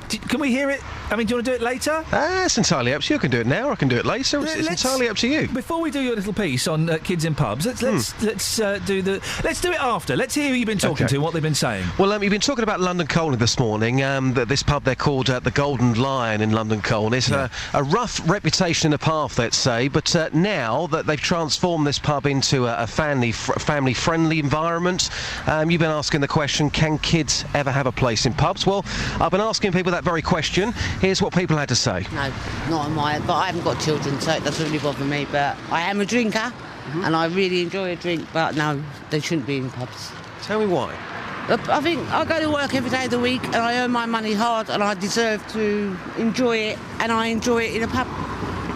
Speaker 9: Can we hear it? I mean, do you want to do it later?
Speaker 12: It's entirely up to you. You can do it now or I can do it later. It's entirely up to you.
Speaker 9: Before we do your little piece on kids in pubs, let's do it after. Let's hear who you've been talking to and what they've been saying.
Speaker 12: Well, you've been talking about London Colney this morning. This pub they're called the Golden Lion in London Colney. It's a rough reputation in the path, let's say, but now that they've transformed this pub into a family-friendly environment, you've been asking the question: can kids ever have a place in pubs? Well, I've been asking people that very question. Here's what people had to say.
Speaker 13: No, not on mine, but I haven't got children, so it doesn't really bother me. But I am a drinker, and I really enjoy a drink, but no, they shouldn't be in pubs.
Speaker 12: Tell me why.
Speaker 13: I think I go to work every day of the week, and I earn my money hard, and I deserve to enjoy it, and I enjoy it in a pub.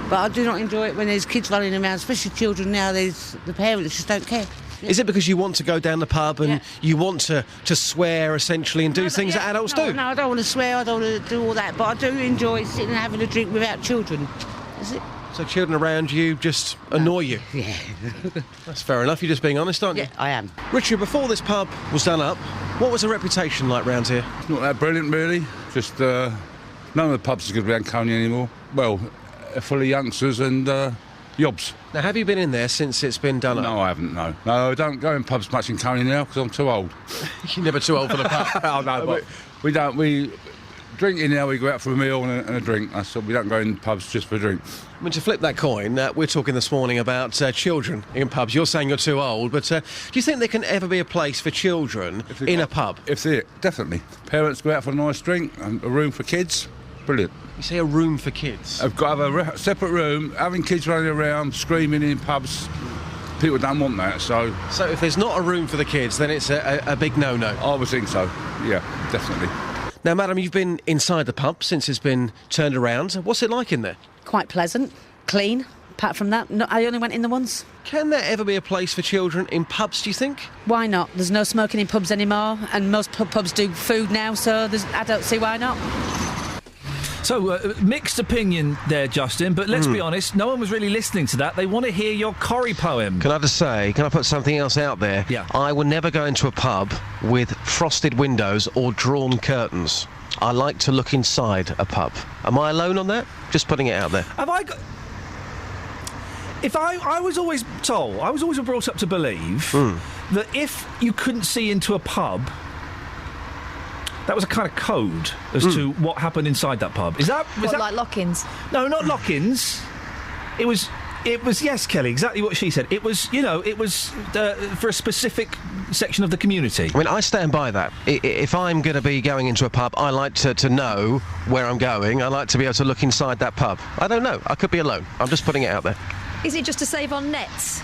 Speaker 13: But I do not enjoy it when there's kids running around, especially children nowadays. The parents just don't care.
Speaker 12: Is it because you want to go down the pub and you want to swear, essentially, and do things that adults do?
Speaker 13: No, I don't want to swear, I don't want to do all that, but I do enjoy sitting and having a drink without children. Is it?
Speaker 12: So children around you just annoy you?
Speaker 13: Yeah.
Speaker 12: That's fair enough, you're just being honest, aren't you?
Speaker 13: Yeah, I am.
Speaker 12: Richard, before this pub was done up, what was the reputation like round here?
Speaker 23: Not that brilliant, really. Just none of the pubs are good around Coney anymore. Well, full of youngsters and yobs.
Speaker 12: Now, have you been in there since it's been done up?
Speaker 23: No, I haven't, no. No, I don't go in pubs much in Coney now because I'm too old.
Speaker 12: You're never too old for the pub?
Speaker 23: Oh, no, but we drink in now, we go out for a meal and a drink. That's all. We don't go in pubs just for a drink.
Speaker 12: I mean, to flip that coin, we're talking this morning about children in pubs. You're saying you're too old, but do you think there can ever be a place for children in a pub?
Speaker 23: Definitely. Parents go out for a nice drink, and a room for kids. Brilliant.
Speaker 12: You say a room for kids?
Speaker 23: I've got to have a separate room. Having kids running around, screaming in pubs, people don't want that, so...
Speaker 12: So if there's not a room for the kids, then it's a big no-no?
Speaker 23: I would think so, yeah, definitely.
Speaker 12: Now, madam, you've been inside the pub since it's been turned around. What's it like in there?
Speaker 14: Quite pleasant, clean. Apart from that, I only went in there once.
Speaker 12: Can there ever be a place for children in pubs, do you think?
Speaker 14: Why not? There's no smoking in pubs anymore, and most pubs do food now, so I don't see why not.
Speaker 9: So, mixed opinion there, Justin, but let's be honest, no one was really listening to that. They want to hear your Corrie poem.
Speaker 12: Can I just say, can I put something else out there?
Speaker 9: Yeah.
Speaker 12: I will never go into a pub with frosted windows or drawn curtains. I like to look inside a pub. Am I alone on that? Just putting it out there.
Speaker 9: Have I got... I was always told, I was always brought up to believe that if you couldn't see into a pub, that was a kind of code as to what happened inside that pub. Is that...
Speaker 10: like lock-ins?
Speaker 9: No, not lock-ins. It was, yes, Kelly, exactly what she said. It was, for a specific section of the community.
Speaker 12: I mean, I stand by that. If I'm going to be going into a pub, I like to know where I'm going. I like to be able to look inside that pub. I don't know. I could be alone. I'm just putting it out there.
Speaker 10: Is it just to save on nets?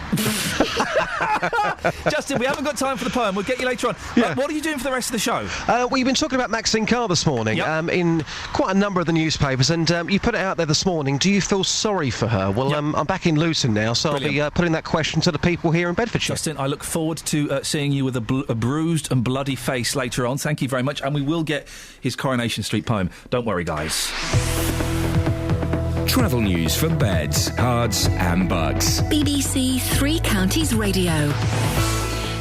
Speaker 9: Justin, we haven't got time for the poem. We'll get you later on.
Speaker 12: Yeah.
Speaker 9: What are you doing for the rest of the show?
Speaker 12: Well, you've been talking about Maxine Carr this morning in quite a number of the newspapers, and you put it out there this morning. Do you feel sorry for her? Well, I'm back in Luton now, so Brilliant. I'll be putting that question to the people here in Bedfordshire.
Speaker 9: Justin, I look forward to seeing you with a bruised and bloody face later on. Thank you very much, and we will get his Coronation Street poem. Don't worry, guys.
Speaker 11: Travel news for beds, cards and bugs.
Speaker 4: BBC Three Counties Radio.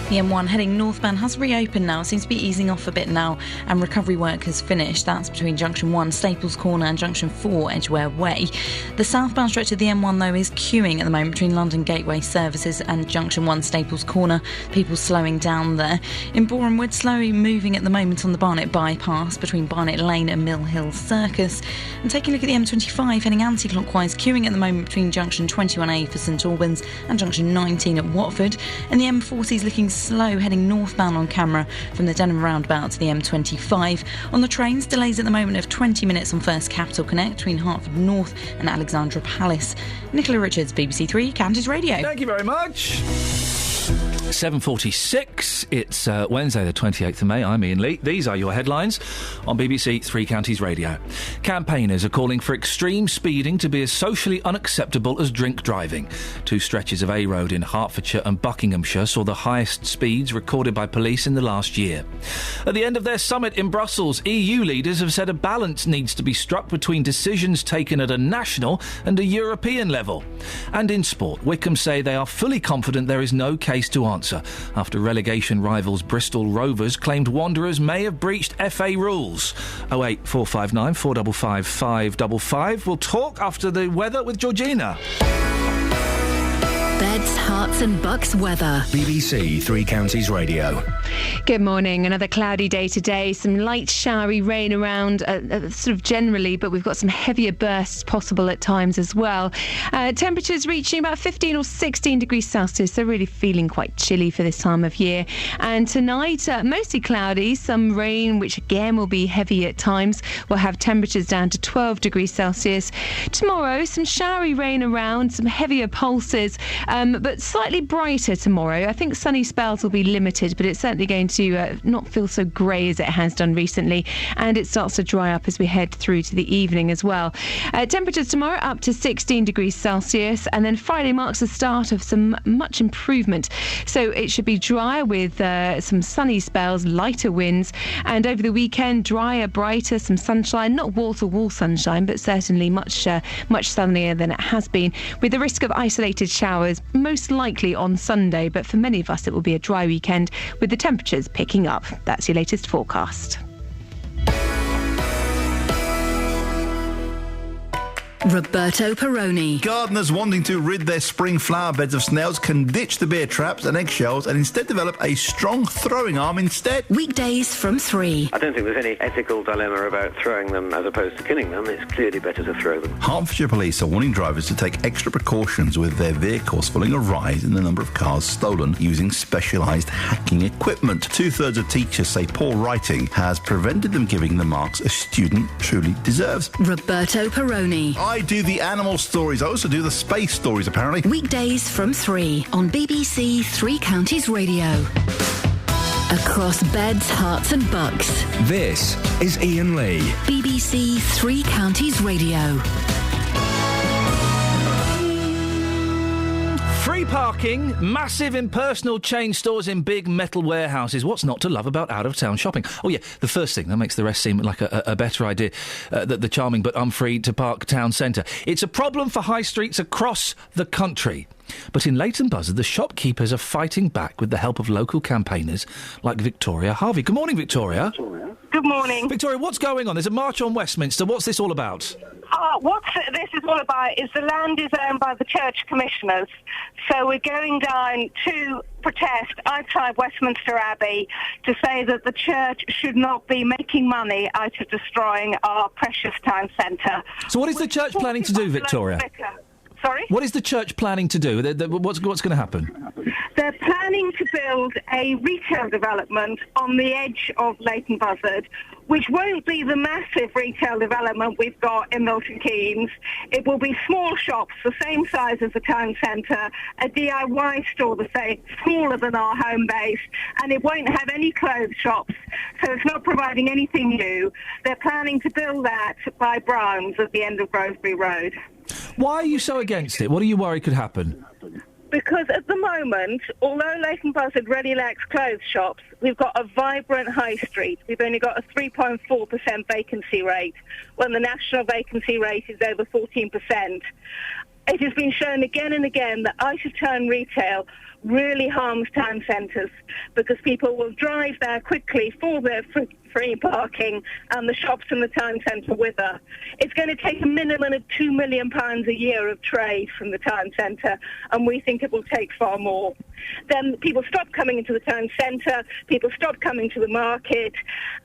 Speaker 6: The M1 heading northbound has reopened now. It seems to be easing off a bit now, and recovery work has finished. That's between Junction 1, Staples Corner, and Junction 4, Edgware Way. The southbound stretch of the M1, though, is queuing at the moment between London Gateway Services and Junction 1, Staples Corner. People slowing down there. In Boreham Wood, slowly moving at the moment on the Barnet bypass between Barnet Lane and Mill Hill Circus. And taking a look at the M25, heading anti-clockwise, queuing at the moment between Junction 21A for St Albans and Junction 19 at Watford. And the M40 is looking slow, heading northbound on camera from the Denham roundabout to the M25. On the trains, delays at the moment of 20 minutes on First Capital Connect between Hertford North and Alexandra Palace. Nicola Richards, BBC Three Counties Radio.
Speaker 9: Thank you very much. 7:46. It's Wednesday the 28th of May. I'm Iain Lee. These are your headlines on BBC Three Counties Radio. Campaigners are calling for extreme speeding to be as socially unacceptable as drink driving. Two stretches of A Road in Hertfordshire and Buckinghamshire saw the highest speeds recorded by police in the last year. At the end of their summit in Brussels, EU leaders have said a balance needs to be struck between decisions taken at a national and a European level. And in sport, Wycombe say they are fully confident there is no case to answer after relegation rivals Bristol Rovers claimed Wanderers may have breached FA rules. 08459 455 555. We'll talk after the weather with Georgina.
Speaker 4: Beds, Herts and Bucks weather.
Speaker 11: BBC Three Counties Radio.
Speaker 16: Good morning. Another cloudy day today. Some light showery rain around sort of generally, but we've got some heavier bursts possible at times as well. Temperatures reaching about 15 or 16 degrees Celsius. They're really feeling quite chilly for this time of year. And tonight, mostly cloudy, some rain, which again will be heavy at times. We'll have temperatures down to 12 degrees Celsius. Tomorrow, some showery rain around, some heavier pulses. But slightly brighter tomorrow. I think sunny spells will be limited, but it's certainly going to not feel so grey as it has done recently, and it starts to dry up as we head through to the evening as well. Temperatures tomorrow up to 16 degrees Celsius, and then Friday marks the start of some much improvement. So it should be drier with some sunny spells, lighter winds, and over the weekend drier, brighter, some sunshine, not wall-to-wall sunshine, but certainly much sunnier than it has been, with the risk of isolated showers most likely on Sunday, but for many of us it will be a dry weekend with the temperatures picking up. That's your latest forecast.
Speaker 4: Roberto Perrone.
Speaker 17: Gardeners wanting to rid their spring flower beds of snails can ditch the beer traps and eggshells and instead develop a strong throwing arm instead.
Speaker 4: Weekdays from 3.
Speaker 3: I don't think there's any ethical dilemma about throwing them as opposed to killing them. It's clearly better to throw them.
Speaker 17: Hertfordshire Police are warning drivers to take extra precautions with their vehicles following a rise in the number of cars stolen using specialised hacking equipment. 2/3 of teachers say poor writing has prevented them giving the marks a student truly deserves.
Speaker 4: Roberto Perrone.
Speaker 17: I do the animal stories. I also do the space stories, apparently.
Speaker 4: Weekdays from 3 on BBC Three Counties Radio. Across beds, hearts and bucks.
Speaker 11: This is Iain Lee.
Speaker 4: BBC Three Counties Radio.
Speaker 9: Free parking, massive impersonal chain stores in big metal warehouses. What's not to love about out-of-town shopping? Oh, yeah, the first thing, that makes the rest seem like a better idea, the charming but unfree to park town centre. It's a problem for high streets across the country. But in Leighton Buzzard, the shopkeepers are fighting back with the help of local campaigners like Victoria Harvey. Good morning, Victoria.
Speaker 18: Good morning.
Speaker 9: Victoria, what's going on? There's a march on Westminster. What's this all about?
Speaker 18: What this is all about is the land is owned by the church commissioners. So we're going down to protest outside Westminster Abbey to say that the church should not be making money out of destroying our precious town centre.
Speaker 9: So what is the church planning to do, Victoria?
Speaker 18: Sorry?
Speaker 9: What is the church planning to do? What's going to happen?
Speaker 18: They're planning to build a retail development on the edge of Leighton Buzzard, which won't be the massive retail development we've got in Milton Keynes. It will be small shops, the same size as the town centre, a DIY store the same, smaller than our home base, and it won't have any clothes shops, so it's not providing anything new. They're planning to build that by Browns at the end of Grovebury Road.
Speaker 9: Why are you so against it? What are you worried could happen?
Speaker 18: Because at the moment, although Leighton Buzzard really lacks clothes shops, we've got a vibrant high street. We've only got a 3.4% vacancy rate, when the national vacancy rate is over 14%. It has been shown again and again that out-of-town retail really harms town centres because people will drive there quickly for their free parking and the shops in the town centre with her. It's going to take a minimum of £2 million a year of trade from the town centre, and we think it will take far more. Then people stop coming into the town centre, people stop coming to the market,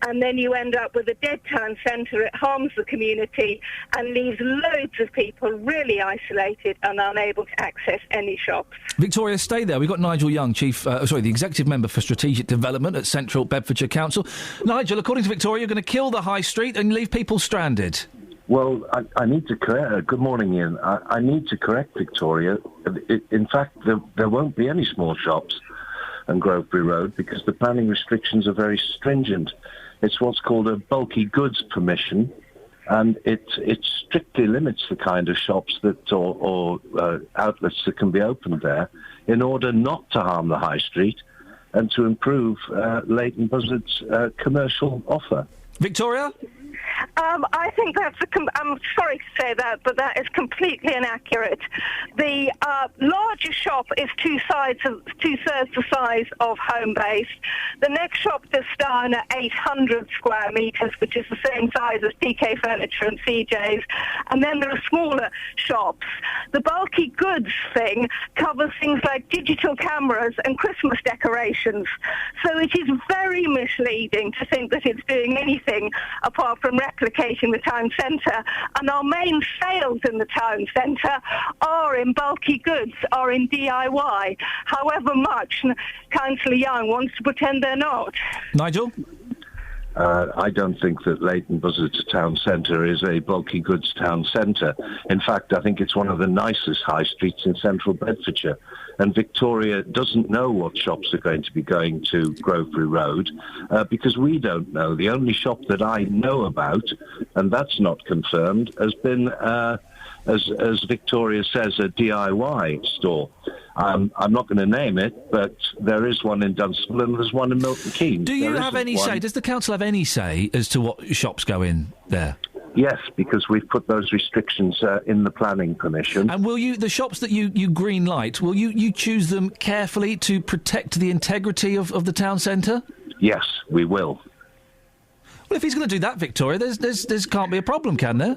Speaker 18: and then you end up with a dead town centre. It harms the community and leaves loads of people really isolated and unable to access any shops.
Speaker 9: Victoria, stay there. We've got Nigel Young, the Executive Member for Strategic Development at Central Bedfordshire Council. Nigel, according to Victoria, you're going to kill the high street and leave people stranded.
Speaker 19: Well, I need to correct... good morning, Ian. I need to correct Victoria. In fact, there won't be any small shops on Grovebury Road because the planning restrictions are very stringent. It's what's called a bulky goods permission, and it strictly limits the kind of shops that or outlets that can be opened there in order not to harm the high street and to improve Leighton Buzzard's commercial offer.
Speaker 9: Victoria?
Speaker 18: I think that's I'm sorry to say that, but that is completely inaccurate. The largest shop is two-thirds the size of home base. The next shop is down at 800 square metres, which is the same size as PK Furniture and CJ's. And then there are smaller shops. The bulky goods thing covers things like digital cameras and Christmas decorations. So it is very misleading to think that it's doing anything apart from replicating the town centre, and our main sales in the town centre are in bulky goods, are in DIY, however much Councillor Young wants to pretend they're not.
Speaker 9: Nigel?
Speaker 19: I don't think that Leighton Buzzard's town centre is a bulky goods town centre. In fact, I think it's one of the nicest high streets in central Bedfordshire. And Victoria doesn't know what shops are going to be going to Grovebury Road because we don't know. The only shop that I know about, and that's not confirmed, has been, as Victoria says, a DIY store. I'm not going to name it, but there is one in Dunstable and there's one in Milton Keynes.
Speaker 9: Do you have any say? Does the council have any say as to what shops go in there?
Speaker 19: Yes, because we've put those restrictions in the planning permission.
Speaker 9: And will you, the shops that you green light, will you choose them carefully to protect the integrity of the town centre?
Speaker 19: Yes, we will.
Speaker 9: Well, if he's going to do that, Victoria, there's can't be a problem, can there?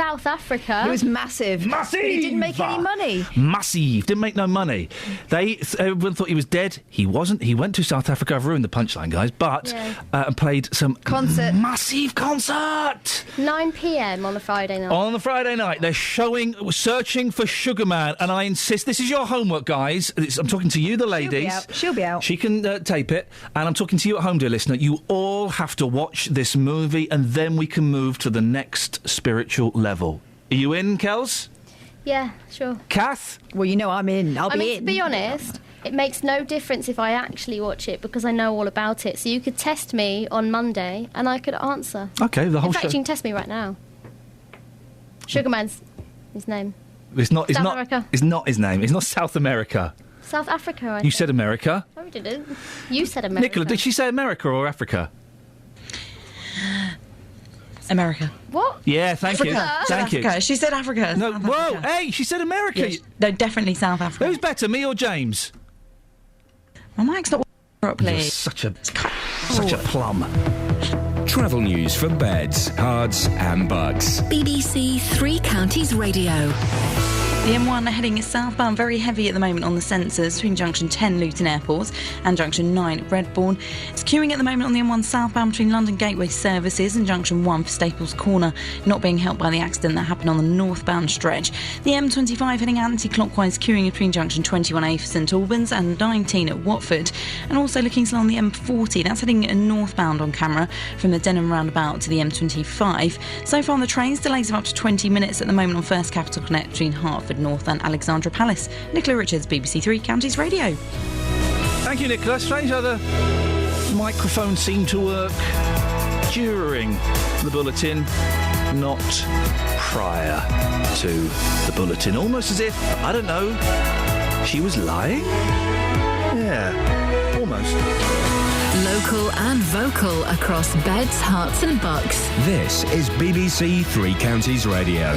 Speaker 7: South Africa.
Speaker 10: It was massive.
Speaker 9: Massive!
Speaker 10: But he didn't make any money.
Speaker 9: Massive. Didn't make no money. Everyone thought he was dead. He wasn't. He went to South Africa. I've ruined the punchline, guys. But played some massive concert.
Speaker 7: 9 p.m. on a Friday night.
Speaker 9: On the Friday night, they're Searching for Sugar Man, and I insist, this is your homework, guys. I'm talking to you, the ladies.
Speaker 10: She'll be out.
Speaker 9: She can tape it, and I'm talking to you at home, dear listener. You all have to watch this movie, and then we can move to the next spiritual level. Are you in, Kels?
Speaker 7: Yeah, sure.
Speaker 9: Kath?
Speaker 10: Well, you know I'm in. I'll be in.
Speaker 7: To be honest, it makes no difference if I actually watch it because I know all about it. So you could test me on Monday, and I could answer.
Speaker 9: Okay, the whole
Speaker 7: In fact,
Speaker 9: show.
Speaker 7: you can test me right now. Sugarman's his name.
Speaker 9: It's not
Speaker 7: America.
Speaker 9: It's not his name. It's not South America.
Speaker 7: South Africa, I
Speaker 9: You
Speaker 7: think.
Speaker 9: said America.
Speaker 7: No, we didn't. You said America.
Speaker 9: Nicola, did she say America or Africa?
Speaker 6: America.
Speaker 7: What?
Speaker 9: Yeah, thank you.
Speaker 6: Africa.
Speaker 9: Thank you.
Speaker 6: Africa. She said Africa.
Speaker 9: No,
Speaker 6: South
Speaker 9: whoa,
Speaker 6: Africa.
Speaker 9: hey, she said America.
Speaker 6: Yeah, no, definitely South Africa.
Speaker 9: Who's better, me or James?
Speaker 6: My mic's not properly.
Speaker 9: You're such a plum.
Speaker 11: Travel news for beds, cards, and bugs.
Speaker 4: BBC Three Counties Radio.
Speaker 6: The M1 heading southbound, very heavy at the moment on the sensors between junction 10 Luton Airport and junction 9 Redbourne. It's queuing at the moment on the M1 southbound between London Gateway Services and junction 1 for Staples Corner, not being helped by the accident that happened on the northbound stretch. The M25 heading anti-clockwise, queuing between junction 21A for St Albans and 19 at Watford, and also looking slow on the M40. That's heading northbound on camera from the Denham roundabout to the M25. So far on the trains, delays of up to 20 minutes at the moment on First Capital Connect between Hertford North and Alexandra Palace. Nicola Richards, BBC Three Counties Radio.
Speaker 9: Thank you, Nicola. Strange how the microphone seemed to work during the bulletin, not prior to the bulletin. Almost as if, I don't know, she was lying? Yeah, almost.
Speaker 4: Local and vocal across beds, hearts and bucks.
Speaker 11: This is BBC Three Counties Radio.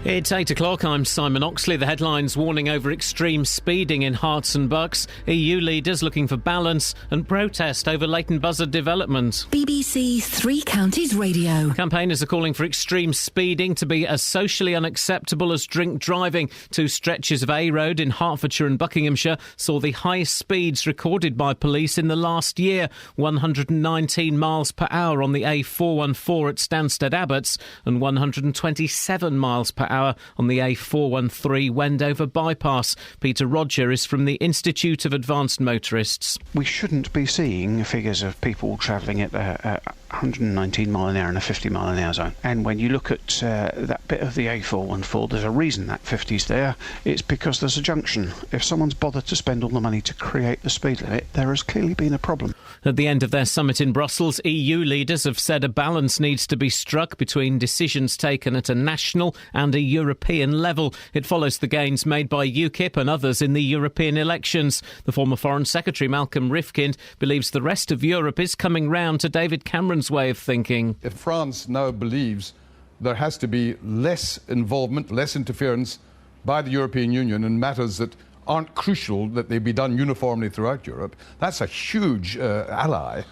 Speaker 1: It's 8 o'clock. I'm Simon Oxley. The headlines warning over extreme speeding in Herts and Bucks. EU leaders looking for balance and protest over Leighton Buzzard development.
Speaker 4: BBC Three Counties Radio.
Speaker 1: Campaigners are calling for extreme speeding to be as socially unacceptable as drink driving. Two stretches of A Road in Hertfordshire and Buckinghamshire saw the highest speeds recorded by police in the last year. 119 miles per hour on the A414 at Stansted Abbots and 127 miles per hour on the A413 Wendover bypass. Peter Roger is from the Institute of Advanced Motorists.
Speaker 15: We shouldn't be seeing figures of people travelling at 119 mile an hour in a 50 mile an hour zone. And when you look at that bit of the A414, there's a reason that 50's there. It's because there's a junction. If someone's bothered to spend all the money to create the speed limit, there has clearly been a problem.
Speaker 1: At the end of their summit in Brussels, EU leaders have said a balance needs to be struck between decisions taken at a national and a European level. It follows the gains made by UKIP and others in the European elections. The former Foreign Secretary Malcolm Rifkind believes the rest of Europe is coming round to David Cameron's way of thinking.
Speaker 20: If France now believes there has to be less involvement, less interference by the European Union in matters that aren't crucial that they be done uniformly throughout Europe, that's a huge ally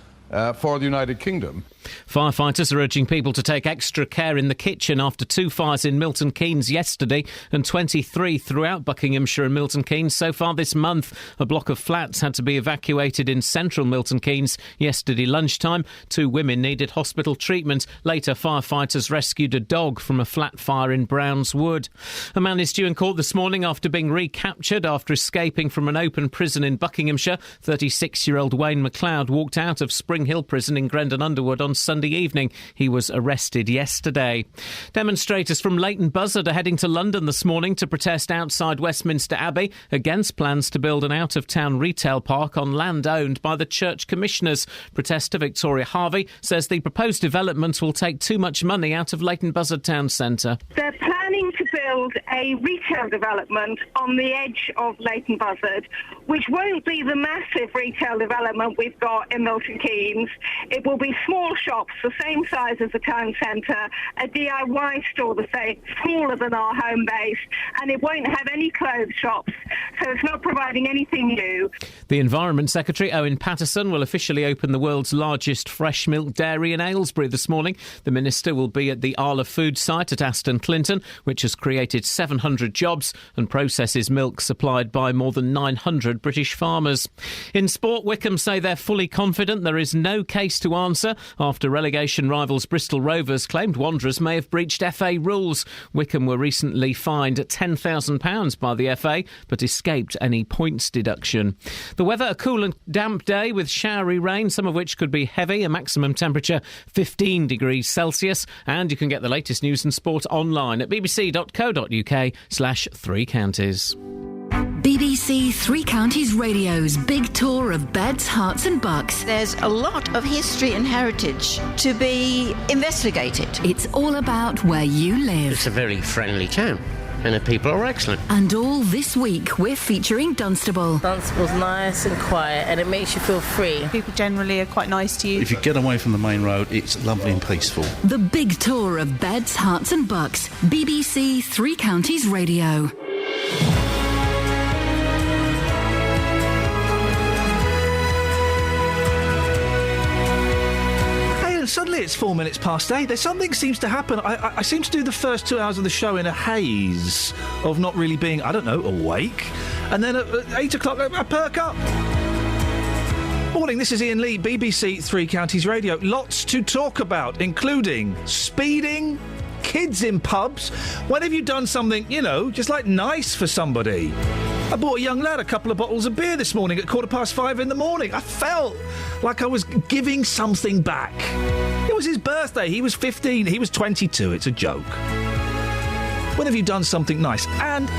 Speaker 20: for the United Kingdom.
Speaker 1: Firefighters are urging people to take extra care in the kitchen after two fires in Milton Keynes yesterday and 23 throughout Buckinghamshire and Milton Keynes so far this month. A block of flats had to be evacuated in central Milton Keynes yesterday lunchtime. Two women needed hospital treatment. Later, firefighters rescued a dog from a flat fire in Browns Wood. A man is due in court this morning after being recaptured after escaping from an open prison in Buckinghamshire. 36-year-old Wayne McLeod walked out of Spring Hill Prison in Grendon Underwood on Sunday evening. He was arrested yesterday. Demonstrators from Leighton Buzzard are heading to London this morning to protest outside Westminster Abbey against plans to build an out-of-town retail park on land owned by the church commissioners. Protester Victoria Harvey says the proposed development will take too much money out of Leighton Buzzard Town Centre.
Speaker 18: They're planning to build build a retail development on the edge of Leighton Buzzard, which won't be the massive retail development we've got in Milton Keynes. It will be small shops the same size as the town centre, a DIY store the same, smaller than our home base, and it won't have any clothes shops, so it's not providing anything new.
Speaker 1: The Environment Secretary, Owen Paterson, will officially open the world's largest fresh milk dairy in Aylesbury this morning. The Minister will be at the Arla Food site at Aston Clinton, which has created 700 jobs and processes milk supplied by more than 900 British farmers. In sport, Wycombe say they're fully confident there is no case to answer after relegation rivals Bristol Rovers claimed Wanderers may have breached FA rules. Wycombe were recently fined £10,000 by the FA, but escaped any points deduction. The weather, a cool and damp day with showery rain, some of which could be heavy, a maximum temperature 15 degrees Celsius, and you can get the latest news and sport online at bbc.co.uk/Three Counties.
Speaker 4: BBC Three Counties Radio's big tour of beds, hearts and bucks.
Speaker 2: There's a lot of history and heritage to be investigated.
Speaker 4: It's all about where you live.
Speaker 8: It's a very friendly town, and the people are excellent.
Speaker 4: And all this week, we're featuring Dunstable.
Speaker 21: Dunstable's nice and quiet, and it makes you feel free.
Speaker 24: People generally are quite nice to you.
Speaker 25: If you get away from the main road, it's lovely and peaceful.
Speaker 4: The big tour of beds, hearts and bucks. BBC Three Counties Radio.
Speaker 9: Suddenly it's 4 minutes past 8. There's something seems to happen. I seem to do the first 2 hours of the show in a haze of not really being, I don't know, awake. And then at 8 o'clock, I perk up. Morning, this is Iain Lee, BBC Three Counties Radio. Lots to talk about, including speeding, kids in pubs. When have you done something, you know, just like nice for somebody? I bought a young lad a couple of bottles of beer this morning at 5:15 in the morning. I felt like I was giving something back. It was his birthday. He was 15. He was 22. It's a joke. When have you done something nice? And.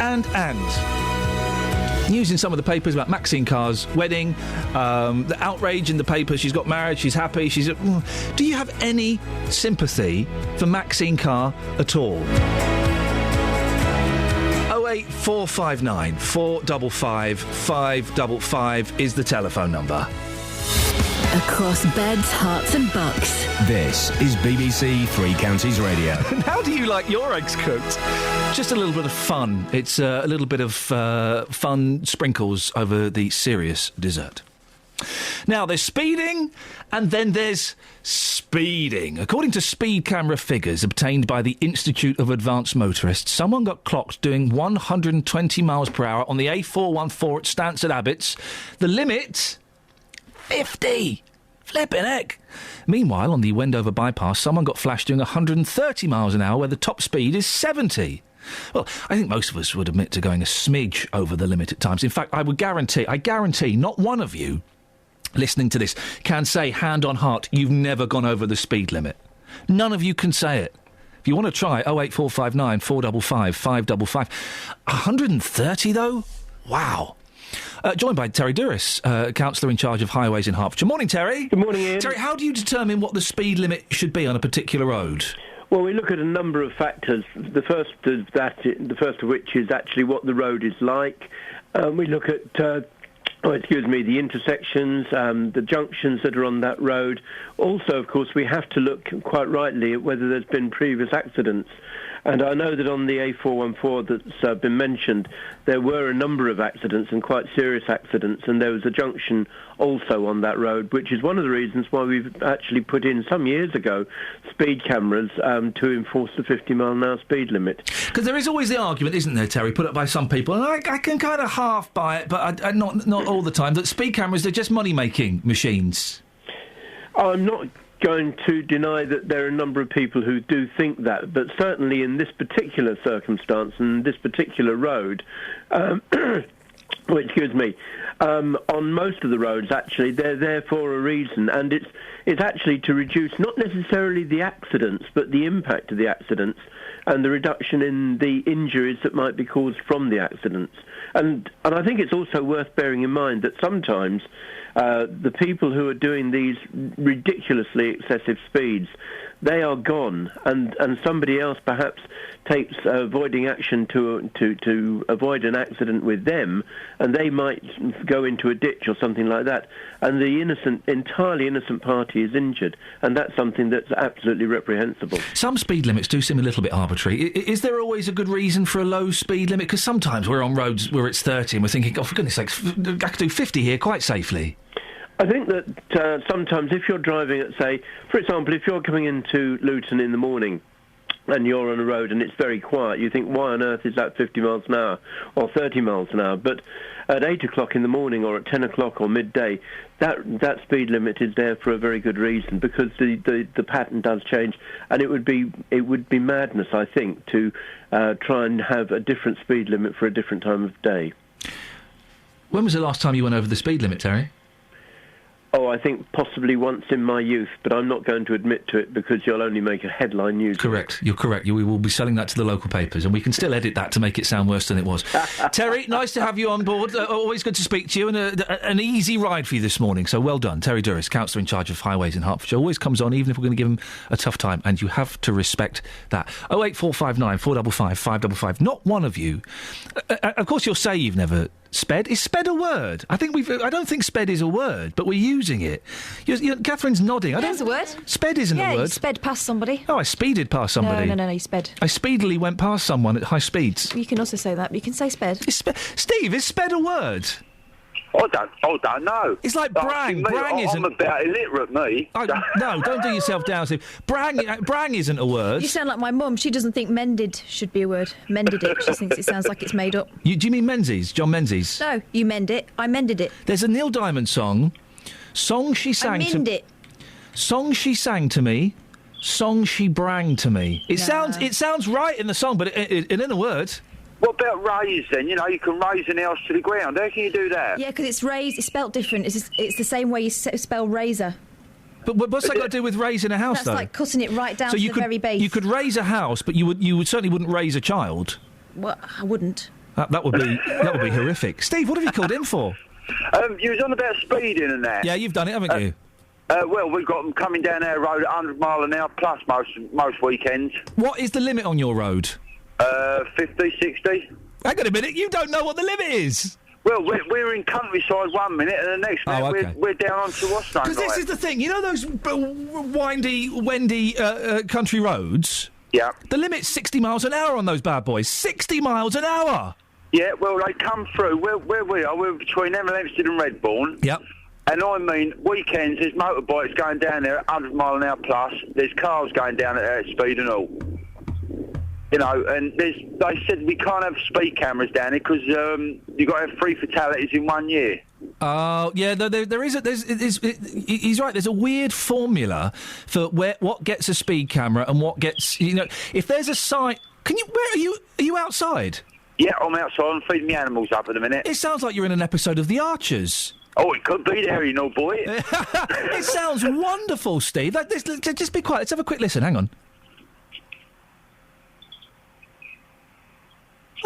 Speaker 9: News in some of the papers about Maxine Carr's wedding, the outrage in the papers. She's got married, she's happy, Do you have any sympathy for Maxine Carr at all? 08459 455 555 is the telephone number.
Speaker 4: Across beds, hearts and bucks.
Speaker 11: This is BBC Three Counties Radio.
Speaker 9: And how do you like your eggs cooked? Just a little bit of fun. It's a little bit of fun sprinkles over the serious dessert. Now, there's speeding, and then there's speeding. According to speed camera figures obtained by the Institute of Advanced Motorists, someone got clocked doing 120 miles per hour on the A414 at Stansted Abbots. The limit, 50. Flippin' heck. Meanwhile, on the Wendover bypass, someone got flashed doing 130 miles an hour where the top speed is 70. Well, I think most of us would admit to going a smidge over the limit at times. In fact, I guarantee not one of you listening to this can say, hand on heart, you've never gone over the speed limit. None of you can say it. If you want to try, 08459 455 555. 130, though? Wow. Joined by Terry Duris, councillor in charge of highways in Hertfordshire. Morning, Terry.
Speaker 26: Good morning, Ian.
Speaker 9: Terry, how do you determine what the speed limit should be on a particular road?
Speaker 26: Well, we look at a number of factors. The first of which is actually what the road is like. We look at the intersections, the junctions that are on that road. Also, of course, we have to look quite rightly at whether there's been previous accidents. And I know that on the A414 that's been mentioned, there were a number of accidents and quite serious accidents, and there was a junction also on that road, which is one of the reasons why we've actually put in some years ago speed cameras to enforce the 50-mile-an-hour speed limit.
Speaker 9: Because there is always the argument, isn't there, Terry, put up by some people, and I can kind of half buy it, but I not all the time, that speed cameras, they're just money-making machines.
Speaker 26: I'm not going to deny that there are a number of people who do think that, but certainly in this particular circumstance and this particular road, on most of the roads, actually, they're there for a reason, and it's actually to reduce not necessarily the accidents, but the impact of the accidents and the reduction in the injuries that might be caused from the accidents. And I think it's also worth bearing in mind that sometimes the people who are doing these ridiculously excessive speeds, they are gone, and somebody else perhaps takes avoiding action to avoid an accident with them, and they might go into a ditch or something like that, and the entirely innocent party is injured, and that's something that's absolutely reprehensible.
Speaker 9: Some speed limits do seem a little bit arbitrary. Is there always a good reason for a low speed limit? Because sometimes we're on roads where it's 30 and we're thinking, oh, for goodness sakes, I could do 50 here quite safely.
Speaker 26: I think that sometimes if you're driving at, say, for example, if you're coming into Luton in the morning and you're on a road and it's very quiet, you think, why on earth is that 50 miles an hour or 30 miles an hour? But at 8 o'clock in the morning or at 10 o'clock or midday, that speed limit is there for a very good reason, because the pattern does change, and it would be madness, I think, to try and have a different speed limit for a different time of day.
Speaker 9: When was the last time you went over the speed limit, Terry?
Speaker 26: Oh, I think possibly once in my youth, but I'm not going to admit to it because you'll only make a headline news.
Speaker 9: Correct. You're correct. We will be selling that to the local papers, and we can still edit that to make it sound worse than it was. Terry, nice to have you on board. Always good to speak to you, and an easy ride for you this morning, so well done. Terry Duris, Councillor in charge of highways in Hertfordshire, always comes on, even if we're going to give him a tough time, and you have to respect that. 08459 455 555. Not one of you. Of course, you'll say you've never... Sped? Is sped a word? I don't think sped is a word, but we're using it. Catherine's nodding.
Speaker 10: It's a word.
Speaker 9: Sped isn't a word.
Speaker 10: Yeah, you sped past somebody.
Speaker 9: Oh, I speeded past somebody.
Speaker 10: No, you sped.
Speaker 9: I speedily went past someone at high speeds.
Speaker 10: You can also say that, but you can say sped.
Speaker 9: Steve, is sped a word?
Speaker 5: I don't know.
Speaker 9: It's like brang. Brang isn't...
Speaker 5: I'm about illiterate, me.
Speaker 9: No, don't do yourself down, Steve. Brang isn't a word.
Speaker 10: You sound like my mum. She doesn't think mended should be a word. Mended it. She thinks it sounds like it's made up.
Speaker 9: Do you mean Menzies? John Menzies?
Speaker 10: No, you mend it. I mended it.
Speaker 9: There's a Neil Diamond song. Song she sang
Speaker 10: I mend it.
Speaker 9: Song she sang to me. Song she brang to me. It sounds right in the song, but it in a word...
Speaker 5: What about raise, then? You know, you can raise an house to the ground. How can you do that?
Speaker 10: Yeah, because it's raised. It's spelt different. It's the same way you spell razor.
Speaker 9: But what's that got to do with raising a house,
Speaker 10: That's
Speaker 9: though?
Speaker 10: like cutting it right down to the very base.
Speaker 9: You could raise a house, but you certainly wouldn't raise a child.
Speaker 10: Well, I wouldn't.
Speaker 9: That would be horrific. Steve, what have you called in for?
Speaker 5: You was on about speeding and that.
Speaker 9: Yeah, you've done it, haven't you?
Speaker 5: Well, we've got them coming down our road at 100 mile an hour plus most weekends.
Speaker 9: What is the limit on your road?
Speaker 5: 50, 60.
Speaker 9: Hang on a minute, you don't know what the limit is.
Speaker 5: Well, we're in countryside 1 minute, and the next minute we're down onto Washington.
Speaker 9: Because this is the thing, you know those windy country roads?
Speaker 5: Yeah.
Speaker 9: The limit's 60 miles an hour on those bad boys. 60 miles an hour!
Speaker 5: Yeah, well, they come through. Where we are, we're between Hempstead and Redbourne.
Speaker 9: Yep.
Speaker 5: And I mean, weekends, there's motorbikes going down there at 100 mile an hour plus. There's cars going down at that speed and all. You know, and they said we can't have speed cameras down here because you've got to have 3 fatalities in 1 year.
Speaker 9: Oh, yeah, there is he's right, there's a weird formula for what gets a speed camera and what gets, you know, if there's a sign... Are you outside?
Speaker 5: Yeah, I'm outside. I'm feeding the animals up at the minute.
Speaker 9: It sounds like you're in an episode of The Archers.
Speaker 5: Oh, it could be there, you know, boy.
Speaker 9: It sounds wonderful, Steve. Just be quiet. Let's have a quick listen. Hang on.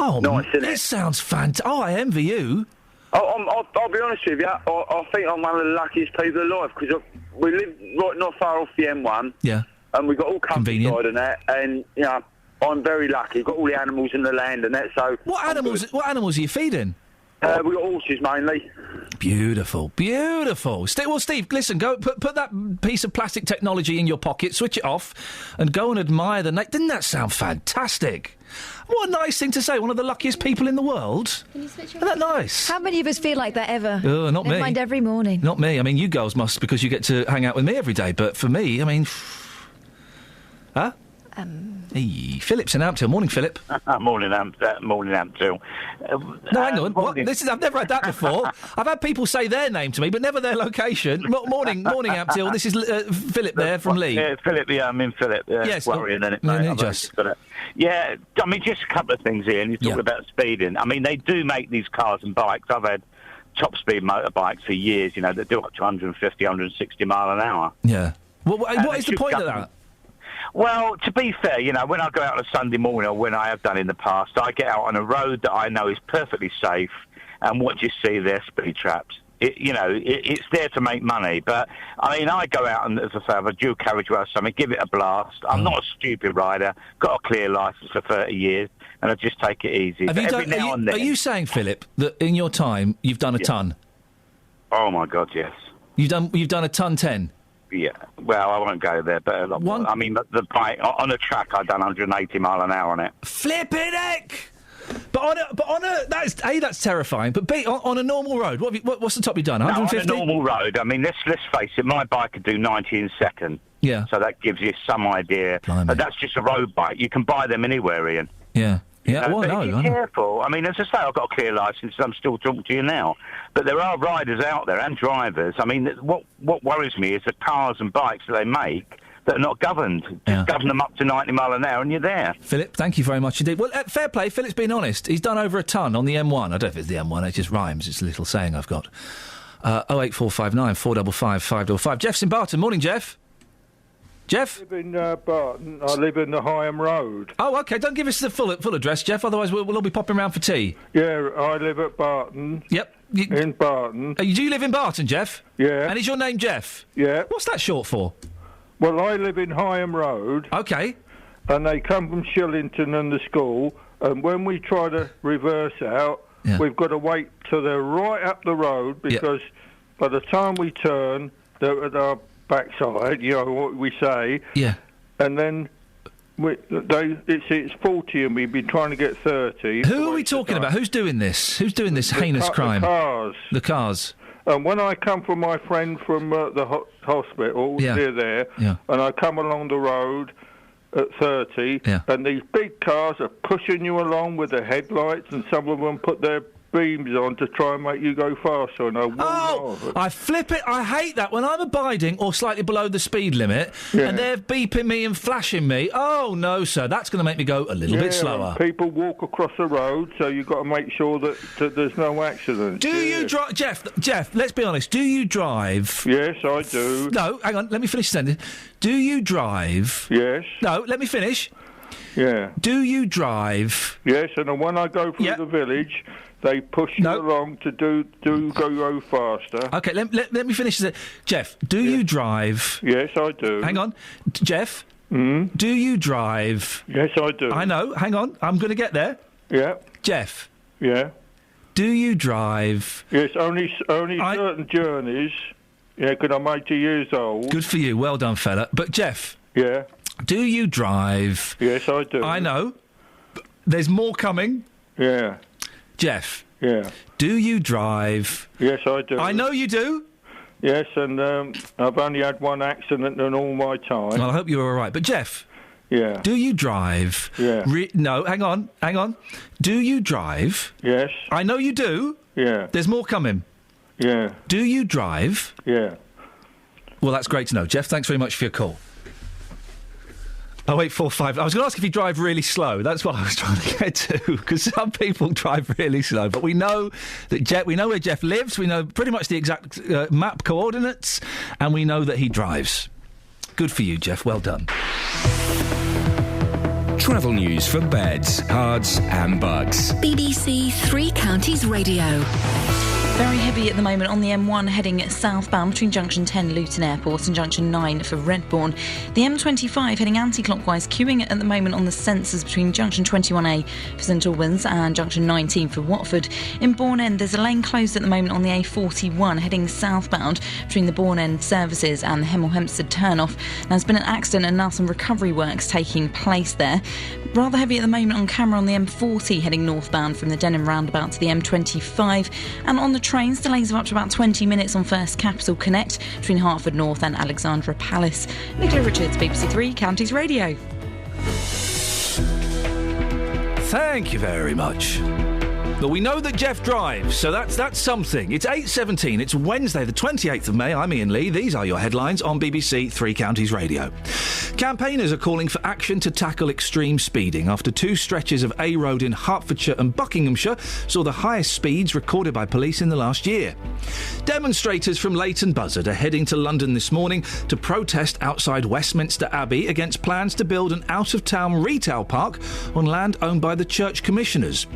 Speaker 9: Oh,
Speaker 5: nice, isn't it?
Speaker 9: It sounds fantastic. Oh, I envy you.
Speaker 5: I'll be honest with you. I think I'm one of the luckiest people alive because we live right not far off the M1.
Speaker 9: Yeah.
Speaker 5: And we've got all countryside and that, and you know, I'm very lucky. We've got all the animals in the land and that. So
Speaker 9: what animals are you feeding?
Speaker 5: We've got horses mainly.
Speaker 9: Beautiful. Well, Steve, listen, go put that piece of plastic technology in your pocket, switch it off, and go and admire the night. Didn't that sound fantastic? What a nice thing to say. One of the luckiest people in the world.
Speaker 7: Can you switch
Speaker 9: Isn't that nice?
Speaker 10: How many of us feel like that ever?
Speaker 9: Not me.
Speaker 10: Never mind every morning.
Speaker 9: Not me. I mean, you girls must because you get to hang out with me every day. But for me, I mean... Huh? Hey, Philip's in Amptill. Morning, Philip.
Speaker 12: Morning, Amptill.
Speaker 9: No, hang on. What? I've never had that before. I've had people say their name to me, but never their location. Morning, Amptill. This is Philip there from Lee.
Speaker 12: Yeah, Philip. Yeah, I'm in Philip.
Speaker 9: Yes.
Speaker 12: Worrying, isn't it, mate? Yeah, I mean, just a couple of things here. And you talk about speeding. I mean, they do make these cars and bikes. I've had top speed motorbikes for years. You know, that do up to 150, 160 mile an hour.
Speaker 9: Yeah. What is the point of that?
Speaker 12: Well, to be fair, you know, when I go out on a Sunday morning, or when I have done in the past, I get out on a road that I know is perfectly safe, and what do you see there? Speed traps. It's there to make money. But, I mean, I go out and, as I say, have a dual carriageway or something, give it a blast. I'm not a stupid rider, got a clear licence for 30 years, and I just take it easy.
Speaker 9: Are you saying, Philip, that in your time you've done a ton?
Speaker 12: Oh, my God, yes.
Speaker 9: You've done a ton 10?
Speaker 12: Yeah, well, I won't go there, but I mean, the bike, on a track, I've done 180 mile an hour on it.
Speaker 9: Flippin' heck! But on a that's terrifying. But B, on a normal road, what's the top you've done? 150?
Speaker 12: No, on a normal road. I mean, let's face it. My bike could do 90 in a second.
Speaker 9: Yeah.
Speaker 12: So that gives you some idea.
Speaker 9: Blimey.
Speaker 12: But that's just a road bike. You can buy them anywhere, Ian.
Speaker 9: Yeah. Yeah. Well,
Speaker 12: but
Speaker 9: no,
Speaker 12: if you're
Speaker 9: I know.
Speaker 12: careful. I mean, as I say, I've got a clear licence. I'm still talking to you now. But there are riders out there and drivers. I mean, what worries me is the cars and bikes that they make that are not governed. Just govern them up to 90 mile an hour and you're there.
Speaker 9: Philip, thank you very much indeed. Well, fair play. Philip's been honest. He's done over a ton on the M1. I don't know if it's the M1. It just rhymes. It's a little saying I've got. 08459 455 555. Jeff's in Barton. Morning, Jeff. Jeff?
Speaker 3: I live in Barton. I live in the Higham Road.
Speaker 9: Oh, OK. Don't give us the full address, Jeff. Otherwise, we'll all be popping round for tea.
Speaker 3: Yeah, I live at Barton.
Speaker 9: Yep.
Speaker 3: In Barton.
Speaker 9: Do you live in Barton, Jeff?
Speaker 3: Yeah.
Speaker 9: And is your name Jeff?
Speaker 3: Yeah.
Speaker 9: What's that short for?
Speaker 3: Well, I live in Higham Road.
Speaker 9: OK.
Speaker 3: And they come from Shillington and the school, and when we try to reverse out, we've got to wait till they're right up the road, because by the time we turn, they're at our backside, you know what we say.
Speaker 9: Yeah.
Speaker 3: And then it's 40 and we've been trying to get 30.
Speaker 9: Who are we talking about? Who's doing this? Who's doing this heinous crime?
Speaker 3: The cars.
Speaker 9: The cars.
Speaker 3: And when I come from my friend from the hospital near there, and I come along the road at 30, and these big cars are pushing you along with their headlights, and some of them put their beams on to try and make you go faster. And
Speaker 9: I flip it. I hate that when I'm abiding or slightly below the speed limit, and they're beeping me and flashing me. Oh no, sir, that's going to make me go a little bit slower.
Speaker 3: People walk across the road, so you've got to make sure that there's no accidents.
Speaker 9: Do you drive, Jeff? Let's be honest. Do you drive?
Speaker 3: Yes, I do.
Speaker 9: No, hang on. Let me finish the sentence. Do you drive?
Speaker 3: Yes.
Speaker 9: No, let me finish.
Speaker 3: Yeah.
Speaker 9: Do you drive?
Speaker 3: Yes, and when I go through the village, they push you along to go faster.
Speaker 9: OK, let me finish this. Jeff, do you drive?
Speaker 3: Yes, I do.
Speaker 9: Hang on. Jeff? Do you drive?
Speaker 3: Yes, I do.
Speaker 9: I know. Hang on. I'm going to get there.
Speaker 3: Yeah.
Speaker 9: Jeff?
Speaker 3: Yeah.
Speaker 9: Do you drive?
Speaker 3: Yes, only certain journeys. Yeah, because I'm 80 years old.
Speaker 9: Good for you. Well done, fella. But, Jeff?
Speaker 3: Yeah.
Speaker 9: Do you drive?
Speaker 3: Yes, I do.
Speaker 9: I know. There's more coming.
Speaker 3: Yeah.
Speaker 9: Jeff?
Speaker 3: Yeah.
Speaker 9: Do you drive?
Speaker 3: Yes, I do.
Speaker 9: I know you do.
Speaker 3: Yes, and I've only had one accident in all my time.
Speaker 9: Well, I hope you're all right. But, Jeff?
Speaker 3: Yeah.
Speaker 9: Do you drive?
Speaker 3: Yeah.
Speaker 9: No, hang on. Do you drive?
Speaker 3: Yes.
Speaker 9: I know you do.
Speaker 3: Yeah.
Speaker 9: There's more coming.
Speaker 3: Yeah.
Speaker 9: Do you drive?
Speaker 3: Yeah.
Speaker 9: Well, that's great to know. Jeff, thanks very much for your call. 0845. I was going to ask if you drive really slow. That's what I was trying to get to, because some people drive really slow. But we know that we know where Jeff lives. We know pretty much the exact map coordinates, and we know that he drives. Good for you, Jeff. Well done.
Speaker 11: Travel news for beds, cards and bugs.
Speaker 4: BBC Three Counties Radio.
Speaker 6: Very heavy at the moment on the M1 heading southbound between Junction 10 Luton Airport and Junction 9 for Redbourne. The M25 heading anti-clockwise, queuing at the moment on the sensors between Junction 21A for St Albans and Junction 19 for Watford. In Bourne End, there's a lane closed at the moment on the A41 heading southbound between the Bourne End services and the Hemel Hempstead turnoff. Now, there's been an accident and now some recovery works taking place there. Rather heavy at the moment on camera on the M40 heading northbound from the Denham roundabout to the M25, and on the trains, delays of up to about 20 minutes on First Capital Connect between Hertford North and Alexandra Palace. Nicola Richards, BBC Three Counties Radio.
Speaker 9: Thank you very much. But we know that Jeff drives, so that's something. It's 8:17. It's Wednesday, the 28th of May. I'm Iain Lee. These are your headlines on BBC Three Counties Radio. Campaigners are calling for action to tackle extreme speeding after two stretches of A Road in Hertfordshire and Buckinghamshire saw the highest speeds recorded by police in the last year. Demonstrators from Leighton Buzzard are heading to London this morning to protest outside Westminster Abbey against plans to build an out-of-town retail park on land owned by the church commissioners.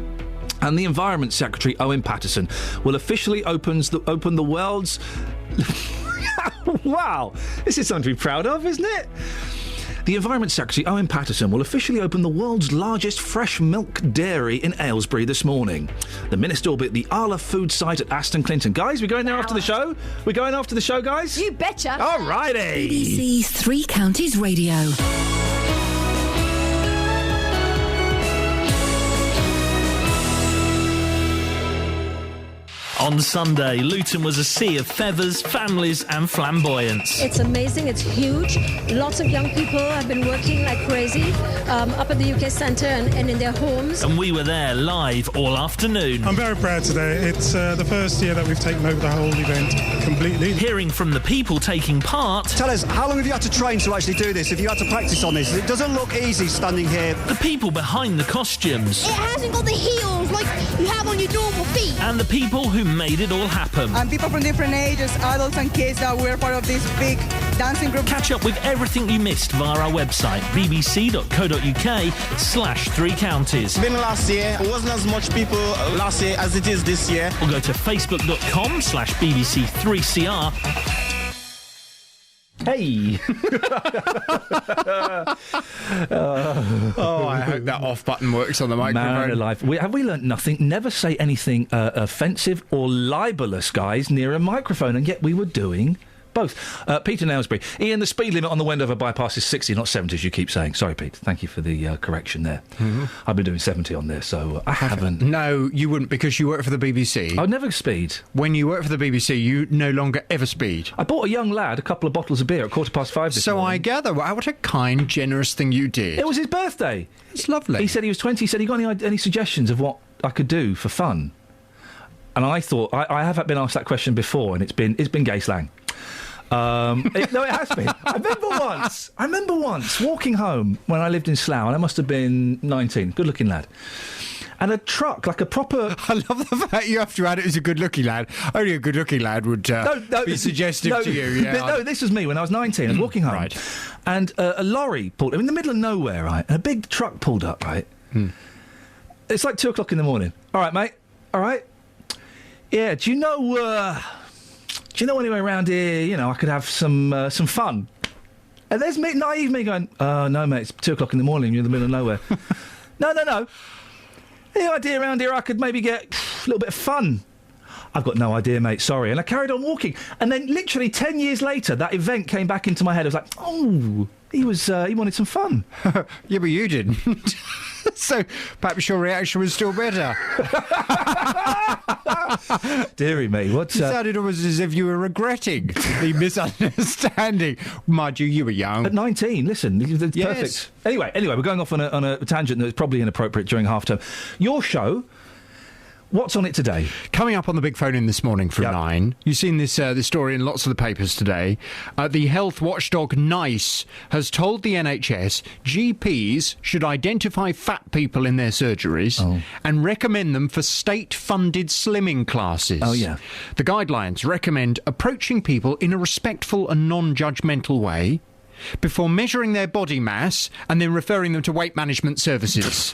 Speaker 9: And the Environment Secretary, Owen Paterson, will officially open the world's... Wow! This is something to be proud of, isn't it? The Environment Secretary, Owen Paterson, will officially open the world's largest fresh milk dairy in Aylesbury this morning. The minister will be at the Arla food site at Aston Clinton. Guys, we're going there after the show? We're going after the show, guys?
Speaker 10: You betcha.
Speaker 9: All righty.
Speaker 4: BBC Three Counties Radio.
Speaker 13: On Sunday, Luton was a sea of feathers, families and flamboyance.
Speaker 14: It's amazing, it's huge. Lots of young people have been working like crazy up at the UK Centre and in their homes.
Speaker 13: And we were there live all afternoon.
Speaker 16: I'm very proud today. It's the first year that we've taken over the whole event completely.
Speaker 13: Hearing from the people taking part.
Speaker 17: Tell us, how long have you had to train to actually do this? Have you had to practice on this? It doesn't look easy standing here.
Speaker 13: The people behind the costumes.
Speaker 22: It hasn't got the heels like you have on your normal feet.
Speaker 13: And the people who made it all happen.
Speaker 23: And people from different ages, adults and kids, that were part of this big dancing group.
Speaker 13: Catch up with everything you missed via our website, bbc.co.uk/3 counties.
Speaker 27: Been last year, it wasn't as much people last year as it is this year.
Speaker 13: Or go to facebook.com/bbc3cr.
Speaker 9: Hey!
Speaker 28: I hope that off button works on the microphone.
Speaker 9: Man alive. Have we learnt nothing? Never say anything offensive or libellous, guys, near a microphone, and yet we were doing both. Peter in Aylesbury. Iain, the speed limit on the Wendover bypass is 60, not 70, as you keep saying. Sorry, Pete. Thank you for the correction there. Mm-hmm. I've been doing 70 on there, so I haven't.
Speaker 28: No, you wouldn't, because you work for the BBC.
Speaker 9: I'd never speed.
Speaker 28: When you work for the BBC, you no longer ever speed.
Speaker 9: I bought a young lad a couple of bottles of beer at 5:15 this morning.
Speaker 28: I gather. What a kind, generous thing you did.
Speaker 9: It was his birthday.
Speaker 28: It's lovely.
Speaker 9: He said he was 20. He said he got any suggestions of what I could do for fun. And I thought, I have been asked that question before, and it's been gay slang. It has been. I remember once walking home when I lived in Slough, and I must have been 19. Good-looking lad. And a truck, like a proper...
Speaker 28: I love the fact you have to add it as a good-looking lad. Only a good-looking lad would be suggestive to you. Yeah,
Speaker 9: no, this was me when I was 19. I was walking home.
Speaker 28: Right.
Speaker 9: And a lorry pulled... in the middle of nowhere, right? And a big truck pulled up, right? It's like 2 o'clock in the morning. All right, mate. All right. Yeah, do you know anywhere around here, I could have some fun? And there's me, naive me, going, no, mate, it's 2 o'clock in the morning, you're in the middle of nowhere. No. Any idea around here I could maybe get a little bit of fun? I've got no idea, mate, sorry. And I carried on walking. And then literally 10 years later, that event came back into my head. I was like, oh, he wanted some fun.
Speaker 28: Yeah, but you didn't. So perhaps your reaction was still better.
Speaker 9: Deary me,
Speaker 28: It sounded almost as if you were regretting the misunderstanding. Mind you were young.
Speaker 9: At 19, listen, it's
Speaker 28: yes.
Speaker 9: perfect. Anyway, we're going off on a tangent that's probably inappropriate during half-term. Your show... What's on it today?
Speaker 28: Coming up on the big phone in this morning from 9. You've seen this story in lots of the papers today. The health watchdog NICE has told the NHS GPs should identify fat people in their surgeries and recommend them for state-funded slimming classes.
Speaker 9: Oh, yeah.
Speaker 28: The guidelines recommend approaching people in a respectful and non-judgmental way before measuring their body mass and then referring them to weight management services.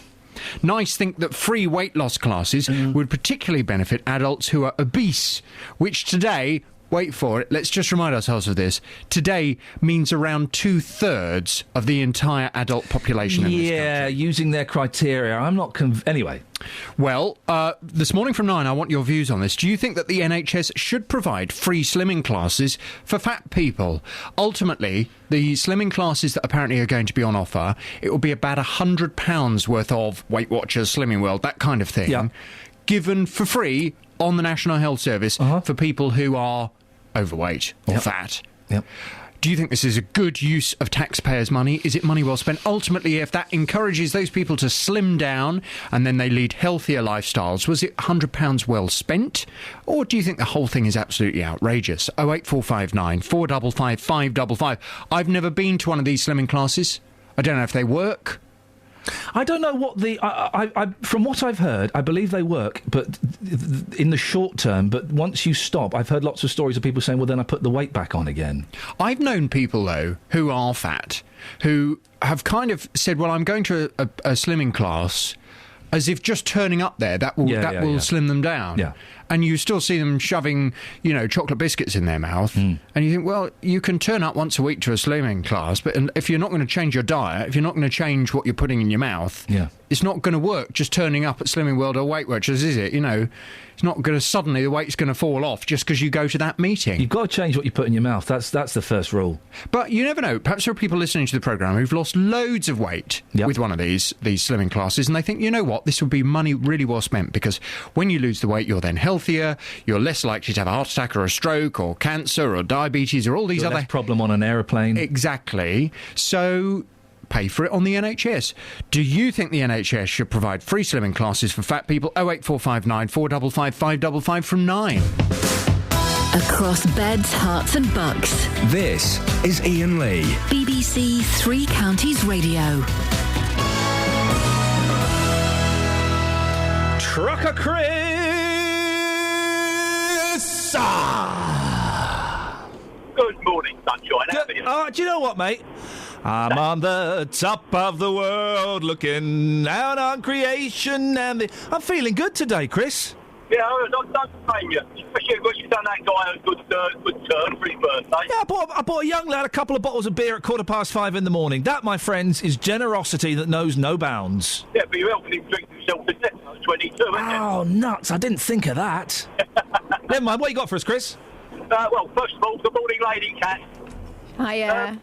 Speaker 28: NICE think that free weight loss classes would particularly benefit adults who are obese, which today, wait for it, let's just remind ourselves of this, today means around 2/3 of the entire adult population in this country.
Speaker 9: Yeah, using their criteria. I'm not anyway.
Speaker 28: Well, this morning from 9, I want your views on this. Do you think that the NHS should provide free slimming classes for fat people? Ultimately, the slimming classes that apparently are going to be on offer, it will be about £100 worth of Weight Watchers, Slimming World, that kind of thing, given for free on the National Health Service for people who are overweight or fat.
Speaker 9: Yep.
Speaker 28: Do you think this is a good use of taxpayers' money? Is it money well spent? Ultimately, if that encourages those people to slim down and then they lead healthier lifestyles, was it £100 well spent? Or do you think the whole thing is absolutely outrageous? 08459 455 555. I've never been to one of these slimming classes. I don't know if they work.
Speaker 9: I don't know what from what I've heard, I believe they work, but in the short term. But once you stop, I've heard lots of stories of people saying, well, then I put the weight back on again.
Speaker 28: I've known people, though, who are fat, who have kind of said, well, I'm going to a slimming class, as if just turning up there that will slim them down.
Speaker 9: Yeah.
Speaker 28: And you still see them shoving, chocolate biscuits in their mouth. And you think, well, you can turn up once a week to a slimming class, but if you're not going to change your diet, if you're not going to change what you're putting in your mouth, it's not going to work just turning up at Slimming World or Weight Watchers, is it? It's not going to suddenly the weight's going to fall off just because you go to that meeting.
Speaker 9: You've got to change what you put in your mouth. That's the first rule.
Speaker 28: But you never know. Perhaps there are people listening to the programme who've lost loads of weight with one of these slimming classes, and they think, you know what, this would be money really well spent, because when you lose the weight, you're then healthier, you're less likely to have a heart attack or a stroke or cancer or diabetes or all these other...
Speaker 9: less problem on an aeroplane.
Speaker 28: Exactly. So... pay for it on the NHS. Do you think the NHS should provide free slimming classes for fat people? 08459 455 555 from 9.
Speaker 4: Across beds, hearts and bucks.
Speaker 11: This is Iain Lee.
Speaker 4: BBC Three Counties Radio.
Speaker 9: Trucker Chris!
Speaker 1: Good morning, sunshine.
Speaker 9: Do you know what, mate? I'm on the top of the world, looking out on creation, and I'm feeling good today, Chris.
Speaker 1: Yeah, I don't blame you. Especially when you've done that guy a good turn for his birthday.
Speaker 9: Yeah, I bought a young lad a couple of bottles of beer at 5:15 in the morning. That, my friends, is generosity that knows no bounds.
Speaker 1: Yeah, but you're helping him drink himself to death. 22, isn't it?
Speaker 9: Oh, nuts. I didn't think of that. Never mind. What you got for us, Chris?
Speaker 1: Well, first of all, good morning, Lady Cat.
Speaker 10: Hiya.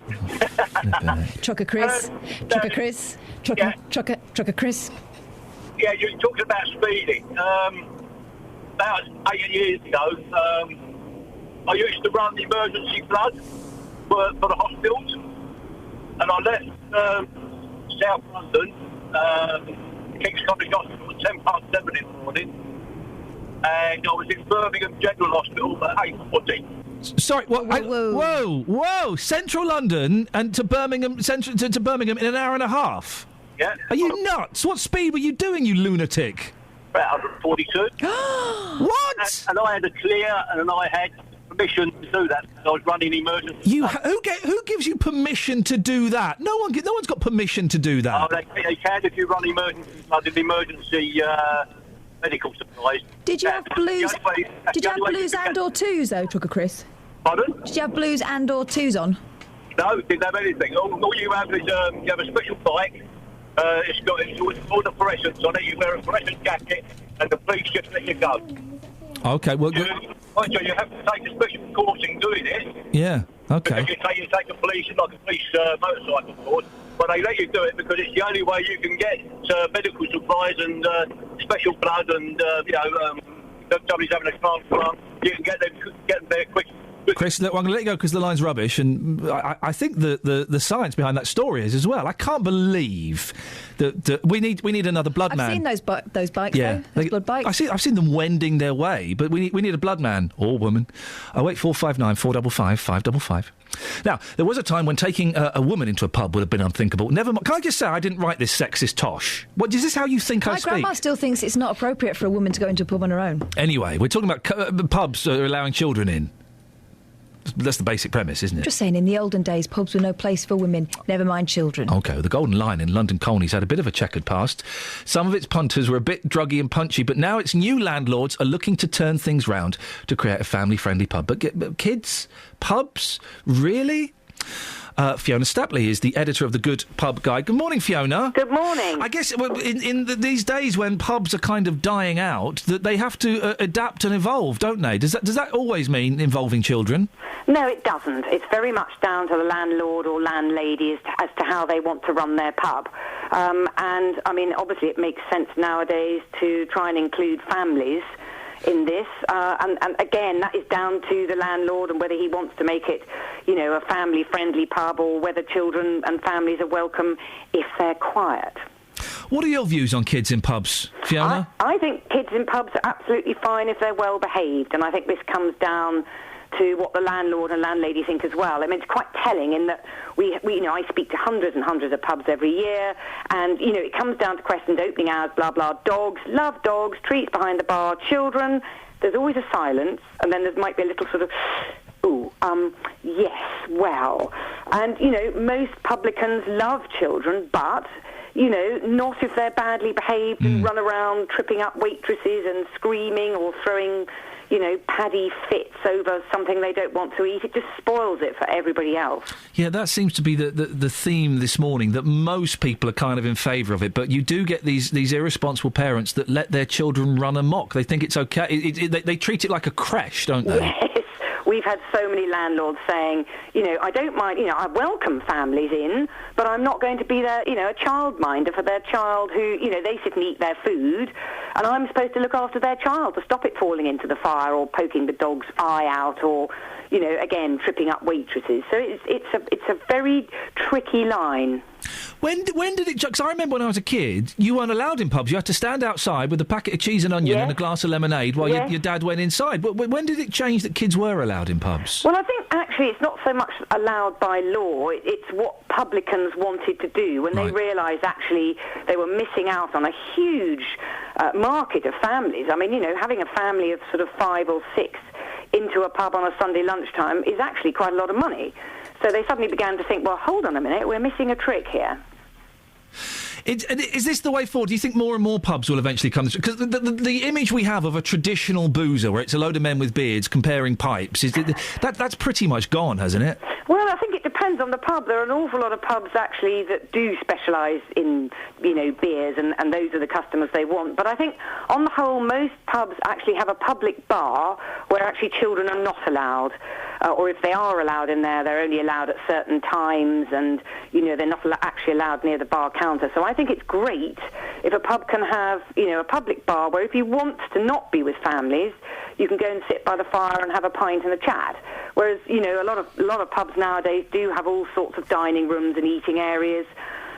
Speaker 10: Trucker Chris. Trucker Chris. Trucker Chris.
Speaker 1: Yeah, you're talking about speeding. About 8 years ago, I used to run the emergency flood for the hospitals, and I left South London, King's College Hospital at 7:10 in the morning, and I was in Birmingham General Hospital at 8:40.
Speaker 9: Sorry, whoa! Central London and to Birmingham, to Birmingham in an hour and a half.
Speaker 1: Yeah.
Speaker 9: Are you nuts? What speed were you doing, you lunatic?
Speaker 1: About 142.
Speaker 9: What?
Speaker 1: And I had a clear, and I had permission to do that because I was running emergency.
Speaker 9: Who gives you permission to do that? No one's got permission to do that.
Speaker 1: Oh, they can if you run emergency medical supplies.
Speaker 10: Did you have blues? Did you have blues and/or twos though, Trucker Chris?
Speaker 1: Pardon?
Speaker 10: Did you have blues and/or twos on?
Speaker 1: No, didn't have anything. All you have is you have a special bike. It's got all the fluorescents on it. You wear a fluorescent jacket, and the police just let you go.
Speaker 9: Okay, well,
Speaker 1: you have to take a special course in doing it.
Speaker 9: Yeah. Okay.
Speaker 1: Because you take a police motorcycle course, but they let you do it because it's the only way you can get medical supplies and special blood and somebody's having a transplant. You can get them there quick.
Speaker 9: Chris, look, I'm going to let you go because the line's rubbish, and I think the science behind that story is as well. I can't believe that we need another blood man.
Speaker 10: I've seen those bikes,
Speaker 9: yeah,
Speaker 10: though, those blood bikes.
Speaker 9: I've seen them wending their way, but we need a blood man or woman. 08459 455 555. Now, there was a time when taking a woman into a pub would have been unthinkable. Never mind. Can I just say I didn't write this sexist tosh? What is this? How you think I speak?
Speaker 10: My grandma still thinks it's not appropriate for a woman to go into a pub on her own.
Speaker 9: Anyway, we're talking about pubs allowing children in. That's the basic premise, isn't it?
Speaker 10: Just saying, in the olden days, pubs were no place for women, never mind children.
Speaker 9: OK, the Golden Lion in London Colney's had a bit of a checkered past. Some of its punters were a bit druggy and punchy, but now its new landlords are looking to turn things round to create a family-friendly pub. But kids? Pubs? Really? Fiona Stapley is the editor of the Good Pub Guide. Good morning, Fiona.
Speaker 2: Good morning.
Speaker 9: I guess in these days when pubs are kind of dying out, that they have to adapt and evolve, don't they? Does that always mean involving children?
Speaker 2: No, it doesn't. It's very much down to the landlord or landlady as to how they want to run their pub. And, I mean, obviously it makes sense nowadays to try and include families in this, and again, that is down to the landlord and whether he wants to make it, a family-friendly pub or whether children and families are welcome if they're quiet.
Speaker 9: What are your views on kids in pubs, Fiona?
Speaker 2: I think kids in pubs are absolutely fine if they're well behaved, and I think this comes down to what the landlord and landlady think as well. I mean, it's quite telling in that we I speak to hundreds and hundreds of pubs every year, and, it comes down to questions, opening hours, blah, blah, dogs, love dogs, treats behind the bar, children, there's always a silence, and then there might be a little sort of, yes, well. And, most publicans love children, but, not if they're badly behaved and run around tripping up waitresses and screaming or throwing, paddy fits over something they don't want to eat. It just spoils it for everybody else.
Speaker 9: Yeah, that seems to be the theme this morning, that most people are kind of in favour of it, but you do get these irresponsible parents that let their children run amok. They think it's okay. They treat it like a creche, don't they?
Speaker 2: Yes. We've had so many landlords saying, I don't mind, I welcome families in, but I'm not going to be there, a childminder for their child who, they sit and eat their food, and I'm supposed to look after their child to stop it falling into the fire or poking the dog's eye out or, again, tripping up waitresses. So it's a very tricky line.
Speaker 9: When did it... Because I remember when I was a kid, you weren't allowed in pubs. You had to stand outside with a packet of cheese and onion and a glass of lemonade while your dad went inside. When did it change that kids were allowed in pubs?
Speaker 2: Well, I think actually it's not so much allowed by law. It's what publicans wanted to do when they realised actually they were missing out on a huge market of families. I mean, having a family of sort of 5 or 6 into a pub on a Sunday lunchtime is actually quite a lot of money. So they suddenly began to think, well, hold on a minute, we're missing a trick here.
Speaker 9: Is this the way forward? Do you think more and more pubs will eventually come? Because the image we have of a traditional boozer, where it's a load of men with beards comparing pipes, that's pretty much gone, hasn't it?
Speaker 2: Well, I think it depends on the pub. There are an awful lot of pubs, actually, that do specialise in, beers, and those are the customers they want. But I think, on the whole, most pubs actually have a public bar where actually children are not allowed. Or if they are allowed in there, they're only allowed at certain times, and, they're not actually allowed near the bar counter. So I think it's great if a pub can have, a public bar where if you want to not be with families, you can go and sit by the fire and have a pint and a chat. Whereas, a lot of pubs nowadays do have all sorts of dining rooms and eating areas,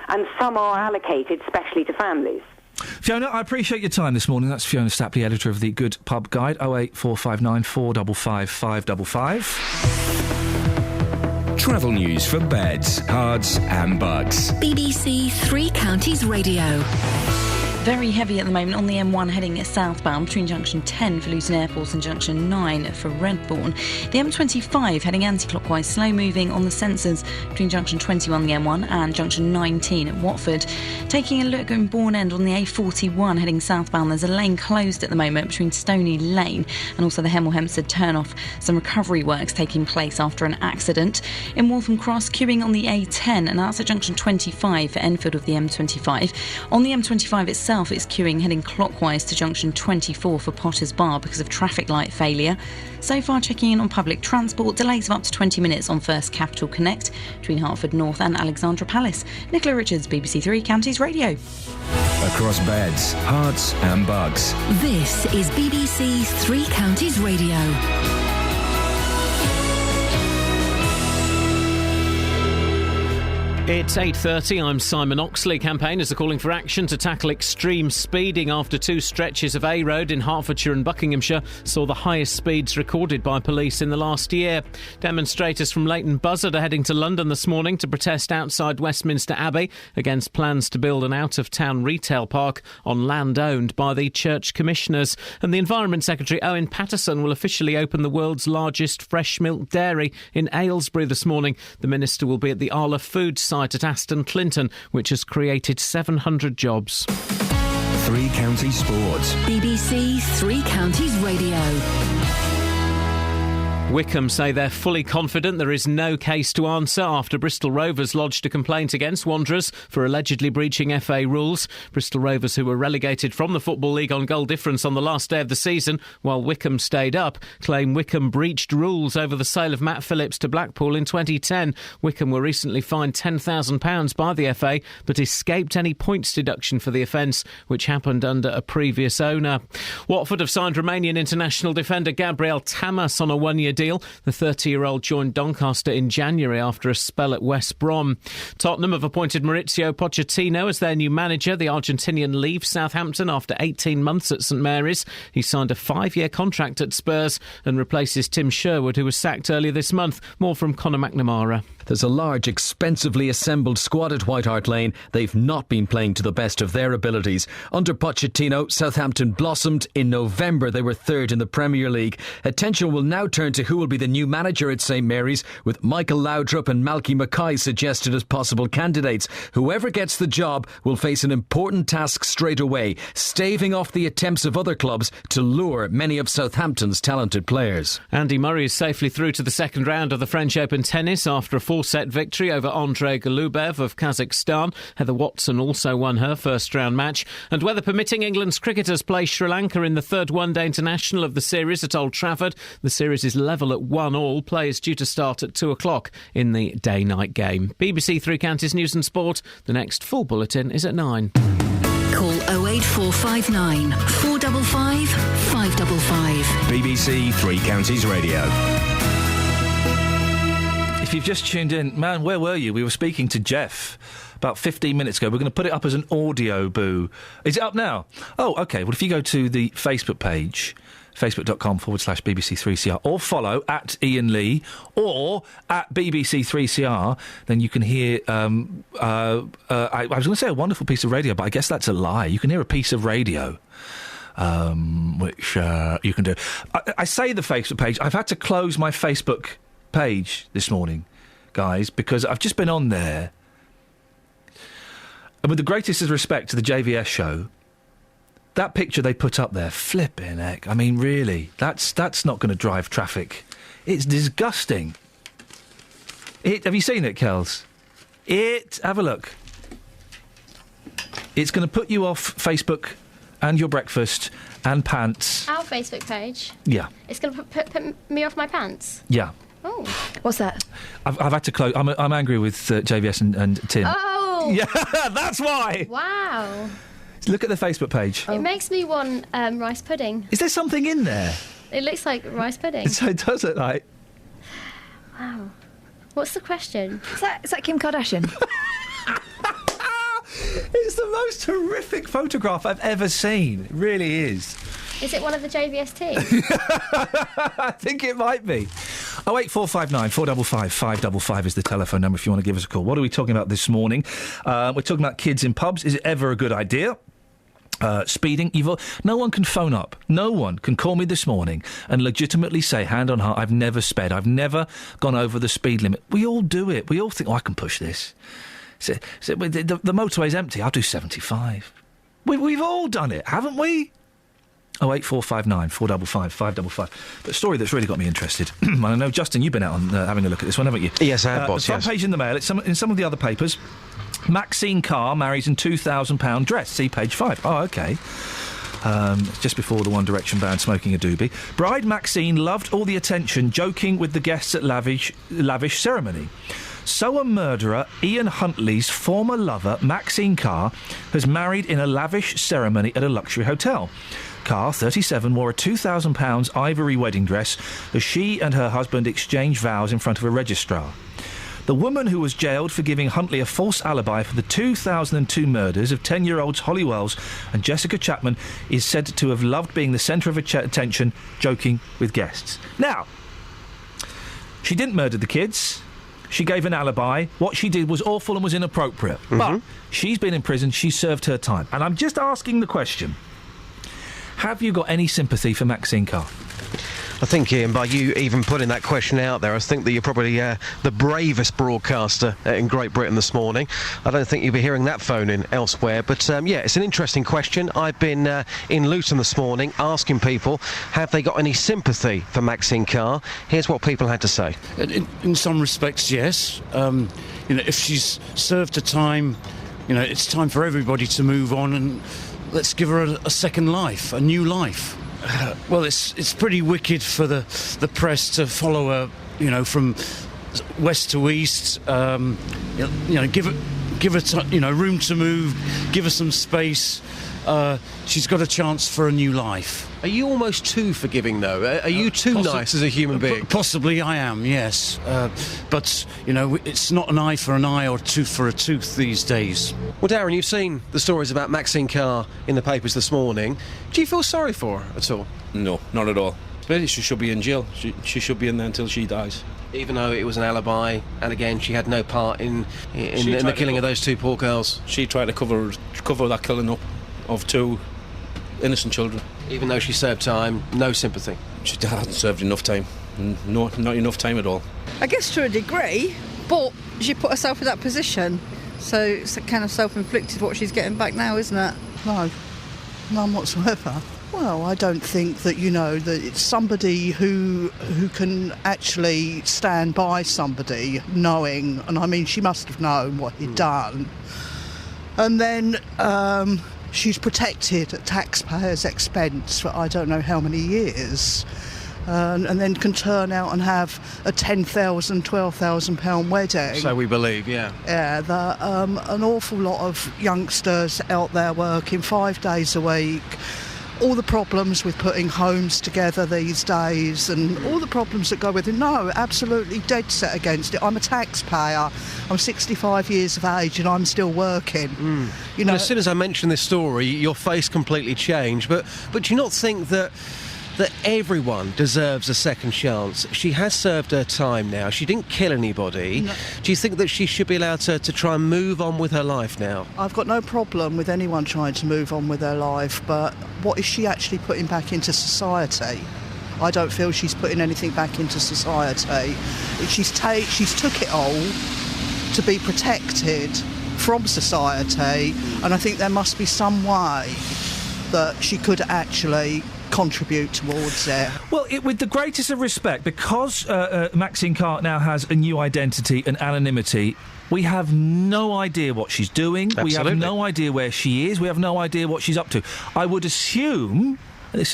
Speaker 2: and some are allocated specially to families.
Speaker 9: Fiona, I appreciate your time this morning. That's Fiona Stapley, editor of the Good Pub Guide, 08459 455 555.
Speaker 11: Travel news for beds, cards and bugs.
Speaker 4: BBC Three Counties Radio.
Speaker 6: Very heavy at the moment on the M1 heading southbound between junction 10 for Luton Airport and junction 9 for Redbourne. The M25 heading anti-clockwise, slow moving on the sensors between junction 21 the M1 and junction 19 at Watford. Taking a look at Bourne End on the A41 heading southbound, there's a lane closed at the moment between Stony Lane and also the Hemel Hempstead turn-off. Some recovery works taking place after an accident. In Waltham Cross, queuing on the A10, and that's at junction 25 for Enfield of the M25. On the M25 itself, it's queuing heading clockwise to junction 24 for Potters Bar because of traffic light failure. So far, checking in on public transport, delays of up to 20 minutes on First Capital Connect between Hertford North and Alexandra Palace. Nicola Richards, BBC Three Counties Radio.
Speaker 11: Across beds, hearts and bugs.
Speaker 4: This is BBC Three Counties Radio.
Speaker 8: It's 8:30. I'm Simon Oxley. Campaigners are calling for action to tackle extreme speeding after 2 stretches of A Road in Hertfordshire and Buckinghamshire saw the highest speeds recorded by police in the last year. Demonstrators from Leighton Buzzard are heading to London this morning to protest outside Westminster Abbey against plans to build an out-of-town retail park on land owned by the Church Commissioners. And the Environment Secretary Owen Paterson will officially open the world's largest fresh milk dairy in Aylesbury this morning. The minister will be at the Arla Foods site at Aston Clinton, which has created 700 jobs.
Speaker 11: Three Counties Sports.
Speaker 4: BBC Three Counties Radio.
Speaker 8: Wycombe say they're fully confident there is no case to answer after Bristol Rovers lodged a complaint against Wanderers for allegedly breaching FA rules. Bristol Rovers, who were relegated from the Football League on goal difference on the last day of the season while Wycombe stayed up, claim Wycombe breached rules over the sale of Matt Phillips to Blackpool in 2010. Wycombe were recently fined £10,000 by the FA but escaped any points deduction for the offence, which happened under a previous owner. Watford have signed Romanian international defender Gabriel Tamas on a one-year deal. The 30-year-old joined Doncaster in January after a spell at West Brom. Tottenham have appointed Maurizio Pochettino as their new manager. The Argentinian leaves Southampton after 18 months at St Mary's. He signed a 5-year contract at Spurs and replaces Tim Sherwood, who was sacked earlier this month. More from Conor McNamara.
Speaker 15: There's a large, expensively assembled squad at White Hart Lane. They've not been playing to the best of their abilities. Under Pochettino, Southampton blossomed. In November, they were third in the Premier League. Attention will now turn to who will be the new manager at St Mary's, with Michael Laudrup and Malky Mackay suggested as possible candidates. Whoever gets the job will face an important task straight away, staving off the attempts of other clubs to lure many of Southampton's talented players.
Speaker 8: Andy Murray is safely through to the second round of the French Open tennis after a 4-set victory over Andrei Golubev of Kazakhstan. Heather Watson also won her first round match. And weather permitting, England's cricketers play Sri Lanka in the third one-day international of the series at Old Trafford. The series is level at 1-1. Play is due to start at 2 o'clock in the day-night game. BBC Three Counties News and Sport. The next full bulletin is at 9.
Speaker 4: Call 08459 455 555.
Speaker 11: BBC Three Counties Radio.
Speaker 9: If you've just tuned in, man, where were you? We were speaking to Jeff about 15 minutes ago. We're going to put it up as an audio boo. Is it up now? Oh, OK. Well, if you go to the Facebook page, facebook.com/BBC3CR, or follow at Iain Lee or at BBC3CR, then you can hear, I was going to say a wonderful piece of radio, but I guess that's a lie. You can hear a piece of radio. Which you can do. I say the Facebook page. I've had to close my Facebook page this morning, guys, because I've just been on there. And with the greatest of respect to the JVS show, that picture they put up there, flipping heck. I mean, really, that's not going to drive traffic. It's disgusting. Have you seen it, Kels? Have a look. It's going to put you off Facebook and your breakfast and pants.
Speaker 7: Our Facebook page?
Speaker 9: Yeah.
Speaker 7: It's going to put me off my pants?
Speaker 9: Yeah.
Speaker 7: Oh.
Speaker 10: What's that?
Speaker 9: I've had to close. I'm angry with JVS and Tim.
Speaker 7: Oh!
Speaker 9: Yeah, that's why!
Speaker 7: Wow.
Speaker 9: Look at the Facebook page.
Speaker 7: It makes me want rice pudding.
Speaker 9: Is there something in there?
Speaker 7: It looks like rice pudding.
Speaker 9: So it does look like.
Speaker 7: Wow. What's the question?
Speaker 10: Is that Kim Kardashian?
Speaker 9: It's the most horrific photograph I've ever seen. It really is.
Speaker 7: Is it one of the JVS team?
Speaker 9: I think it might be. 08459 455 555 is the telephone number if you want to give us a call. What are we talking about this morning? We're talking about kids in pubs. Is it ever a good idea? Speeding. No one can phone up. No one can call me this morning and legitimately say, hand on heart, I've never sped. I've never gone over the speed limit. We all do it. We all think, I can push this. So the motorway's empty. I'll do 75. We've all done it, haven't we? 08459 455 555. But a story that's really got me interested. And I know, Justin, you've been out on having a look at this one, haven't you?
Speaker 18: Yes, I have, boss,
Speaker 9: the front page in the Mail. It's in some of the other papers. Maxine Carr marries in £2,000 dress. See page 5. Oh, OK. Just before the One Direction band smoking a doobie. Bride Maxine loved all the attention, joking with the guests at lavish ceremony. So a murderer, Ian Huntley's former lover, Maxine Carr, has married in a lavish ceremony at a luxury hotel. Carr, 37, wore a £2,000 ivory wedding dress as she and her husband exchanged vows in front of a registrar. The woman who was jailed for giving Huntley a false alibi for the 2002 murders of 10-year-olds Holly Wells and Jessica Chapman is said to have loved being the centre of attention, joking with guests. Now, she didn't murder the kids. She gave an alibi. What she did was awful and was inappropriate. Mm-hmm. But she's been in prison. She served her time. And I'm just asking the question, have you got any sympathy for Maxine Carr?
Speaker 18: I think, Iain, by you even putting that question out there, I think that you're probably the bravest broadcaster in Great Britain this morning. I don't think you'll be hearing that phone in elsewhere. But, yeah, it's an interesting question. I've been in Luton this morning asking people, have they got any sympathy for Maxine Carr? Here's what people had to say.
Speaker 19: In some respects, yes. If she's served her time, it's time for everybody to move on and let's give her a second life, a new life. Well, it's pretty wicked for the press to follow her, from west to east. Give her room to move, give her some space. She's got a chance for a new life.
Speaker 18: Are you almost too forgiving, though? Are you too nice as a human being?
Speaker 19: Possibly I am, yes. But, it's not an eye for an eye or tooth for a tooth these days.
Speaker 18: Well, Darren, you've seen the stories about Maxine Carr in the papers this morning. Do you feel sorry for her at all?
Speaker 20: No, not at all.
Speaker 3: Really, she should be in jail. She should be in there until she dies.
Speaker 18: Even though it was an alibi, and again, she had no part in the killing of those two poor girls.
Speaker 3: She tried to cover that killing up of two innocent children.
Speaker 18: Even though she served time, no sympathy.
Speaker 3: She hadn't served enough time. No, not enough time at all.
Speaker 23: I guess to a degree, but she put herself in that position. So it's kind of self-inflicted what she's getting back now, isn't it?
Speaker 5: No, none whatsoever. Well, I don't think that, that it's somebody who can actually stand by somebody knowing, and I mean, she must have known what he'd done. And then she's protected at taxpayers' expense for I don't know how many years. And then can turn out and have a £10,000, £12,000 wedding.
Speaker 18: So we believe, yeah.
Speaker 5: Yeah, an awful lot of youngsters out there working 5 days a week. All the problems with putting homes together these days and all the problems that go with it. No, absolutely dead set against it. I'm a taxpayer. I'm 65 years of age and I'm still working.
Speaker 18: Well, as soon as I mentioned this story, your face completely changed. But do you not think that everyone deserves a second chance? She has served her time now. She didn't kill anybody. No. Do you think that she should be allowed to try and move on with her life now?
Speaker 5: I've got no problem with anyone trying to move on with their life, but what is she actually putting back into society? I don't feel she's putting anything back into society. She's took it all to be protected from society, and I think there must be some way that she could actually contribute towards it.
Speaker 9: Well, with the greatest of respect, because Maxine Carr now has a new identity and anonymity, we have no idea what she's doing.
Speaker 18: Absolutely.
Speaker 9: We have no idea where she is. We have no idea what she's up to. I would assume that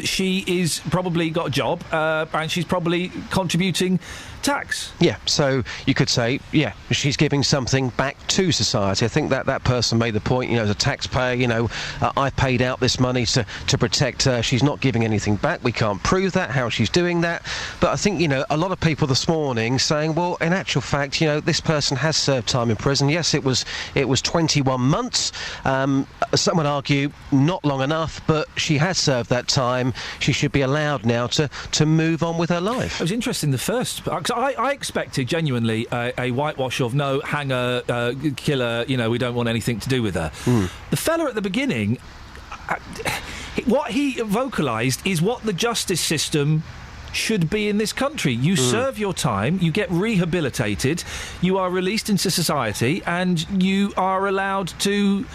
Speaker 9: she is probably got a job and she's probably contributing tax.
Speaker 18: Yeah, so you could say, yeah, she's giving something back to society. I think that person made the point, as a taxpayer, I paid out this money to protect her. She's not giving anything back. We can't prove that, how she's doing that. But I think, a lot of people this morning saying, well, in actual fact, this person has served time in prison. Yes, it was 21 months. Some would argue not long enough, but she has served that time. She should be allowed now to move on with her life.
Speaker 9: It was interesting, the first... I expected genuinely a whitewash of no, hang her, kill her, we don't want anything to do with her. The fella at the beginning, what he vocalised is what the justice system should be in this country. You serve your time, you get rehabilitated, you are released into society, and you are allowed to...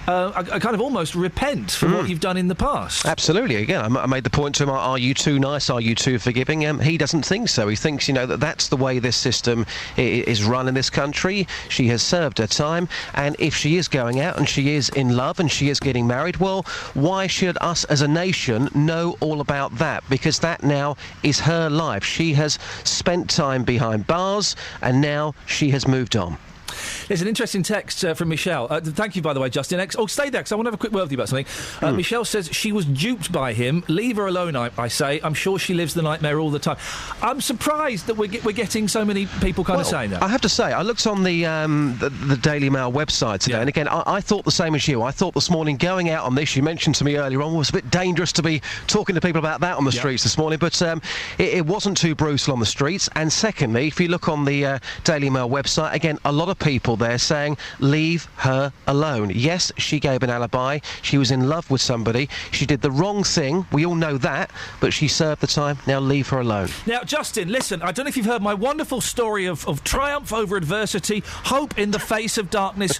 Speaker 9: kind of almost repent for what you've done in the past.
Speaker 18: Absolutely. Again, I made the point to him, are you too nice? Are you too forgiving? He doesn't think so. He thinks, that's the way this system is run in this country. She has served her time, and if she is going out and she is in love and she is getting married, well, why should us as a nation know all about that? Because that now is her life. She has spent time behind bars, and now she has moved on.
Speaker 9: There's an interesting text from Michelle. Thank you, by the way, Justin. Stay there, because I want to have a quick word with you about something. Michelle says she was duped by him. Leave her alone, I say. I'm sure she lives the nightmare all the time. I'm surprised that we're getting so many people kind of saying that.
Speaker 18: I have to say, I looked on the Daily Mail website today, and again, I thought the same as you. I thought this morning, going out on this, you mentioned to me earlier on, was a bit dangerous to be talking to people about that on the streets this morning, but it wasn't too brutal on the streets. And secondly, if you look on the Daily Mail website, again, a lot of people there saying, leave her alone. Yes, she gave an alibi. She was in love with somebody. She did the wrong thing. We all know that, but she served the time. Now leave her alone.
Speaker 9: Now, Justin, listen, I don't know if you've heard my wonderful story of triumph over adversity, hope in the face of darkness,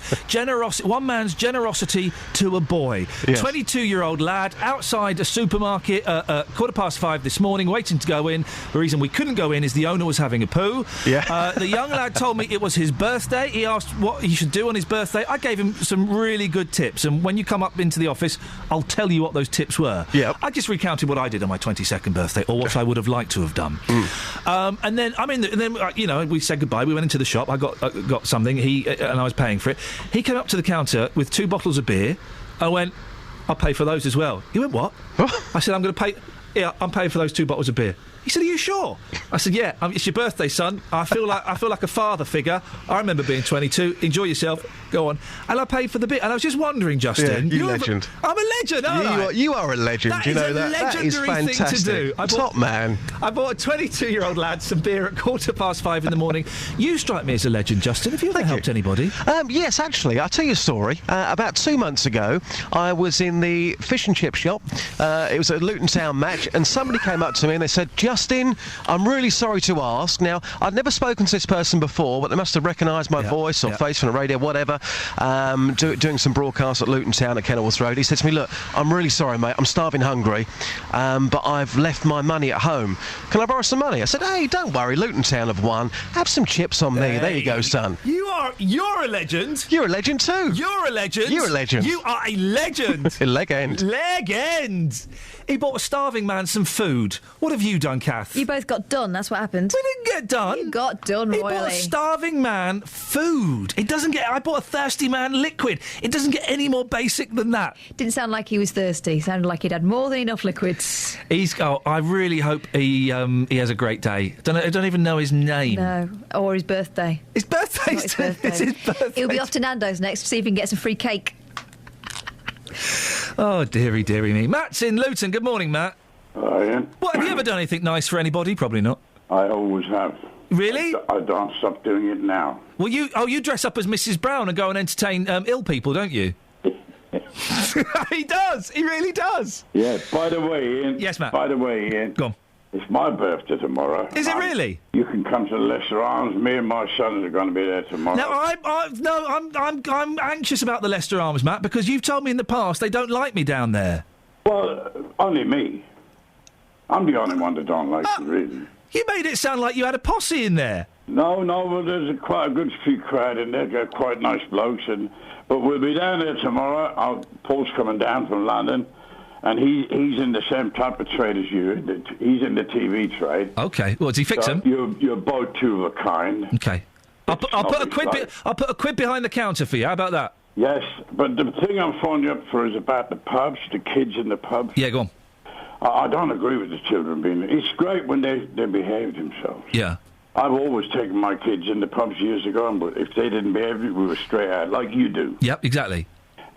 Speaker 9: one man's generosity to a boy. Yes. 22-year-old lad outside a supermarket at 5:15 this morning, waiting to go in. The reason we couldn't go in is the owner was having a poo.
Speaker 18: Yeah.
Speaker 9: The young lad told me it was his birthday. He asked what he should do on his birthday. I gave him some really good tips, and when you come up into the office, I'll tell you what those tips were.
Speaker 18: Yeah.
Speaker 9: I just recounted what I did on my 22nd birthday, or what I would have liked to have done. And then, we said goodbye. We went into the shop. I got something. And I was paying for it. He came up to the counter with 2 bottles of beer. I went, I'll pay for those as well. He went, what? I said, I'm going to pay. Yeah, I'm paying for those 2 bottles of beer. He said, "Are you sure?" I said, "Yeah, it's your birthday, son. I feel like a father figure. I remember being 22. Enjoy yourself. Go on." And I paid for the bit. And I was just wondering, Justin,
Speaker 18: you legend.
Speaker 9: I'm a legend, aren't I?
Speaker 18: You are a legend.
Speaker 9: That
Speaker 18: you
Speaker 9: is
Speaker 18: know
Speaker 9: a
Speaker 18: that. That is
Speaker 9: legendary
Speaker 18: fantastic.
Speaker 9: thing to do.
Speaker 18: Top man.
Speaker 9: I bought a 22-year-old lad some beer at 5:15 in the morning. You strike me as a legend, Justin. Have you ever helped anybody?
Speaker 18: Yes, actually. I'll tell you a story. About 2 months ago, I was in the fish and chip shop. It was a Luton Town match, and somebody came up to me and they said, "Justin, I'm really sorry to ask." Now, I'd never spoken to this person before, but they must have recognised my voice or face from the radio, whatever, doing some broadcasts at Luton Town at Kenilworth Road. He said to me, "Look, I'm really sorry, mate. I'm starving hungry, but I've left my money at home. Can I borrow some money?" I said, "Hey, don't worry, Luton Town have won. Have some chips on me."
Speaker 9: Hey.
Speaker 18: There you go, son.
Speaker 9: You're a legend.
Speaker 18: You're a legend too.
Speaker 9: You're a legend.
Speaker 18: You're a legend.
Speaker 9: You are a legend.
Speaker 18: A legend.
Speaker 9: Legend. He bought a starving man some food. What have you done, Kath?
Speaker 10: You both got done, that's what happened.
Speaker 9: We didn't get done.
Speaker 10: You got done,
Speaker 9: He
Speaker 10: royally.
Speaker 9: bought a starving man food. It doesn't get... I bought a thirsty man liquid. It doesn't get any more basic than that.
Speaker 10: Didn't sound like he was thirsty. Sounded like he'd had more than enough liquids.
Speaker 9: I really hope he has a great day. I don't even know his name.
Speaker 10: No. Or his birthday.
Speaker 9: His birthday?
Speaker 10: Not his birthday.
Speaker 9: It's his birthday.
Speaker 10: He'll be off to Nando's next to see if he can get some free cake.
Speaker 9: Oh, dearie me. Matt's in Luton. Good morning, Matt.
Speaker 12: Hello, Ian.
Speaker 9: What, have you ever done anything nice for anybody? Probably not.
Speaker 12: I always have.
Speaker 9: Really?
Speaker 12: I don't stop doing it now.
Speaker 9: Well, you dress up as Mrs. Brown and go and entertain ill people, don't you? He does. He really does.
Speaker 12: Yeah. By the way, Ian.
Speaker 9: Yes, Matt.
Speaker 12: By the way, Ian.
Speaker 9: Go on.
Speaker 12: It's my birthday tomorrow.
Speaker 9: Is it really?
Speaker 12: You can come to the Lesser Arms. Me and my sons are going to be there tomorrow.
Speaker 9: No, I'm anxious about the Leicester Arms, Matt, because you've told me in the past they don't like me down there.
Speaker 12: Well, only me. I'm the only one that don't like you, really.
Speaker 9: You made it sound like you had a posse in there.
Speaker 12: No, well, there's quite a good few crowd in there. They're quite nice blokes, but we'll be down there tomorrow. Paul's coming down from London, and he's in the same type of trade as you. He's in the TV trade.
Speaker 9: Okay. Well, does he fix them?
Speaker 12: You're both two of a kind.
Speaker 9: Okay. I'll put a quid behind the counter for you. How about that?
Speaker 12: Yes, but the thing I'm phoning you up for is about the pubs, the kids in the pubs.
Speaker 9: Yeah, go on.
Speaker 12: I don't agree with the children being... It's great when they behave themselves.
Speaker 9: Yeah.
Speaker 12: I've always taken my kids in the pubs years ago, but if they didn't behave, we were straight out, like you do.
Speaker 9: Yep, exactly.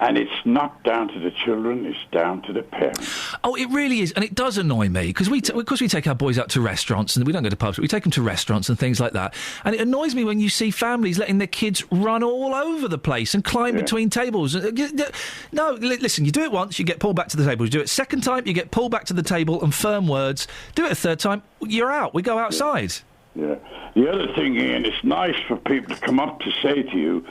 Speaker 12: And it's not down to the children, it's down to the parents.
Speaker 9: Oh, it really is, and it does annoy me, because we take our boys out to restaurants, and we don't go to pubs, but we take them to restaurants and things like that, and it annoys me when you see families letting their kids run all over the place and climb between tables. No, listen, you do it once, you get pulled back to the table. You do it second time, you get pulled back to the table and firm words. Do it a third time, you're out. We go outside.
Speaker 12: Yeah. The other thing, Ian, it's nice for people to come up to say to you,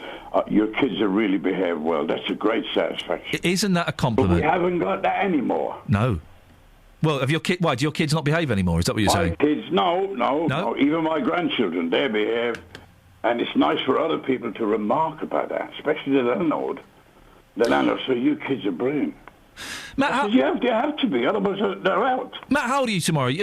Speaker 12: your kids have really behaved well. That's a great satisfaction.
Speaker 9: Isn't that a compliment?
Speaker 12: But we haven't got that anymore.
Speaker 9: No. Well, do your kids not behave anymore? Is that what you're saying?
Speaker 12: My kids, no. Even my grandchildren, they behave. And it's nice for other people to remark about that, especially the landlord. The landlord says, you kids are brilliant.
Speaker 9: Matt,
Speaker 12: you have to be, otherwise they're out.
Speaker 9: Matt, how old are you tomorrow? Is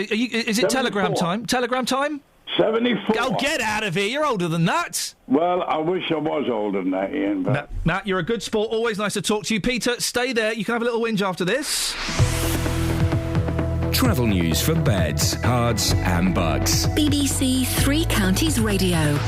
Speaker 9: it
Speaker 12: 74.
Speaker 9: telegram time? Telegram time?
Speaker 12: 74.
Speaker 9: Oh, get out of here. You're older than that.
Speaker 12: Well, I wish I was older than that, Ian. But...
Speaker 9: Matt, you're a good sport. Always nice to talk to you. Peter, stay there. You can have a little whinge after this.
Speaker 11: Travel news for beds, cards and bugs.
Speaker 4: BBC Three Counties Radio.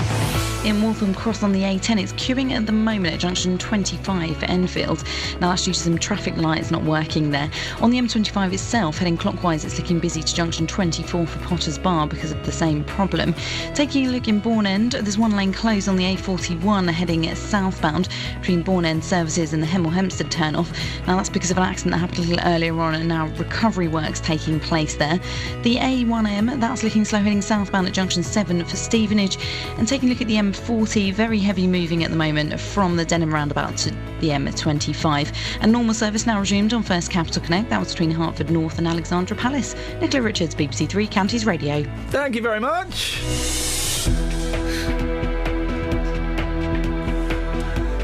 Speaker 6: In Waltham Cross on the A10, it's queuing at the moment at junction 25 for Enfield. Now that's due to some traffic lights not working there. On the M25 itself, heading clockwise, it's looking busy to junction 24 for Potter's Bar because of the same problem. Taking a look in Bourne End, there's one lane closed on the A41 heading southbound between Bourne End services and the Hemel Hempstead turn-off. Now that's because of an accident that happened a little earlier on, and now recovery works taking place there. The A1M, that's looking slow heading southbound at junction 7 for Stevenage. And taking a look at the M40, very heavy moving at the moment from the Denham roundabout to the M25. And normal service now resumed on First Capital Connect. That was between Hertford North and Alexandra Palace. Nicola Richards, BBC Three Counties Radio.
Speaker 9: Thank you very much.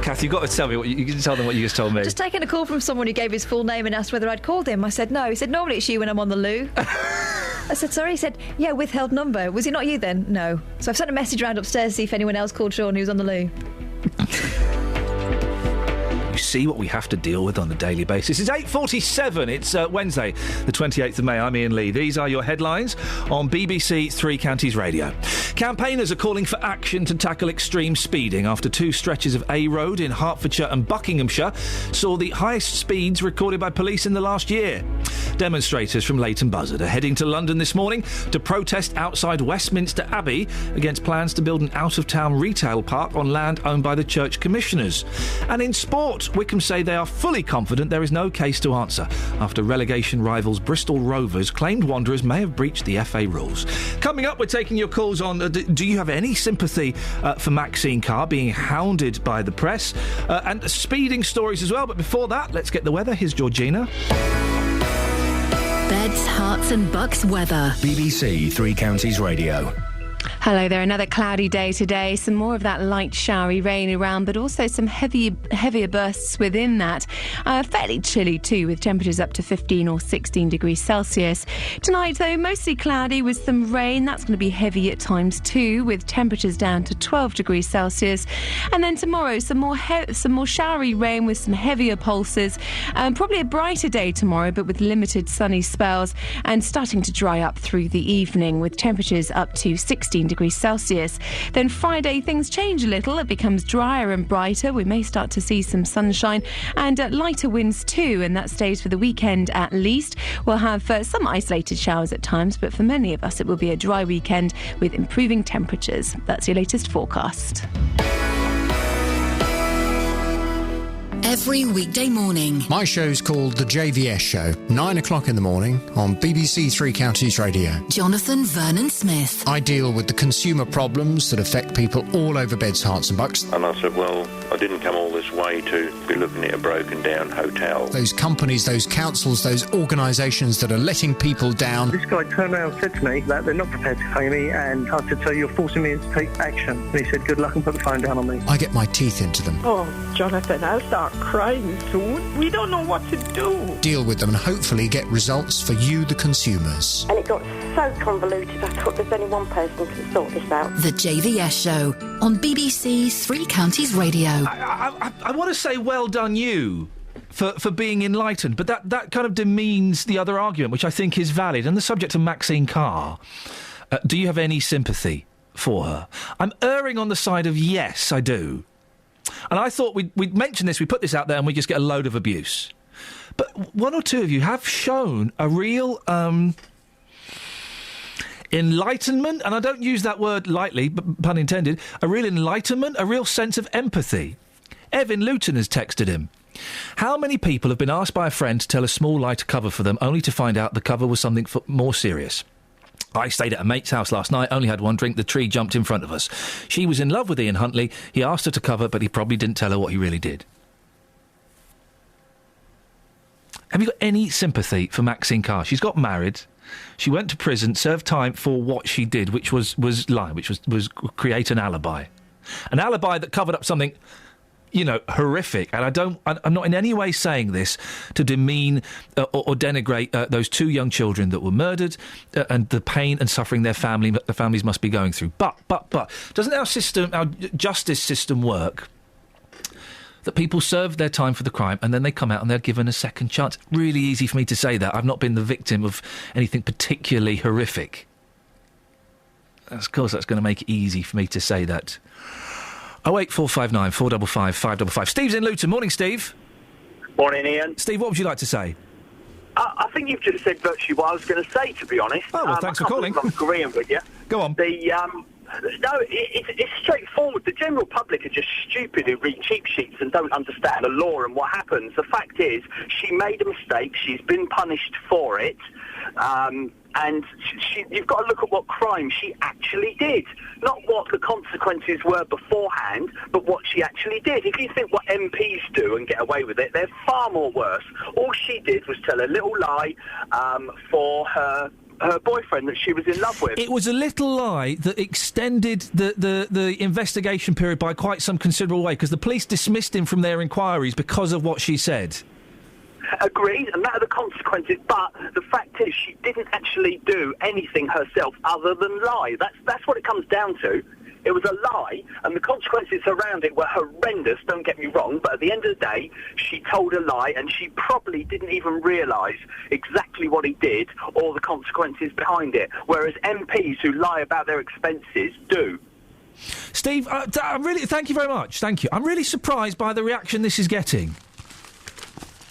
Speaker 9: Kath, you've got to tell me you can tell them what you just told me.
Speaker 10: Just taking a call from someone who gave his full name and asked whether I'd called him. I said no. He said, normally it's you when I'm on the loo. I said, sorry. He said, yeah, withheld number. Was it not you then? No. So I've sent a message round upstairs to see if anyone else called Sean who's on the loo.
Speaker 9: You see what we have to deal with on a daily basis? It's 8:47. It's Wednesday, the 28th of May. I'm Iain Lee. These are your headlines on BBC Three Counties Radio. Campaigners are calling for action to tackle extreme speeding after two stretches of A Road in Hertfordshire and Buckinghamshire saw the highest speeds recorded by police in the last year. Demonstrators from Leighton Buzzard are heading to London this morning to protest outside Westminster Abbey against plans to build an out-of-town retail park on land owned by the Church Commissioners. And in sport, Wycombe say they are fully confident there is no case to answer after relegation rivals Bristol Rovers claimed Wanderers may have breached the FA rules. Coming up, we're taking your calls on do you have any sympathy for Maxine Carr being hounded by the press and speeding stories as well. But before that, let's get the weather. Here's Georgina.
Speaker 4: Beds, Hearts and Bucks weather.
Speaker 11: BBC Three Counties Radio.
Speaker 14: Hello there, another cloudy day today. Some more of that light showery rain around, but also some heavier bursts within that. Fairly chilly too, with temperatures up to 15 or 16 degrees Celsius. Tonight, though, mostly cloudy with some rain. That's going to be heavy at times too, with temperatures down to 12 degrees Celsius. And then tomorrow, some more showery rain with some heavier pulses. Probably a brighter day tomorrow, but with limited sunny spells, and starting to dry up through the evening, with temperatures up to 16 degrees Celsius. Then Friday, things change a little. It becomes drier and brighter. We may start to see some sunshine and lighter winds too, and that stays for the weekend at least. We'll have some isolated showers at times, but for many of us it will be a dry weekend with improving temperatures. That's your latest forecast.
Speaker 4: Every weekday morning.
Speaker 28: My show's called The JVS Show, 9 o'clock in the morning on BBC Three Counties Radio.
Speaker 4: Jonathan Vernon Smith.
Speaker 28: I deal with the consumer problems that affect people all over Beds, Hearts and Bucks.
Speaker 16: And I said, well, I didn't come all this way to be looking at a broken down hotel.
Speaker 28: Those companies, those councils, those organisations that are letting people down.
Speaker 17: This guy turned around and said to me that they're not prepared to pay me, and I said, so you're forcing me to take action. And he said, good luck, and put the phone down on me.
Speaker 28: I get my teeth into them.
Speaker 20: Oh, Jonathan, I'll start crying soon. We don't know what to do.
Speaker 28: Deal with them and hopefully get results for you, the consumers.
Speaker 21: And it got so convoluted, I thought there's only one person who can sort this out.
Speaker 4: The JVS Show on BBC Three Counties Radio.
Speaker 9: I want to say well done you for being enlightened, but that kind of demeans the other argument, which I think is valid. And the subject of Maxine Carr, do you have any sympathy for her? I'm erring on the side of yes, I do. And I thought we'd mention this, we put this out there and we just get a load of abuse. But one or two of you have shown a real enlightenment, and I don't use that word lightly, but pun intended, a real enlightenment, a real sense of empathy. Evan Luton has texted him. How many people have been asked by a friend to tell a small lie to cover for them, only to find out the cover was something more serious? I stayed at a mate's house last night, only had one drink, the tree jumped in front of us. She was in love with Ian Huntley. He asked her to cover, but he probably didn't tell her what he really did. Have you got any sympathy for Maxine Carr? She's got married. She went to prison, served time for what she did, which was lie, which was create an alibi. An alibi that covered up something, horrific. And I'm not in any way saying this to demean or denigrate those two young children that were murdered and the pain and suffering the families must be going through. But doesn't our justice system work that people serve their time for the crime and then they come out and they're given a second chance? Really easy for me to say that. I've not been the victim of anything particularly horrific. Of course, that's going to make it easy for me to say that. 08459 455 555. Steve's in Luton. Morning, Steve.
Speaker 24: Morning, Ian.
Speaker 9: Steve, what would you like to say?
Speaker 24: I think you've just said virtually what I was going to say, to be honest.
Speaker 9: Oh, well, thanks for calling.
Speaker 24: I'm agreeing with you.
Speaker 9: Go on.
Speaker 24: It's straightforward. The general public are just stupid who read cheap sheets and don't understand the law and what happens. The fact is, she made a mistake. She's been punished for it. And you've got to look at what crime she actually did. Not what the consequences were beforehand, but what she actually did. If you think what MPs do and get away with it, they're far more worse. All she did was tell a little lie for her boyfriend that she was in love with.
Speaker 9: It was a little lie that extended the investigation period by quite some considerable way, because the police dismissed him from their inquiries because of what she said.
Speaker 24: Agreed, and that are the consequences, but the fact is she didn't actually do anything herself other than lie. That's what it comes down to. It was a lie, and the consequences around it were horrendous, don't get me wrong, but at the end of the day, she told a lie, and she probably didn't even realise exactly what he did or the consequences behind it, whereas MPs who lie about their expenses do.
Speaker 9: Steve, thank you very much. Thank you. I'm really surprised by the reaction this is getting.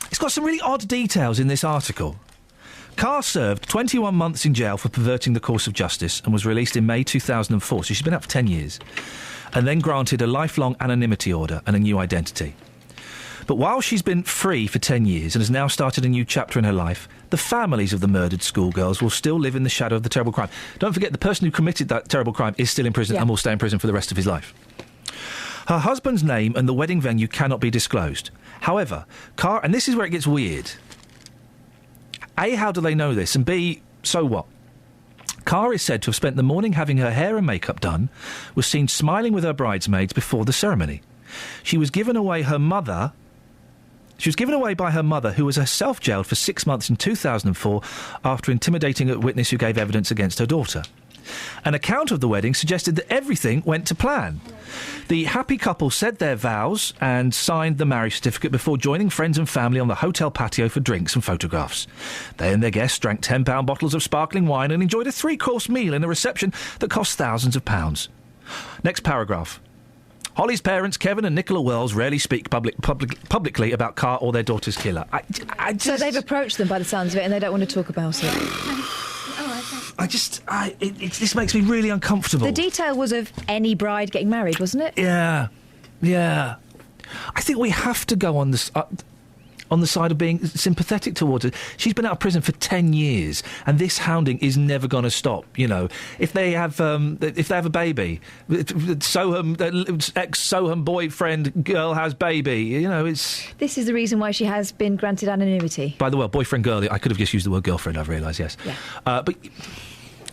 Speaker 9: It's got some really odd details in this article. Carr served 21 months in jail for perverting the course of justice and was released in May 2004, so she's been out for 10 years, and then granted a lifelong anonymity order and a new identity. But while she's been free for 10 years and has now started a new chapter in her life, the families of the murdered schoolgirls will still live in the shadow of the terrible crime. Don't forget, the person who committed that terrible crime is still in prison and will stay in prison for the rest of his life. Her husband's name and the wedding venue cannot be disclosed. However, Carr, and this is where it gets weird. A, how do they know this? And B, so what? Carr is said to have spent the morning having her hair and makeup done, was seen smiling with her bridesmaids before the ceremony. She was given away by her mother, who was herself jailed for 6 months in 2004 after intimidating a witness who gave evidence against her daughter. An account of the wedding suggested that everything went to plan. The happy couple said their vows and signed the marriage certificate before joining friends and family on the hotel patio for drinks and photographs. They and their guests drank £10 bottles of sparkling wine and enjoyed a 3-course meal in a reception that cost thousands of pounds. Next paragraph. Holly's parents, Kevin and Nicola Wells, rarely speak publicly about Carr or their daughter's killer.
Speaker 10: So they've approached them by the sounds of it and they don't want to talk about it.
Speaker 9: This makes me really uncomfortable.
Speaker 10: The detail was of any bride getting married, wasn't it?
Speaker 9: Yeah. I think we have to go on the side of being sympathetic towards her. She's been out of prison for 10 years, and this hounding is never going to stop. You know, if they have a baby, ex-Soham boyfriend girl has baby. You know, it's.
Speaker 10: This is the reason why she has been granted anonymity.
Speaker 9: By the way, boyfriend girl. I could have just used the word girlfriend. I've realised. Yes. Yeah. But.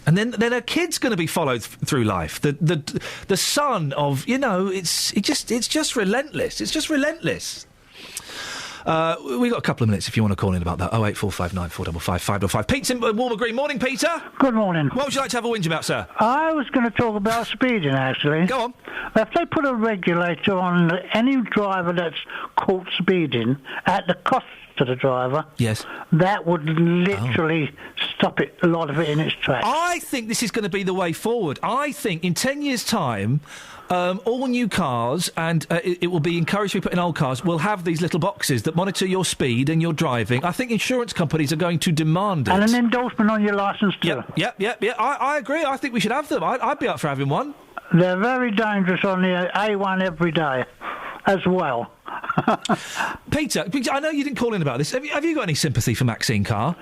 Speaker 9: And then her kid's going to be followed through life. The son of, you know, it's just relentless. It's just relentless. We've got a couple of minutes if you want to call in about that. 08459 455 555. Pete's in Walmer Green. Morning, Peter.
Speaker 1: Good morning.
Speaker 9: What would you like to have a whinge about, sir?
Speaker 1: I was going to talk about speeding, actually.
Speaker 9: Go on.
Speaker 1: If they put a regulator on any driver that's caught speeding at the cost to the driver,
Speaker 9: yes,
Speaker 1: that would literally stop a lot of it in its tracks.
Speaker 9: I think this is going to be the way forward. I think in 10 years' time, all new cars, and it will be encouraged to be put in old cars, will have these little boxes that monitor your speed and your driving. I think insurance companies are going to demand it.
Speaker 1: And an endorsement on your licence too.
Speaker 9: Yep. I agree. I think we should have them. I'd be up for having one.
Speaker 1: They're very dangerous on the A1 every day as well.
Speaker 9: Peter, I know you didn't call in about this. Have you got any sympathy for Maxine Carr?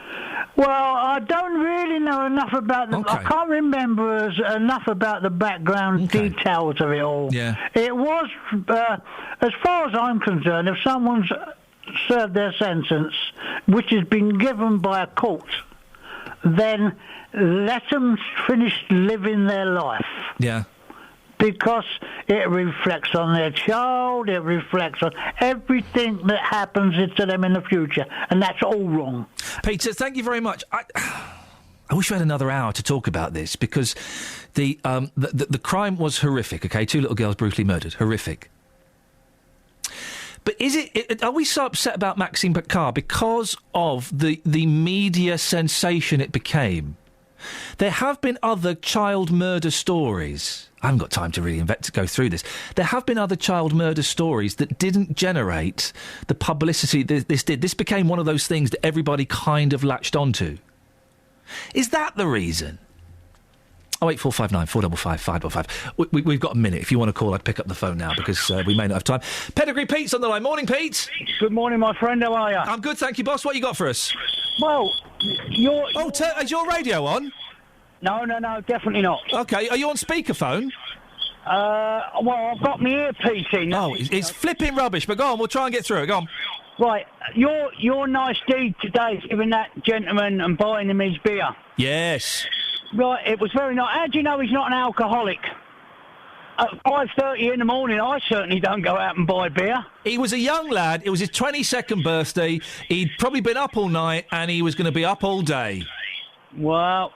Speaker 1: Well, I don't really know enough about the...
Speaker 9: Okay.
Speaker 1: I can't remember enough about the background details of it all.
Speaker 9: Yeah.
Speaker 1: It was, as far as I'm concerned, if someone's served their sentence, which has been given by a court, then let them finish living their life.
Speaker 9: Yeah.
Speaker 1: Because it reflects on their child, it reflects on everything that happens to them in the future, and that's all wrong.
Speaker 9: Peter, thank you very much. I wish we had another hour to talk about this, because the crime was horrific, OK? 2 little girls brutally murdered. Horrific. But are we so upset about Maxine Carr because of the media sensation it became? There have been other child murder stories. I haven't got time to really go through this. There have been other child murder stories that didn't generate the publicity this did. This became one of those things that everybody kind of latched onto. Is that the reason? 08459 455 555. We've got a minute. If you want to call, I'd pick up the phone now because we may not have time. Pedigree Pete's on the line. Morning, Pete.
Speaker 1: Good morning, my friend. How are you?
Speaker 9: I'm good, thank you, boss. What you got for us?
Speaker 1: Well,
Speaker 9: is your radio on?
Speaker 1: No, definitely not.
Speaker 9: OK, are you on speakerphone?
Speaker 1: Well, I've got my earpiece in.
Speaker 9: Oh, it's flipping rubbish, but go on, we'll try and get through it. Go on.
Speaker 1: Right, your nice deed today is giving that gentleman and buying him his beer.
Speaker 9: Yes.
Speaker 1: Right, it was very nice. How do you know he's not an alcoholic? At 5:30 in the morning, I certainly don't go out and buy beer.
Speaker 9: He was a young lad. It was his 22nd birthday. He'd probably been up all night, and he was going to be up all day.
Speaker 1: Well,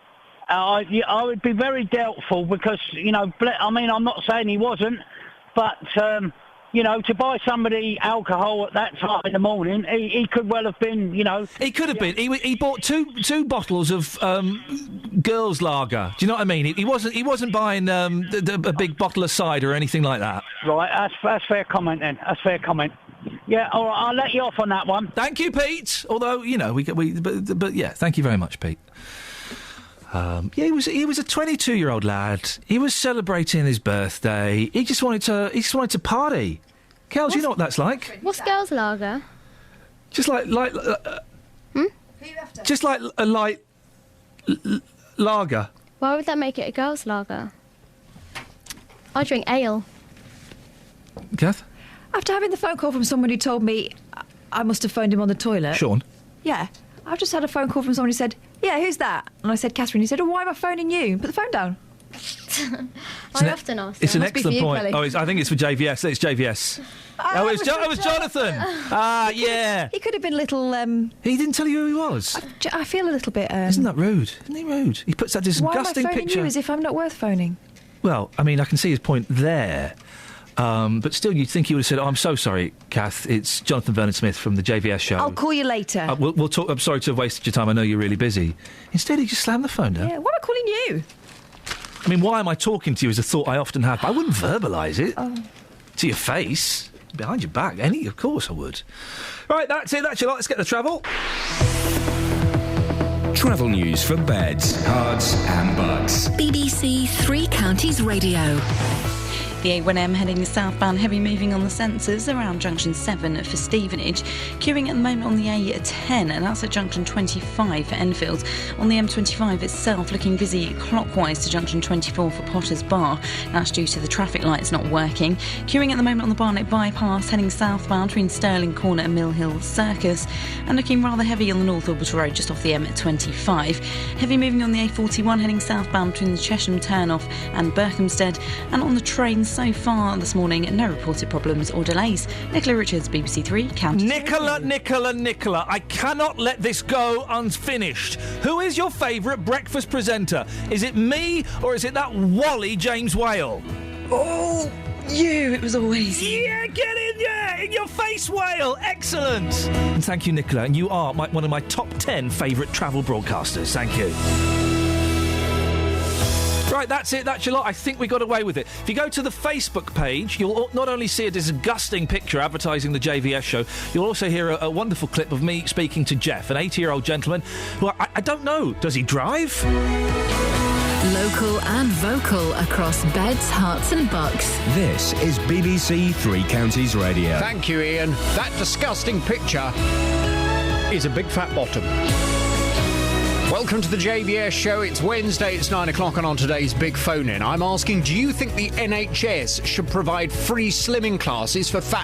Speaker 1: I would be very doubtful because, I mean, I'm not saying he wasn't, but, to buy somebody alcohol at that time in the morning, he could well have been,
Speaker 9: He could have been. He bought two bottles of girls' lager. Do you know what I mean? He wasn't buying a big bottle of cider or anything like that.
Speaker 1: Right, that's fair comment then. That's fair comment. Yeah, all right, I'll let you off on that one.
Speaker 9: Thank you, Pete. Although, but yeah, thank you very much, Pete. He was a 22-year-old lad. He was celebrating his birthday. He just wanted to party. Kels, you know what that's like?
Speaker 7: What's girls' lager?
Speaker 9: Just like just like a light lager.
Speaker 7: Why would that make it a girls' lager? I drink ale.
Speaker 9: Kath?
Speaker 10: After having the phone call from someone who told me I must have phoned him on the toilet.
Speaker 9: Sean?
Speaker 10: Yeah. I've just had a phone call from someone who said, yeah, who's that? And I said, Catherine. He said, why am I phoning you? Put the phone down.
Speaker 7: I often ask.
Speaker 9: It's an excellent point. I think it's for JVS. It's JVS. It was Jonathan. Yeah.
Speaker 10: He could have been a little...
Speaker 9: He didn't tell you who he was?
Speaker 10: I feel a little bit...
Speaker 9: Isn't that rude? Isn't he rude? He puts that disgusting
Speaker 10: Why am I phoning
Speaker 9: picture...
Speaker 10: you as if I'm not worth phoning?
Speaker 9: Well, I mean, I can see his point there. But still, you'd think he would have said, I'm so sorry, Kath, it's Jonathan Vernon-Smith from the JVS show.
Speaker 10: I'll call you later.
Speaker 9: We'll talk. I'm sorry to have wasted your time. I know you're really busy. Instead, he just slammed the phone down.
Speaker 10: Yeah, why am I calling you?
Speaker 9: I mean, why am I talking to you is a thought I often have, but I wouldn't verbalise it to your face, behind your back. Of course I would. Right, that's it. That's your lot. Let's get the travel.
Speaker 11: Travel news for beds, cards and bugs.
Speaker 4: BBC Three Counties Radio.
Speaker 6: The A1M heading southbound, heavy moving on the sensors around junction 7 for Stevenage. Queuing at the moment on the A10, and that's at junction 25 for Enfield. On the M25 itself, looking busy clockwise to junction 24 for Potters Bar. That's due to the traffic lights not working. Queuing at the moment on the Barnet bypass, heading southbound between Stirling Corner and Mill Hill Circus. And looking rather heavy on the North Orbital Road just off the M25. Heavy moving on the A41, heading southbound between the Chesham Turnoff and Berkhamsted. And on the trains, so far this morning, no reported problems or delays. Nicola Richards, BBC Three Counties.
Speaker 9: Nicola, I cannot let this go unfinished. Who is your favourite breakfast presenter? Is it me or is it that Wally James Whale?
Speaker 6: Oh, you. It was always you.
Speaker 9: Yeah, get in there! In your face, Whale! Excellent! And thank you, Nicola. And you are one of my top 10 favourite travel broadcasters. Thank you. Right, that's it, that's your lot. I think we got away with it. If you go to the Facebook page, you'll not only see a disgusting picture advertising the JVS show, you'll also hear a wonderful clip of me speaking to Jeff, an 80-year-old gentleman who I don't know, does he drive?
Speaker 4: Local and vocal across beds, hearts and bucks.
Speaker 11: This is BBC Three Counties Radio.
Speaker 28: Thank you, Iain. That disgusting picture is a big fat bottom. Welcome to the JVS show. It's Wednesday, it's 9 o'clock, and on today's Big Phone In, I'm asking, do you think the NHS should provide free slimming classes for fat